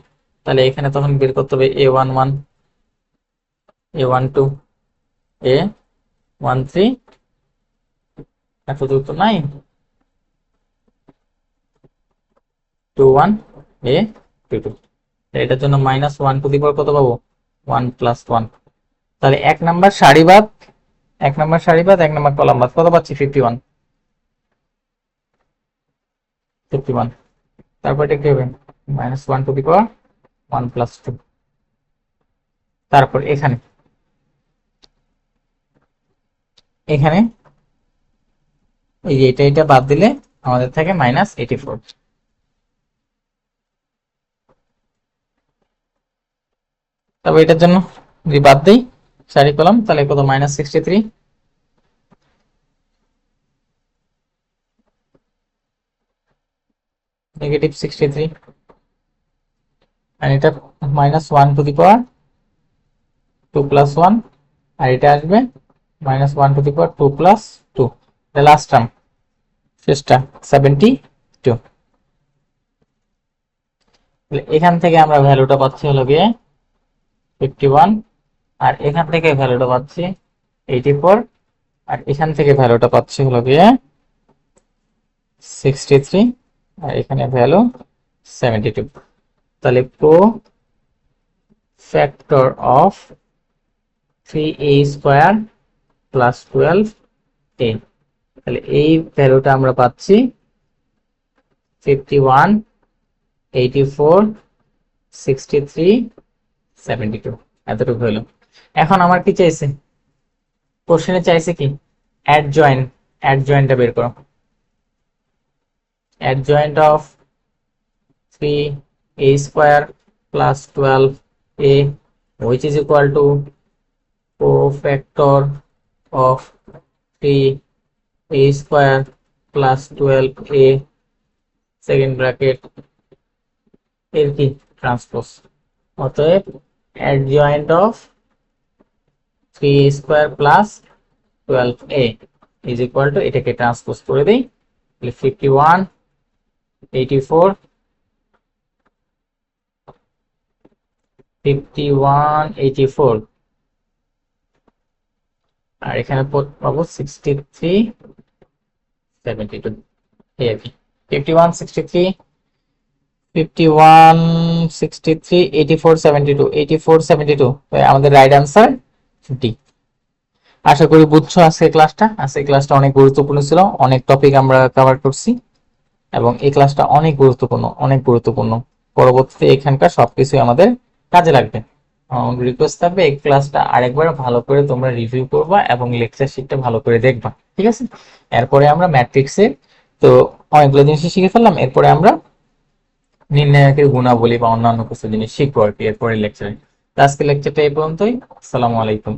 তাহলে এখানে তখন বের করতে হবে a11 a12 a13, এত দূর তো নাই, 21 a22, এটার জন্য -1 কত পাবো, 1 + 1। তাহলে এক নাম্বার সারি বাদ, এক নাম্বার সারি বাদ, এক নাম্বার কলাম বাদ, কত পাচ্ছি 51 51, তারপর এটা কি হবে -1 + 2, তারপর এখানে এখানে এই যে এটা বাদ দিলে আমাদের থাকে -84। তবে এটার জন্য যদি বাদ দেই সারি কলাম, তাহলে কত -63, -63, আর এটা -1 + 2 + 1, আর এটা আসবে -1 + 2 + 2, লাস্ট টার্ম শেষটা 72। এখান থেকে আমরা ভ্যালুটা পাচ্ছি হলো গিয়ে 51, আর এখান থেকে ভ্যালুটা পাচ্ছি 84, আর এখান থেকে ভ্যালুটা পাচ্ছি হলো গিয়ে 63 আর এখানে ভ্যালু 72। তাহলে pro factor of 3a square plus 12a, তাহলে এই ভ্যালুটা আমরা পাচ্ছি 51, 84, 63, 72, এতটুকু হলো। এখন আমার কি চাইছে, কোশ্চেনে চাইছে কি অ্যাডজয়েন্টটা বের করো। Adjoint of 3a square plus 12a which is equal to cofactor of 3a square plus 12a second bracket এর কি ট্রান্সপোজ। অতএব adjoint of 3a square plus 12a is equal to, এটাকে ট্রান্সপোজ করে দেই, 51, 84, 51, 84 আর এখানে পাবো 63, 72, এই আর কি 51, 63, 51, 63, 84, 72, 84, 72, আমাদের রাইট আনসার ডি। আশা করি বুঝছো আজকে ক্লাসটা অনেক গুরুত্বপূর্ণ ছিল, অনেক টপিক আমরা কভার করছি এবং এই ক্লাসটা অনেক গুরুত্বপূর্ণ। পরবর্তীতে এখানকার সবকিছু আমাদের কাজে লাগবে। রিকোয়েস্ট থাকবে এই ক্লাসটা আরেকবার ভালো করে তোমরা রিভিউ করবা এবং লেকচার শিটটা ভালো করে দেখবা, ঠিক আছে? এরপরে আমরা ম্যাট্রিক্সে তো অনেকগুলো জিনিস শিখে ফেললাম, এরপরে আমরা নির্ণায়কের গুণাবলী বা অন্যান্য কিছু জিনিস শিখবো আর কি এরপরে লেকচারে। আজকে লেকচারটা এই পর্যন্তই। আসসালামু আলাইকুম।